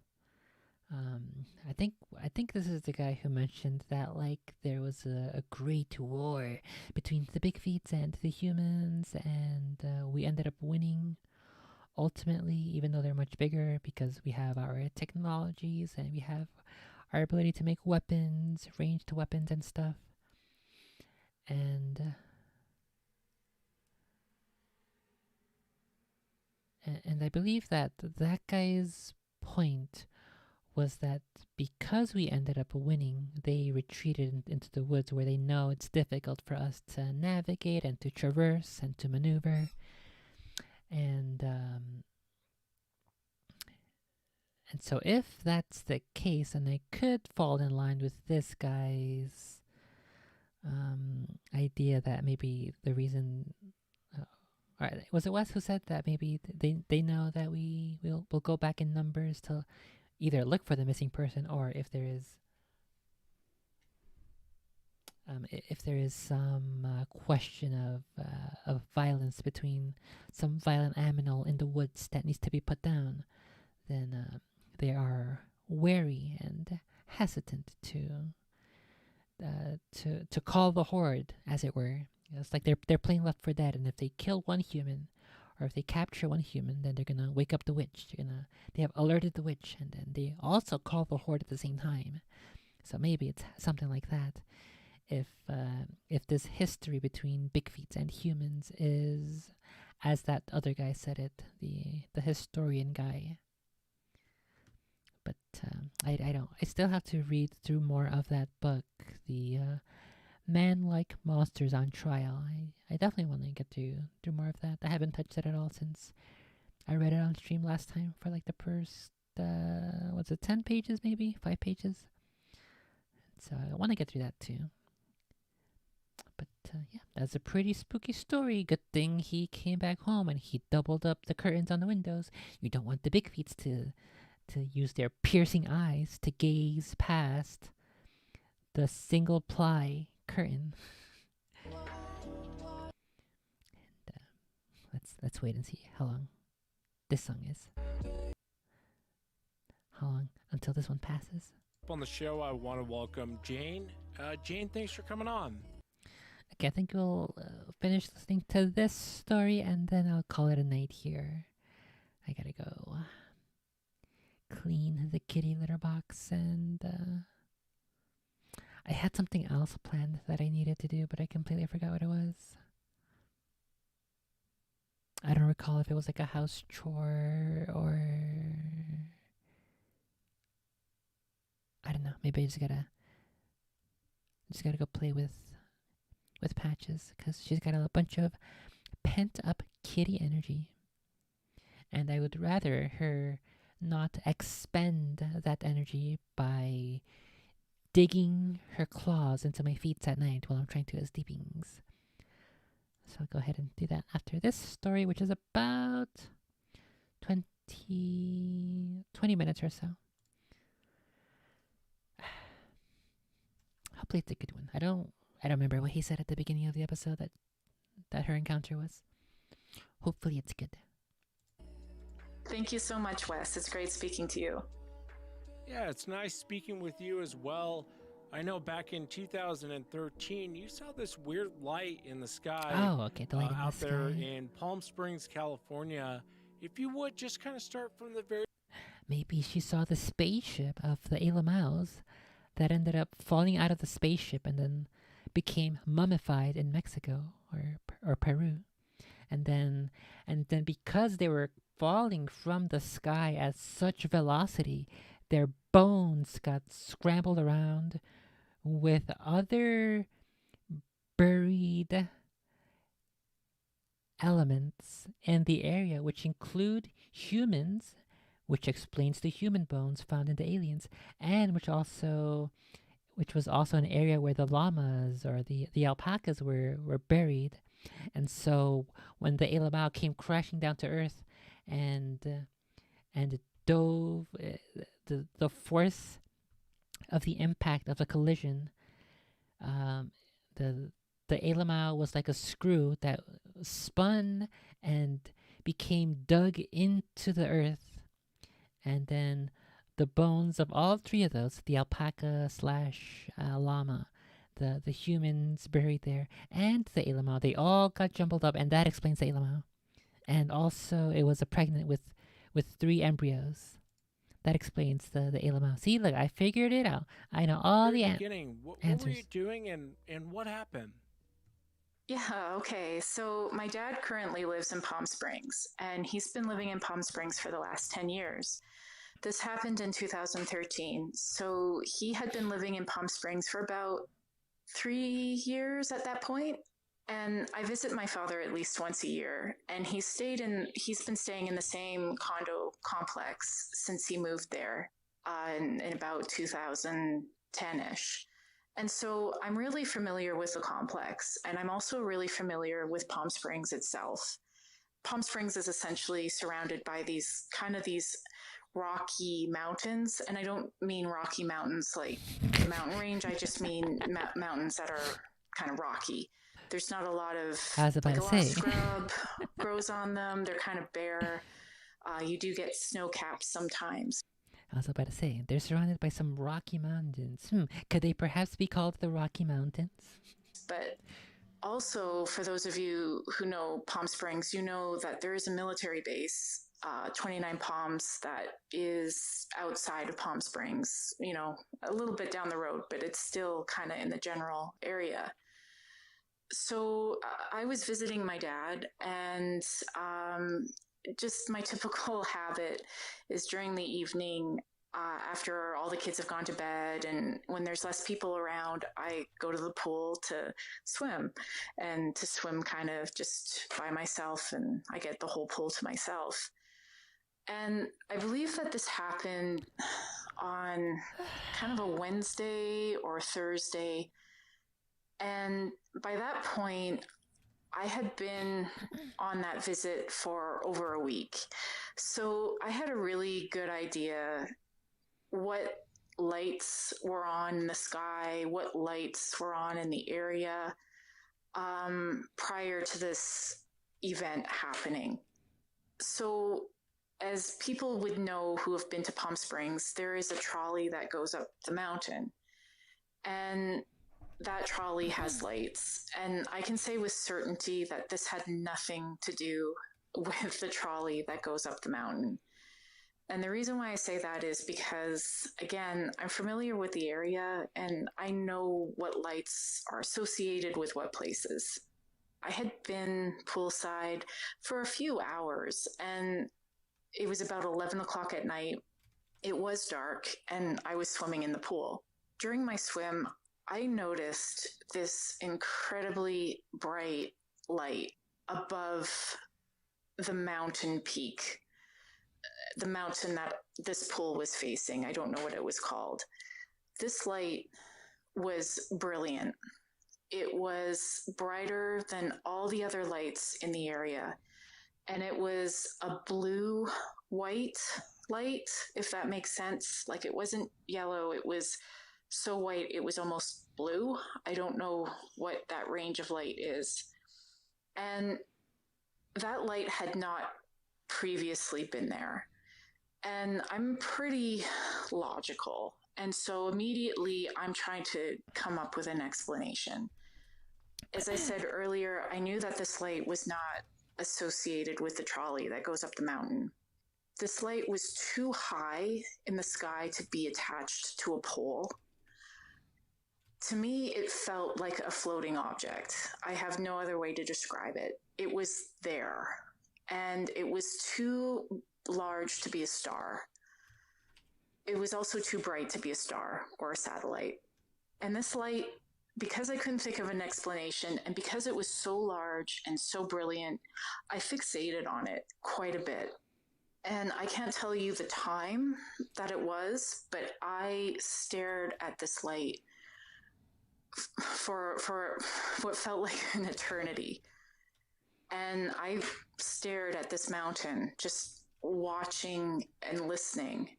I think this is the guy who mentioned that like there was a great war between the big feets and the humans, and we ended up winning ultimately, even though they're much bigger, because we have our technologies and we have our ability to make weapons, ranged weapons and stuff. And and I believe that that guy's point was that because we ended up winning, they retreated into the woods where they know it's difficult for us to navigate and to traverse and to maneuver. And so if that's the case, and I could fall in line with this guy's idea that maybe the reason, was it Wes who said that maybe they know that we'll go back in numbers to either look for the missing person, or if there is some question of violence between some violent animal in the woods that needs to be put down, then they are wary and hesitant to call the horde, as it were. It's like they're playing Left 4 Dead, and if they kill one human, or if they capture one human, then they're gonna wake up the witch. They have alerted the witch, and then they also call the horde at the same time. So maybe it's something like that. If this history between big feet and humans is, as that other guy said it, the historian guy. But I still have to read through more of that book, the Man-like Monsters on Trial. I definitely want to get to do more of that. I haven't touched it at all since I read it on stream last time for like the first, 10 pages maybe? 5 pages? So I want to get through that too. But yeah, that's a pretty spooky story. Good thing he came back home and he doubled up the curtains on the windows. You don't want the big feet to use their piercing eyes to gaze past the single ply curtain. And let's wait and see how long this song is. How long until this one passes? On the show, I want to welcome Jane. Jane, thanks for coming on. Okay, I think we'll finish listening to this story and then I'll call it a night here. I gotta go clean the kitty litter box, and I had something else planned that I needed to do, but I completely forgot what it was. I don't recall if it was like a house chore or I don't know. Maybe I just gotta go play with Patches, because she's got a bunch of pent up kitty energy, and I would rather her not expend that energy by digging her claws into my feet at night while I'm trying to do sleepings. So I'll go ahead and do that after this story, which is about 20 minutes or so. Hopefully it's a good one. I don't remember what he said at the beginning of the episode that her encounter was. Hopefully it's good. Thank you so much, Wes. It's great speaking to you. Yeah, it's nice speaking with you as well. I know back in 2013, you saw this weird light in the sky. Oh, okay, the light in out the there sky. in Palm Springs, California. If you would just kind of start from the very. Maybe she saw the spaceship of the Emotes that ended up falling out of the spaceship and then became mummified in Mexico or Peru. And then because they were falling from the sky at such velocity, their bones got scrambled around with other buried elements in the area, which include humans, which explains the human bones found in the aliens, and which was also an area where the llamas or the alpacas were buried. And so when the Elamau came crashing down to Earth and dove, the force of the impact of the collision, the Elamau was like a screw that spun and became dug into the Earth, and then the bones of all three of those, the alpaca slash llama, the humans buried there, and the Elamau, they all got jumbled up, and that explains the Elamau. And also, it was a pregnant with 3 embryos. That explains the Elamau. See, look, I figured it out. I know all the beginning, what were answers. you doing and what happened? Yeah, okay. So my dad currently lives in Palm Springs, and he's been living in Palm Springs for the last 10 years. This happened in 2013. So he had been living in Palm Springs for about 3 years at that point. And I visit my father at least once a year, and he's been staying in the same condo complex since he moved there in about 2010-ish. And so I'm really familiar with the complex, and I'm also really familiar with Palm Springs itself. Palm Springs is essentially surrounded by these rocky mountains, and I don't mean rocky mountains like the mountain range. I just mean mountains that are kind of rocky. There's not a lot of I was about to lot say. of scrub grows on them. They're kind of bare. You do get snow caps sometimes. I was about to say, they're surrounded by some Rocky Mountains. Could they perhaps be called the Rocky Mountains? But also, for those of you who know Palm Springs, you know that there is a military base, 29 Palms, that is outside of Palm Springs, a little bit down the road, but it's still kind of in the general area. So I was visiting my dad, and just my typical habit is during the evening, after all the kids have gone to bed and when there's less people around, I go to the pool to swim, and to swim kind of just by myself, and I get the whole pool to myself. And I believe that this happened on kind of a Wednesday or Thursday. And by that point, I had been on that visit for over a week. So I had a really good idea what lights were on in the sky, what lights were on in the area prior to this event happening. So as people would know who have been to Palm Springs, there is a trolley that goes up the mountain. And that trolley has lights. And I can say with certainty that this had nothing to do with the trolley that goes up the mountain. And the reason why I say that is because, again, I'm familiar with the area and I know what lights are associated with what places. I had been poolside for a few hours, and it was about 11 o'clock at night. It was dark, and I was swimming in the pool. During my swim, I noticed this incredibly bright light above the mountain peak, the mountain that this pool was facing. I don't know what it was called. This light was brilliant. It was brighter than all the other lights in the area. And it was a blue-white light, if that makes sense. Like, it wasn't yellow. It was so white, it was almost blue. I don't know what that range of light is. And that light had not previously been there. And I'm pretty logical. And so immediately I'm trying to come up with an explanation. As I said earlier, I knew that this light was not associated with the trolley that goes up the mountain. This light was too high in the sky to be attached to a pole. To me, it felt like a floating object. I have no other way to describe it. It was there, and it was too large to be a star. It was also too bright to be a star or a satellite. And this light, because I couldn't think of an explanation, and because it was so large and so brilliant, I fixated on it quite a bit. And I can't tell you the time that it was, but I stared at this light for what felt like an eternity. And I stared at this mountain, just watching and listening.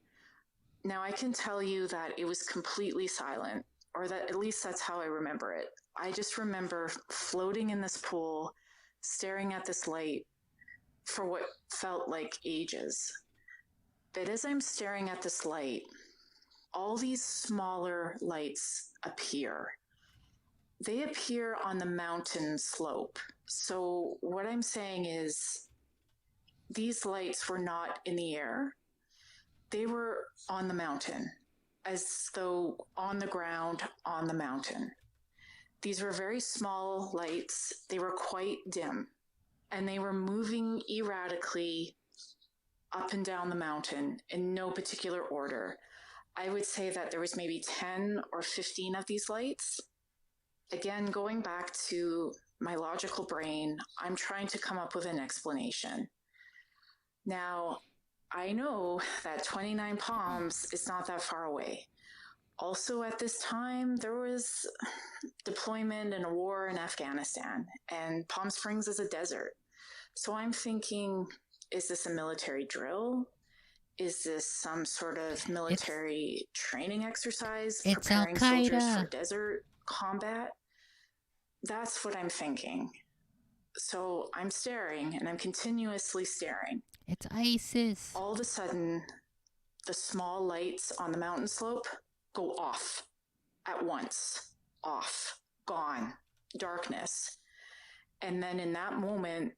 Now, I can tell you that it was completely silent, or that at least that's how I remember it. I just remember floating in this pool, staring at this light for what felt like ages. But as I'm staring at this light, all these smaller lights appear. They appear on the mountain slope. So what I'm saying is these lights were not in the air. They were on the mountain, as though on the ground on the mountain. These were very small lights. They were quite dim, and they were moving erratically up and down the mountain in no particular order. I would say that there was maybe 10 or 15 of these lights. Again, going back to my logical brain, I'm trying to come up with an explanation. Now, I know that 29 Palms is not that far away. Also, at this time, there was deployment and a war in Afghanistan, and Palm Springs is a desert. So I'm thinking, is this a military drill? Is this some sort of military training exercise preparing soldiers for desert combat? That's what I'm thinking. So I'm staring, and I'm continuously staring. It's ISIS. All of a sudden, the small lights on the mountain slope go off at once. Off. Gone. Darkness. And then in that moment,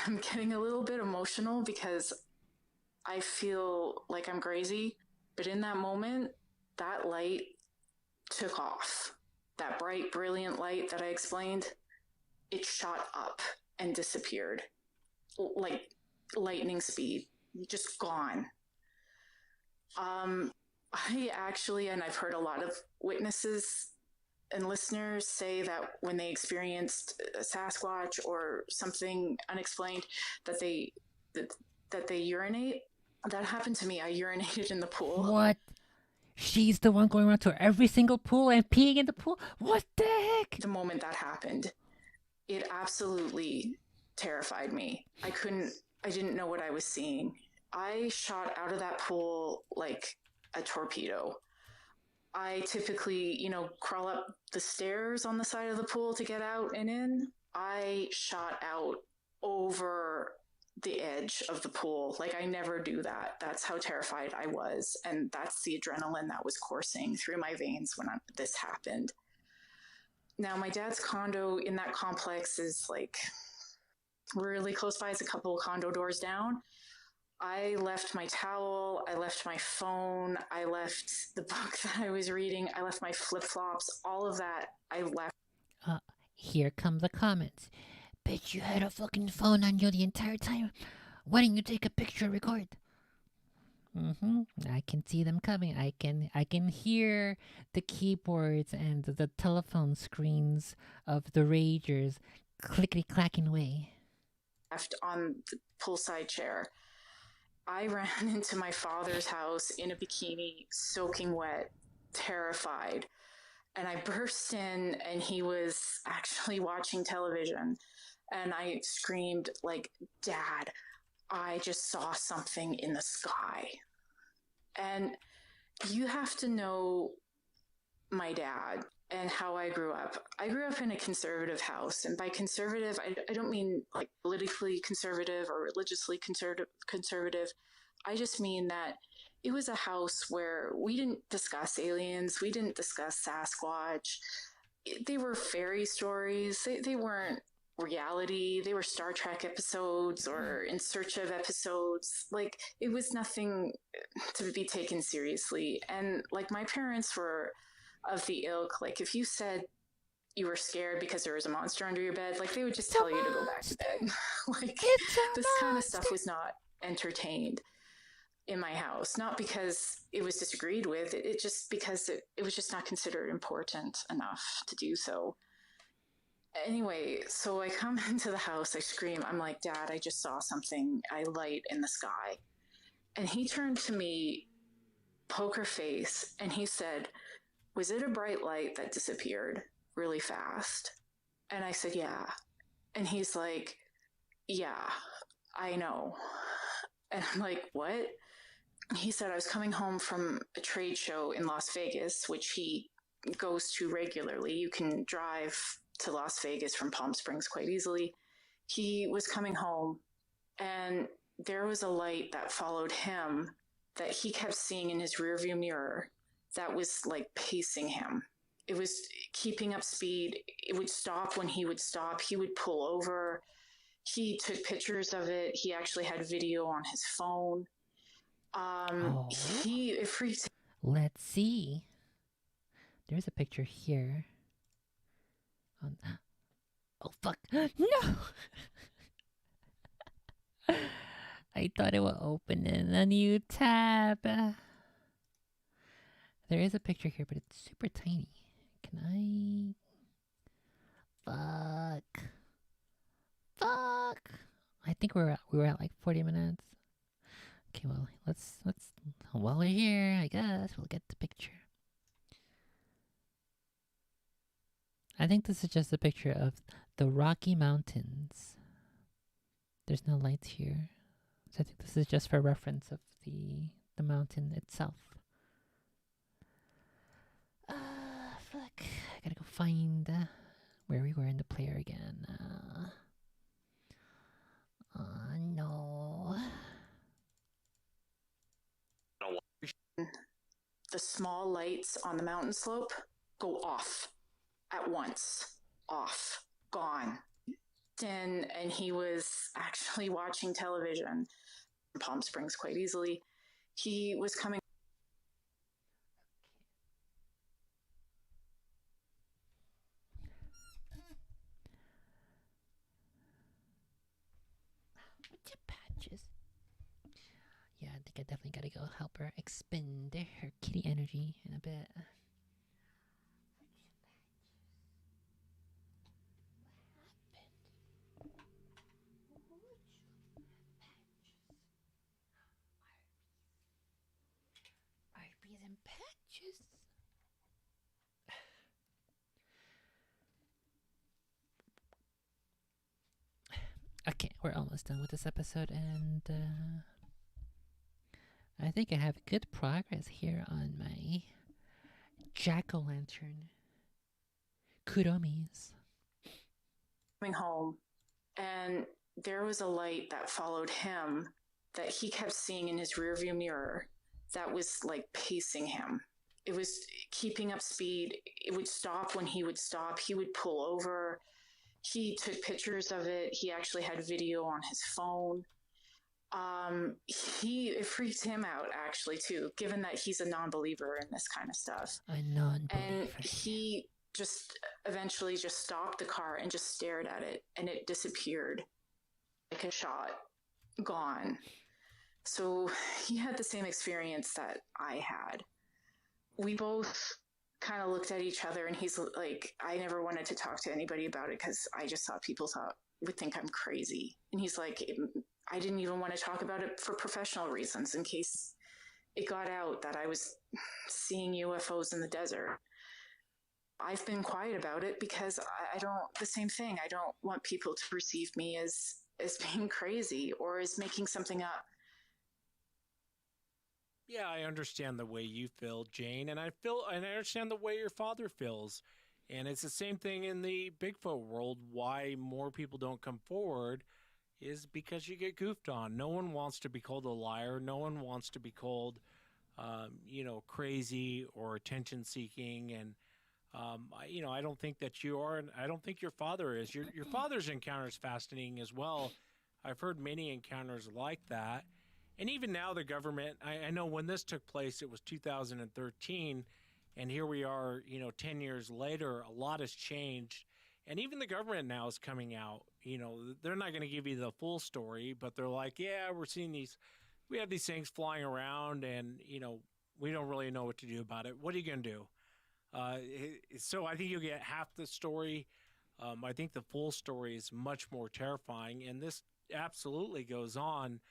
I'm getting a little bit emotional because I feel like I'm crazy. But in that moment, that light took off. That bright, brilliant light that I explained, it shot up and disappeared. Like lightning speed. Just gone. I actually, and I've heard a lot of witnesses and listeners say that when they experienced a Sasquatch or something unexplained, that they urinate. That happened to me. I urinated in the pool. What? She's the one going around to every single pool and peeing in the pool? What the heck? The moment that happened, it absolutely terrified me. I didn't know what I was seeing. I shot out of that pool like a torpedo. I typically, crawl up the stairs on the side of the pool to get out and in. I shot out over the edge of the pool. Like, I never do that. That's how terrified I was. And that's the adrenaline that was coursing through my veins when this happened. Now, my dad's condo in that complex is like really close by. It's a couple condo doors down. I left my towel, I left my phone, I left the book that I was reading, I left my flip-flops, all of that I left. Here come the comments. Bet you had a fucking phone on you the entire time. Why didn't you take a picture, record? I can see them coming. I can hear the keyboards and the telephone screens of the ragers clickety-clacking away. Left on the poolside chair. I ran into my father's house in a bikini, soaking wet, terrified. And I burst in, and he was actually watching television. And I screamed, like, "Dad, I just saw something in the sky." And you have to know my dad and how I grew up. I grew up in a conservative house. And by conservative, I don't mean like politically conservative or religiously conservative. I just mean that it was a house where we didn't discuss aliens. We didn't discuss Sasquatch. They were fairy stories. They weren't reality. They were Star Trek episodes or In Search of episodes. Like, it was nothing to be taken seriously. And like, my parents were of the ilk, like, if you said you were scared because there was a monster under your bed, like, they would just tell you to go back to bed. Like, this kind of stuff was not entertained in my house, not because it was disagreed with, it just because it was just not considered important enough to do so. Anyway, so I come into the house, I scream, I'm like, "Dad, I just saw something, I light in the sky." And he turned to me, poker face, and he said, "Was it a bright light that disappeared really fast?" And I said, "Yeah." And he's like, "Yeah, I know." And I'm like, "What?" He said, "I was coming home from a trade show in Las Vegas," which he goes to regularly. You can drive to Las Vegas from Palm Springs quite easily. He was coming home, and there was a light that followed him that he kept seeing in his rearview mirror that was like pacing him. It was keeping up speed. It would stop when he would stop. He would pull over. He took pictures of it. He actually had video on his phone. It freaked. Let's see. There's a picture here. Oh, fuck. No! I thought it would open in a new tab. There is a picture here, but it's super tiny. Can I... Fuck! I think we were at like 40 minutes. Okay, well, let's while we're here, I guess we'll get the picture. I think this is just a picture of the Rocky Mountains. There's no lights here. So I think this is just for reference of the mountain itself. Fuck. I gotta go find where we were in the player again. No. The small lights on the mountain slope go off at once. Off. Gone. And he was actually watching television in Palm Springs quite easily. He was coming. Patches. Yeah, I think I definitely gotta go help her expend her kitty energy in a bit. Arby's and Patches. Okay, we're almost done with this episode, and I think I have good progress here on my jack-o'-lantern kuromis. Coming home, and there was a light that followed him that he kept seeing in his rearview mirror that was like pacing him. It was keeping up speed. It would stop when he would stop. He would pull over. He took pictures of it. He actually had video on his phone. It freaked him out actually too, given that he's a non-believer in this kind of stuff. A non-believer. And he just eventually just stopped the car and just stared at it, and it disappeared like a shot, gone. So he had the same experience that I had. We both kind of looked at each other, and he's like, I never wanted to talk to anybody about it because I just thought people would think I'm crazy. And he's like, I didn't even want to talk about it for professional reasons in case it got out that I was seeing UFOs in the desert. I've been quiet about it because I don't, the same thing. I don't want people to perceive me as being crazy or as making something up. Yeah, I understand the way you feel, Jane, and I understand the way your father feels. And it's the same thing in the Bigfoot world. Why more people don't come forward is because you get goofed on. No one wants to be called a liar. No one wants to be called, crazy or attention seeking. And, I don't think that you are, and I don't think your father is. Your father's encounter is fascinating as well. I've heard many encounters like that. And even now, the government, I know when this took place, it was 2013. And here we are, 10 years later, a lot has changed. And even the government now is coming out. They're not going to give you the full story, but they're like, yeah, we have these things flying around, and, we don't really know what to do about it. What are you going to do? So I think you'll get half the story. I think the full story is much more terrifying, and this absolutely goes on.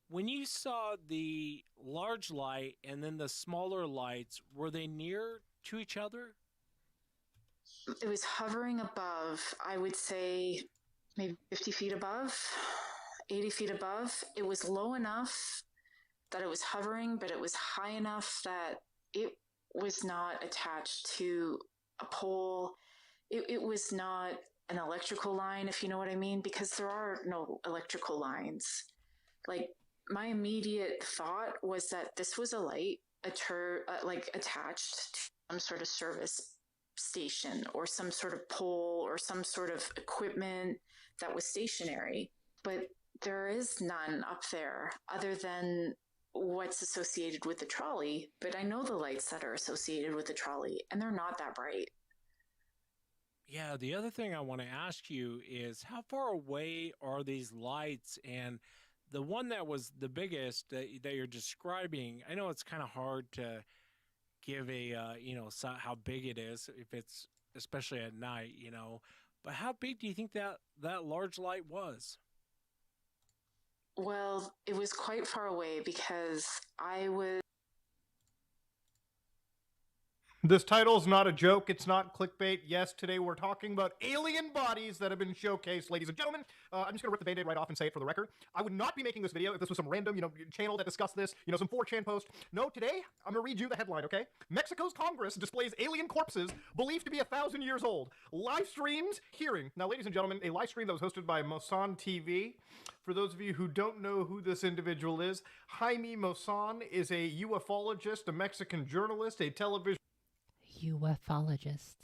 When you saw the large light and then the smaller lights, were they near to each other? It was hovering above, I would say maybe 50 feet above, 80 feet above. It was low enough that it was hovering, but it was high enough that it was not attached to a pole. It was not an electrical line, if you know what I mean, because there are no electrical lines. Like, my immediate thought was that this was a light, like attached to some sort of service station or some sort of pole or some sort of equipment that was stationary. But there is none up there other than what's associated with the trolley. But I know the lights that are associated with the trolley, and they're not that bright. Yeah, the other thing I want to ask you is how far away are these lights? And the one that was the biggest that you're describing, I know it's kind of hard to give a, how big it is if it's especially at night, but how big do you think that large light was? Well, it was quite far away because I was. This title's not a joke. It's not clickbait. Yes, today we're talking about alien bodies that have been showcased, ladies and gentlemen. I'm just going to rip the Band-Aid right off and say it for the record. I would not be making this video if this was some random, channel that discussed this, some 4chan post. No, today, I'm going to read you the headline, okay? Mexico's Congress displays alien corpses believed to be 1,000 years old. Live streams hearing. Now, ladies and gentlemen, a live stream that was hosted by Mosan TV. For those of you who don't know who this individual is, Jaime Mosan is a ufologist, a Mexican journalist, a television ufologist.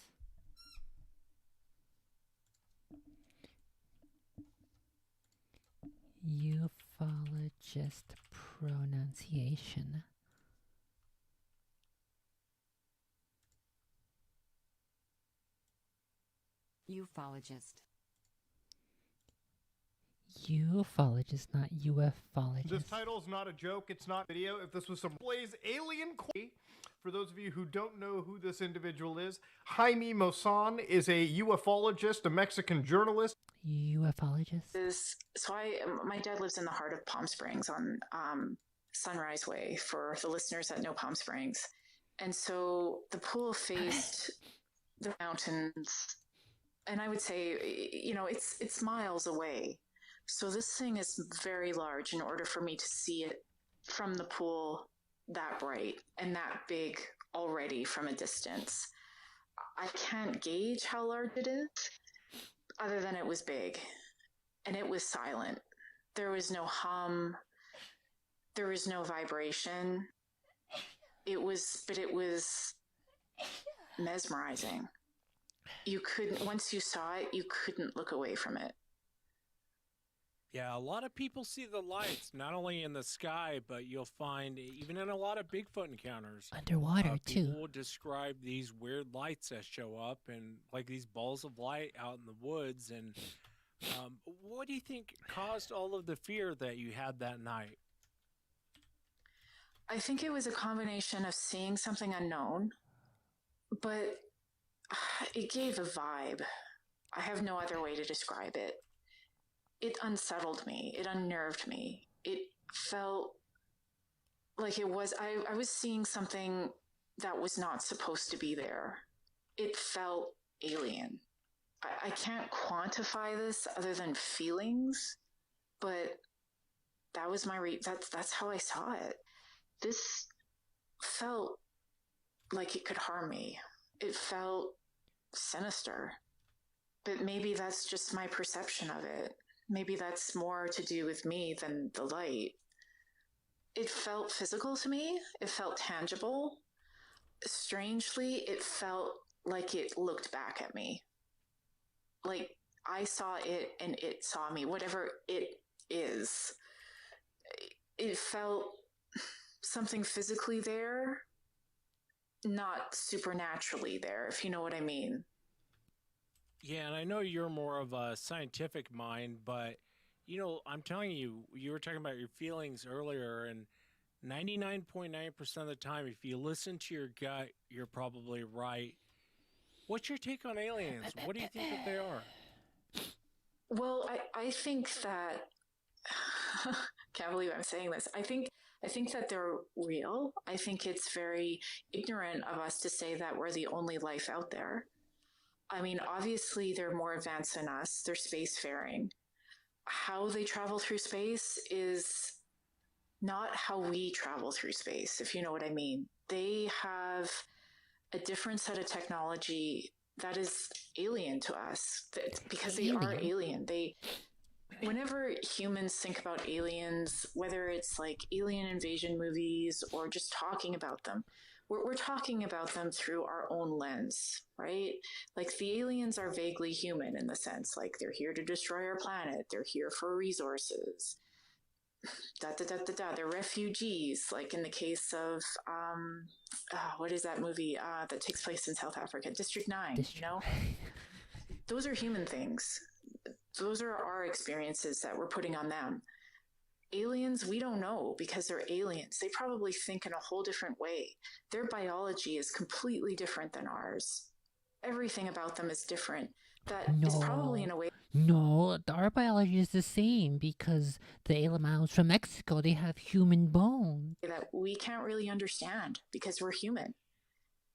Ufologist pronunciation. Ufologist. Ufologist, not ufologist. This title's not a joke. It's not video. If this was some plays alien. For those of you who don't know who this individual is, Jaime Mosan is a ufologist, a Mexican journalist. Ufologist. My dad lives in the heart of Palm Springs on Sunrise Way, for the listeners that know Palm Springs. And so the pool faced the mountains, and I would say, it's miles away. So this thing is very large in order for me to see it from the pool that bright and that big already from a distance. I can't gauge how large it is other than it was big and it was silent. There was no hum. There was no vibration. It was mesmerizing. Once you saw it, you couldn't look away from it. Yeah, a lot of people see the lights, not only in the sky, but you'll find even in a lot of Bigfoot encounters. Underwater, too. People will describe these weird lights that show up and like these balls of light out in the woods. And what do you think caused all of the fear that you had that night? I think it was a combination of seeing something unknown, but it gave a vibe. I have no other way to describe it. It unsettled me. It unnerved me. It felt like it was, I was seeing something that was not supposed to be there. It felt alien. I can't quantify this other than feelings, but that was that's how I saw it. This felt like it could harm me. It felt sinister, but maybe that's just my perception of it. Maybe that's more to do with me than the light. It felt physical to me. It felt tangible. Strangely, it felt like it looked back at me. Like I saw it and it saw me, whatever it is. It felt something physically there, not supernaturally there, if you know what I mean. Yeah, and I know you're more of a scientific mind, but, I'm telling you, you were talking about your feelings earlier, and 99.9% of the time, if you listen to your gut, you're probably right. What's your take on aliens? What do you think that they are? Well, I think that, can't believe I'm saying this. I think that they're real. I think it's very ignorant of us to say that we're the only life out there. I mean, obviously, they're more advanced than us. They're spacefaring. How they travel through space is not how we travel through space, if you know what I mean. They have a different set of technology that is alien to us because they are alien. Whenever humans think about aliens, whether it's like alien invasion movies or just talking about them, we're talking about them through our own lens, right? Like the aliens are vaguely human in the sense, like they're here to destroy our planet, they're here for resources. They're refugees, like in the case of what is that movie that takes place in South Africa? District 9. You know, those are human things. Those are our experiences that we're putting on them. Aliens, we don't know because they're aliens. They probably think in a whole different way. Their biology is completely different than ours. Everything about them is different. That is probably in a way. No, our biology is the same because the Alamaos from Mexico, they have human bones. That we can't really understand because we're human.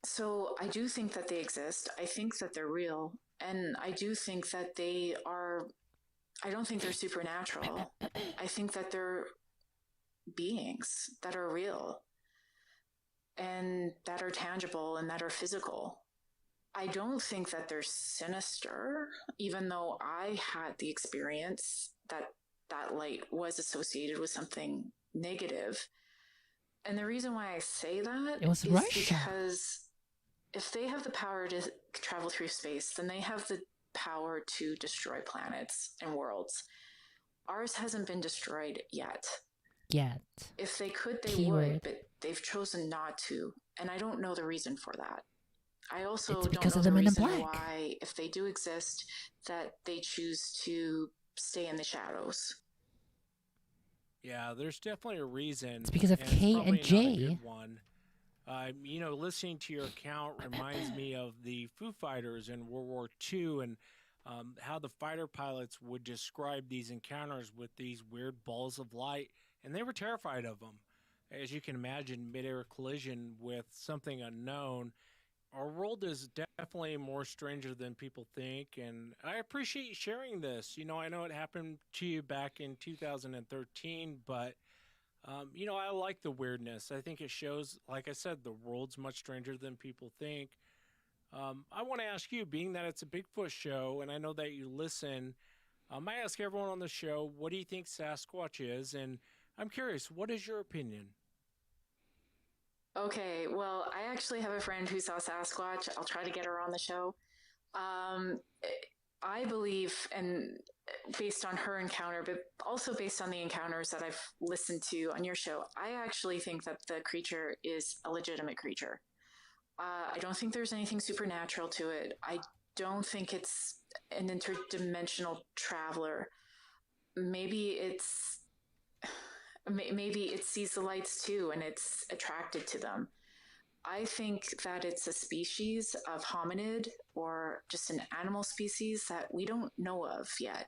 So I do think that they exist. I think that they're real. And I do think that they are, I don't think they're supernatural. I think that they're beings that are real and that are tangible and that are physical. I don't think that they're sinister, even though I had the experience that that light was associated with something negative. And the reason why I say that is because if they have the power to travel through space, then they have the power to destroy planets and worlds. Ours hasn't been destroyed yet. If they could, they would, but they've chosen not to. And I don't know the reason for that. I also don't know the reason why, if they do exist, that they choose to stay in the shadows. Yeah, there's definitely a reason. It's because of K and J. You know, listening to your account reminds me of the Foo Fighters in World War II and how the fighter pilots would describe these encounters with these weird balls of light, and they were terrified of them. As you can imagine, mid-air collision with something unknown. Our world is definitely more stranger than people think, and I appreciate you sharing this. You know, I know it happened to you back in 2013, but you know, I like the weirdness. I think it shows, like I said, the world's much stranger than people think. I want to ask you, being that it's a Bigfoot show, and I know that you listen, I ask everyone on the show, what do you think Sasquatch is? And I'm curious, what is your opinion? Okay, well, I actually have a friend who saw Sasquatch. I'll try to get her on the show. I believe, and based on her encounter, but also based on the encounters that I've listened to on your show, I actually think that the creature is a legitimate creature. I don't think there's anything supernatural to it. I don't think it's an interdimensional traveler. Maybe it sees the lights too and it's attracted to them. I think that it's a species of hominid or just an animal species that we don't know of yet.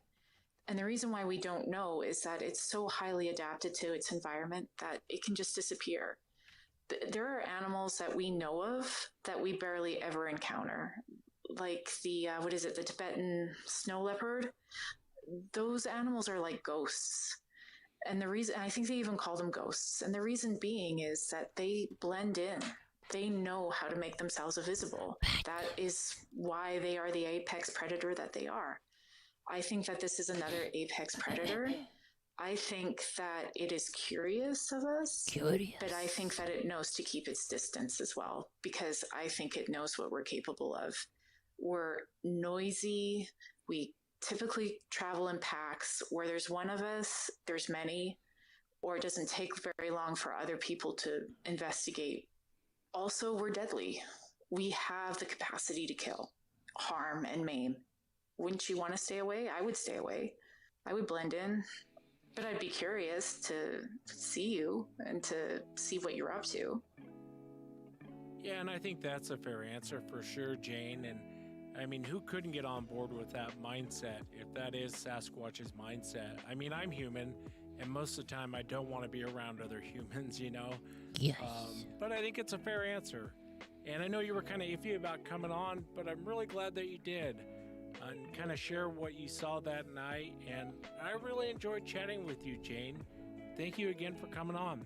And the reason why we don't know is that it's so highly adapted to its environment that it can just disappear. There are animals that we know of that we barely ever encounter, like the Tibetan snow leopard. Those animals are like ghosts. And the reason, I think they even call them ghosts. And the reason being is that they blend in. They know how to make themselves invisible. That is why they are the apex predator that they are. I think that this is another apex predator. I think that it is curious of us. But I think that it knows to keep its distance as well, because I think it knows what we're capable of. We're noisy. We typically travel in packs. Where there's one of us, there's many, or it doesn't take very long for other people to investigate. Also, we're deadly. We have the capacity to kill, harm, and maim. Wouldn't you want to stay away? I would stay away. I would blend in, but I'd be curious to see you and to see what you're up to. Yeah, and I think that's a fair answer for sure, Jane. And I mean, who couldn't get on board with that mindset if that is Sasquatch's mindset? I mean, I'm human, and most of the time I don't want to be around other humans, you know? Yes. But I think it's a fair answer. And I know you were kind of iffy about coming on, but I'm really glad that you did. And kind of share what you saw that night. And I really enjoyed chatting with you, Jane. Thank you again for coming on.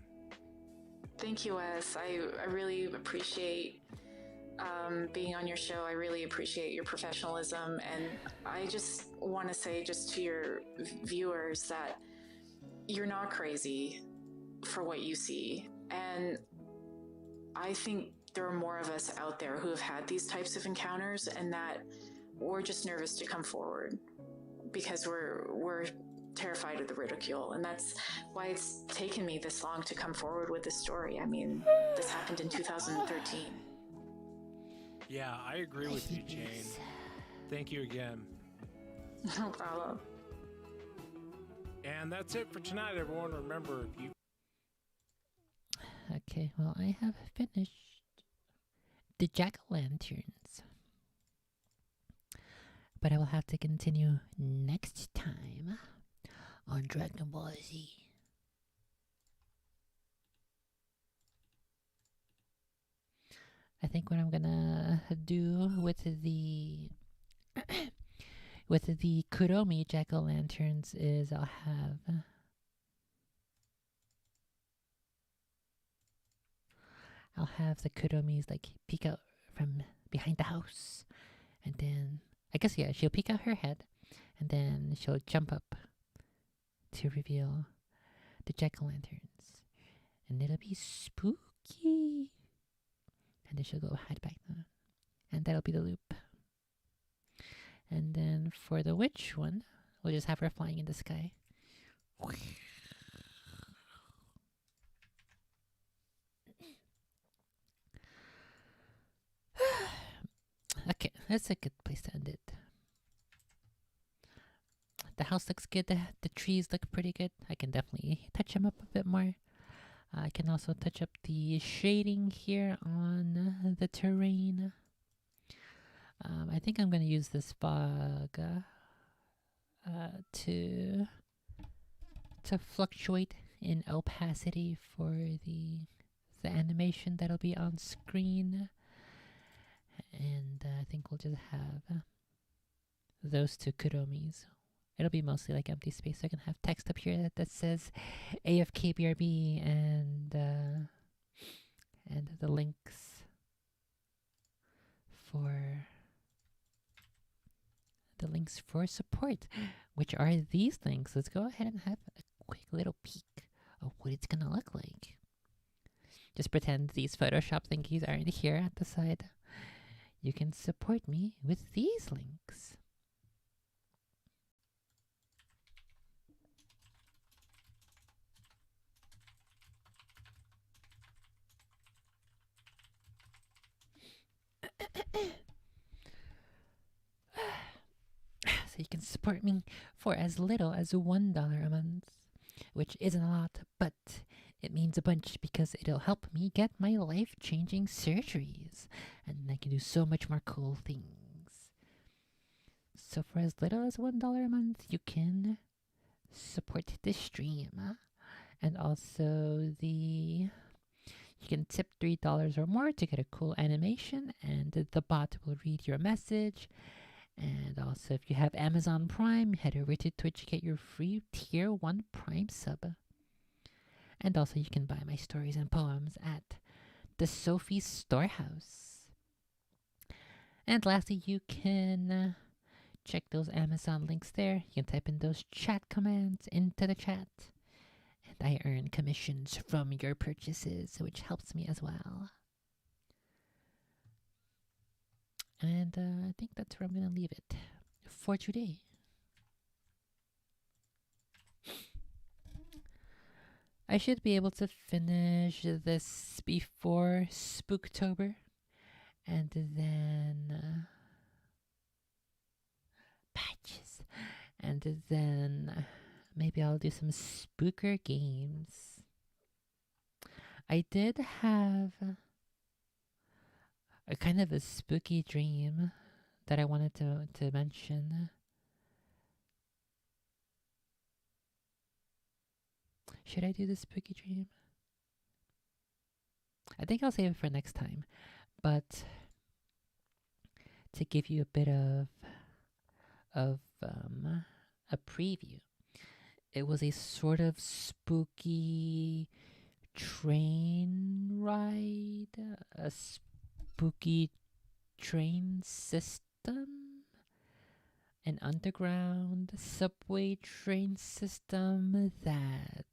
Thank you, Wes. I really appreciate being on your show. I really appreciate your professionalism, and I just want to say, just to your viewers, that you're not crazy for what you see. And I think there are more of us out there who have had these types of encounters, and that we're just nervous to come forward because we're terrified of the ridicule. And that's why it's taken me this long to come forward with this story. I mean, this happened in 2013. Yeah, I agree with you, Jane. Thank you again. No problem. And that's it for tonight, everyone. Remember, if you... Okay, well, I have finished the jack-o'-lanterns. But I will have to continue next time on Dragon Ball Z. I think what I'm gonna do with the with the Kuromi jack-o'-lanterns is I'll have the Kuromis like peek out from behind the house, and then I guess she'll peek out her head, and then she'll jump up to reveal the jack-o'-lanterns, and it'll be spooky. And then she'll go hide back there, and that'll be the loop. And then for the witch one, we'll just have her flying in the sky. Okay, that's a good place to end it. The house looks good. The trees look pretty good. I can definitely touch them up a bit more. I can also touch up the shading here on the terrain. I think I'm going to use this fog to fluctuate in opacity for the animation that'll be on screen. And I think we'll just have those two Kuromis. It'll be mostly like empty space. So I can have text up here that says AFKBRB and the links for support, which are these links. Let's go ahead and have a quick little peek of what it's gonna look like. Just pretend these Photoshop thingies aren't here at the side. You can support me with these links. So you can support me for as little as $1 a month, which isn't a lot, but it means a bunch because it'll help me get my life-changing surgeries, and I can do so much more cool things. So for as little as $1 a month, you can support this stream, and also you can tip $3 or more to get a cool animation, and the bot will read your message. And also, if you have Amazon Prime, head over to Twitch to get your free Tier 1 Prime sub. And also, you can buy my stories and poems at the Sophie Storehouse. And lastly, you can check those Amazon links there. You can type in those chat commands into the chat. And I earn commissions from your purchases, which helps me as well. And I think that's where I'm going to leave it for today. I should be able to finish this before Spooktober. And then patches. And then maybe I'll do some spooker games. I did have a kind of a spooky dream that I wanted to mention. Should I do the spooky dream? I think I'll save it for next time. But to give you a bit of a preview, it was a sort of spooky train ride, a spooky train system, an underground subway train system that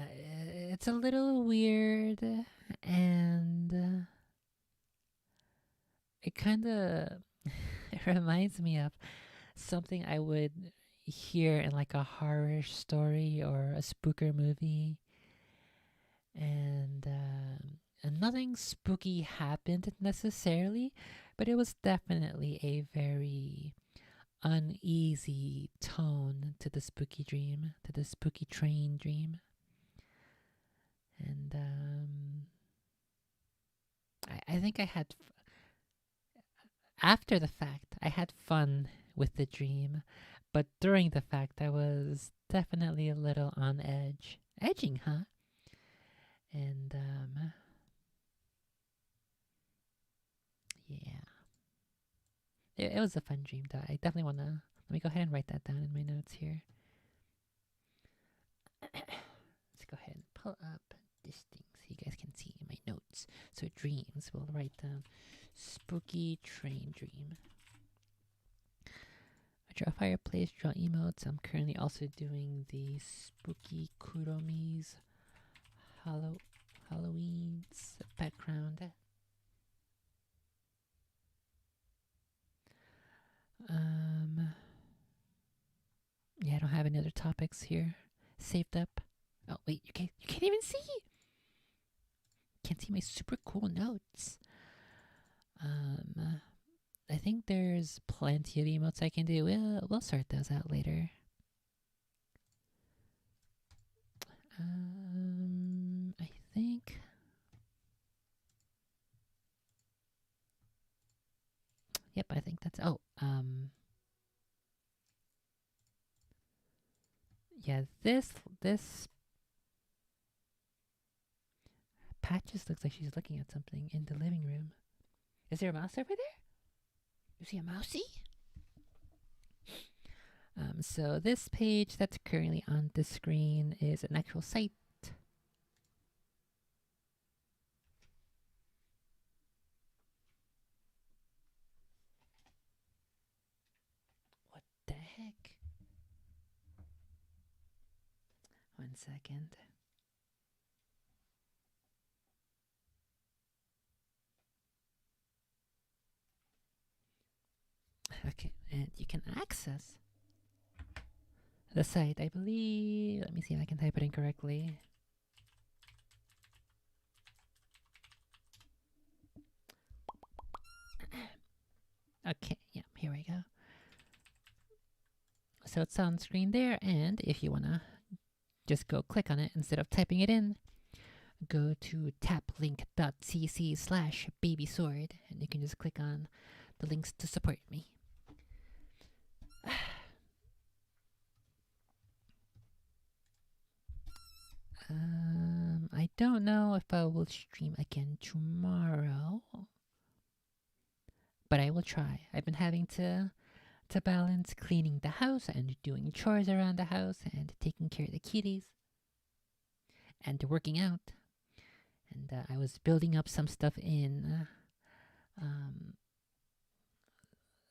it's a little weird, and it kind of reminds me of something I would hear in like a horror story or a spooker movie. And nothing spooky happened necessarily, but it was definitely a very uneasy tone to the spooky dream, to the spooky train dream. And I think I had, after the fact, I had fun with the dream, but during the fact, I was definitely a little on edge. Edging, huh? And yeah, it was a fun dream. Though I definitely want to. Let me go ahead and write that down in my notes here. Let's go ahead and pull up this thing so you guys can see my notes. So dreams, we'll write down spooky train dream. I draw fireplace, draw emotes. I'm currently also doing the spooky Kuromi's Halloween's background. Yeah, I don't have any other topics here saved up. Oh wait, you can't even see. Can't see my super cool notes. I think there's plenty of emotes I can do. We'll sort those out later. I think. Yep, I think that's. Yeah, this Patches looks like she's looking at something in the living room. Is there a mouse over there? You see a mousey? So this page that's currently on the screen is an actual site. What the heck? One second. Okay, and you can access the site, I believe. Let me see if I can type it in correctly. Okay, yeah, here we go. So it's on screen there, and if you wanna just go click on it instead of typing it in, go to taplink.cc/babysword, and you can just click on the links to support me. I don't know if I will stream again tomorrow, but I will try. I've been having to balance cleaning the house and doing chores around the house and taking care of the kitties and working out. And I was building up some stuff in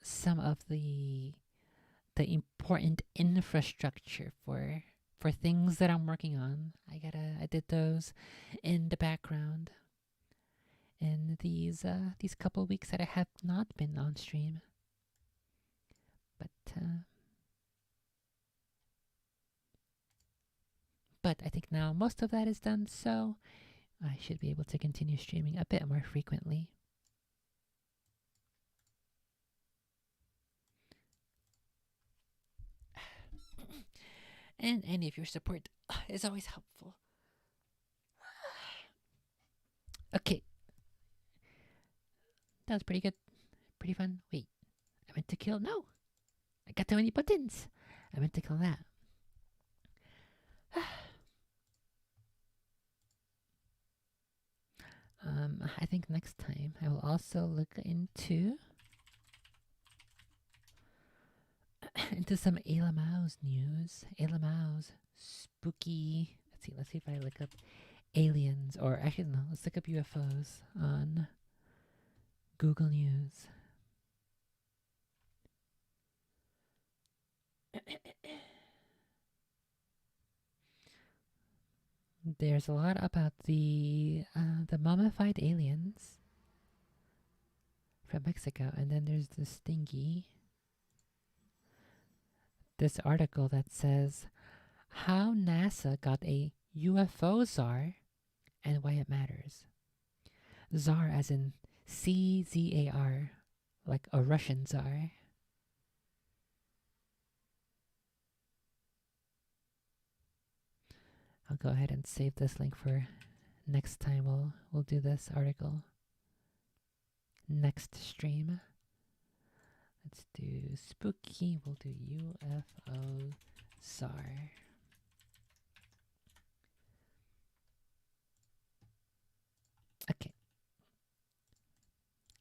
some of the important infrastructure for things that I'm working on. I did those in the background in these couple weeks that I have not been on stream. But I think now most of that is done, so I should be able to continue streaming a bit more frequently. And any of your support is always helpful. Okay. That was pretty good. Pretty fun. Wait. I meant to kill. No. I got too many buttons. I meant to kill that. I think next time I will also look into some Ayla Mao's news. Ayla Mao's spooky. Let's see if I look up aliens, or actually no, let's look up UFOs on Google News. There's a lot about the mummified aliens from Mexico, and then there's the stingy. This article that says how NASA got a UFO czar and why it matters. Czar as in CZAR, like a Russian czar. I'll go ahead and save this link for next time. We'll do this article next stream. Let's do spooky. We'll do UFO czar. Okay.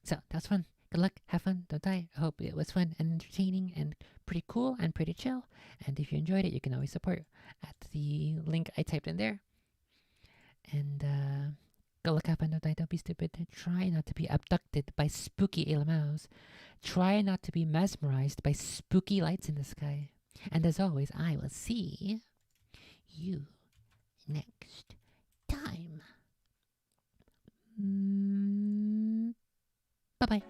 So that's fun. Good luck. Have fun. Don't die. I hope it was fun and entertaining and pretty cool and pretty chill. And if you enjoyed it, you can always support at the link I typed in there. And good luck. Have fun. Don't die. Don't be stupid. Try not to be abducted by spooky animals. Try not to be mesmerized by spooky lights in the sky. And as always, I will see you next time. Bye-bye.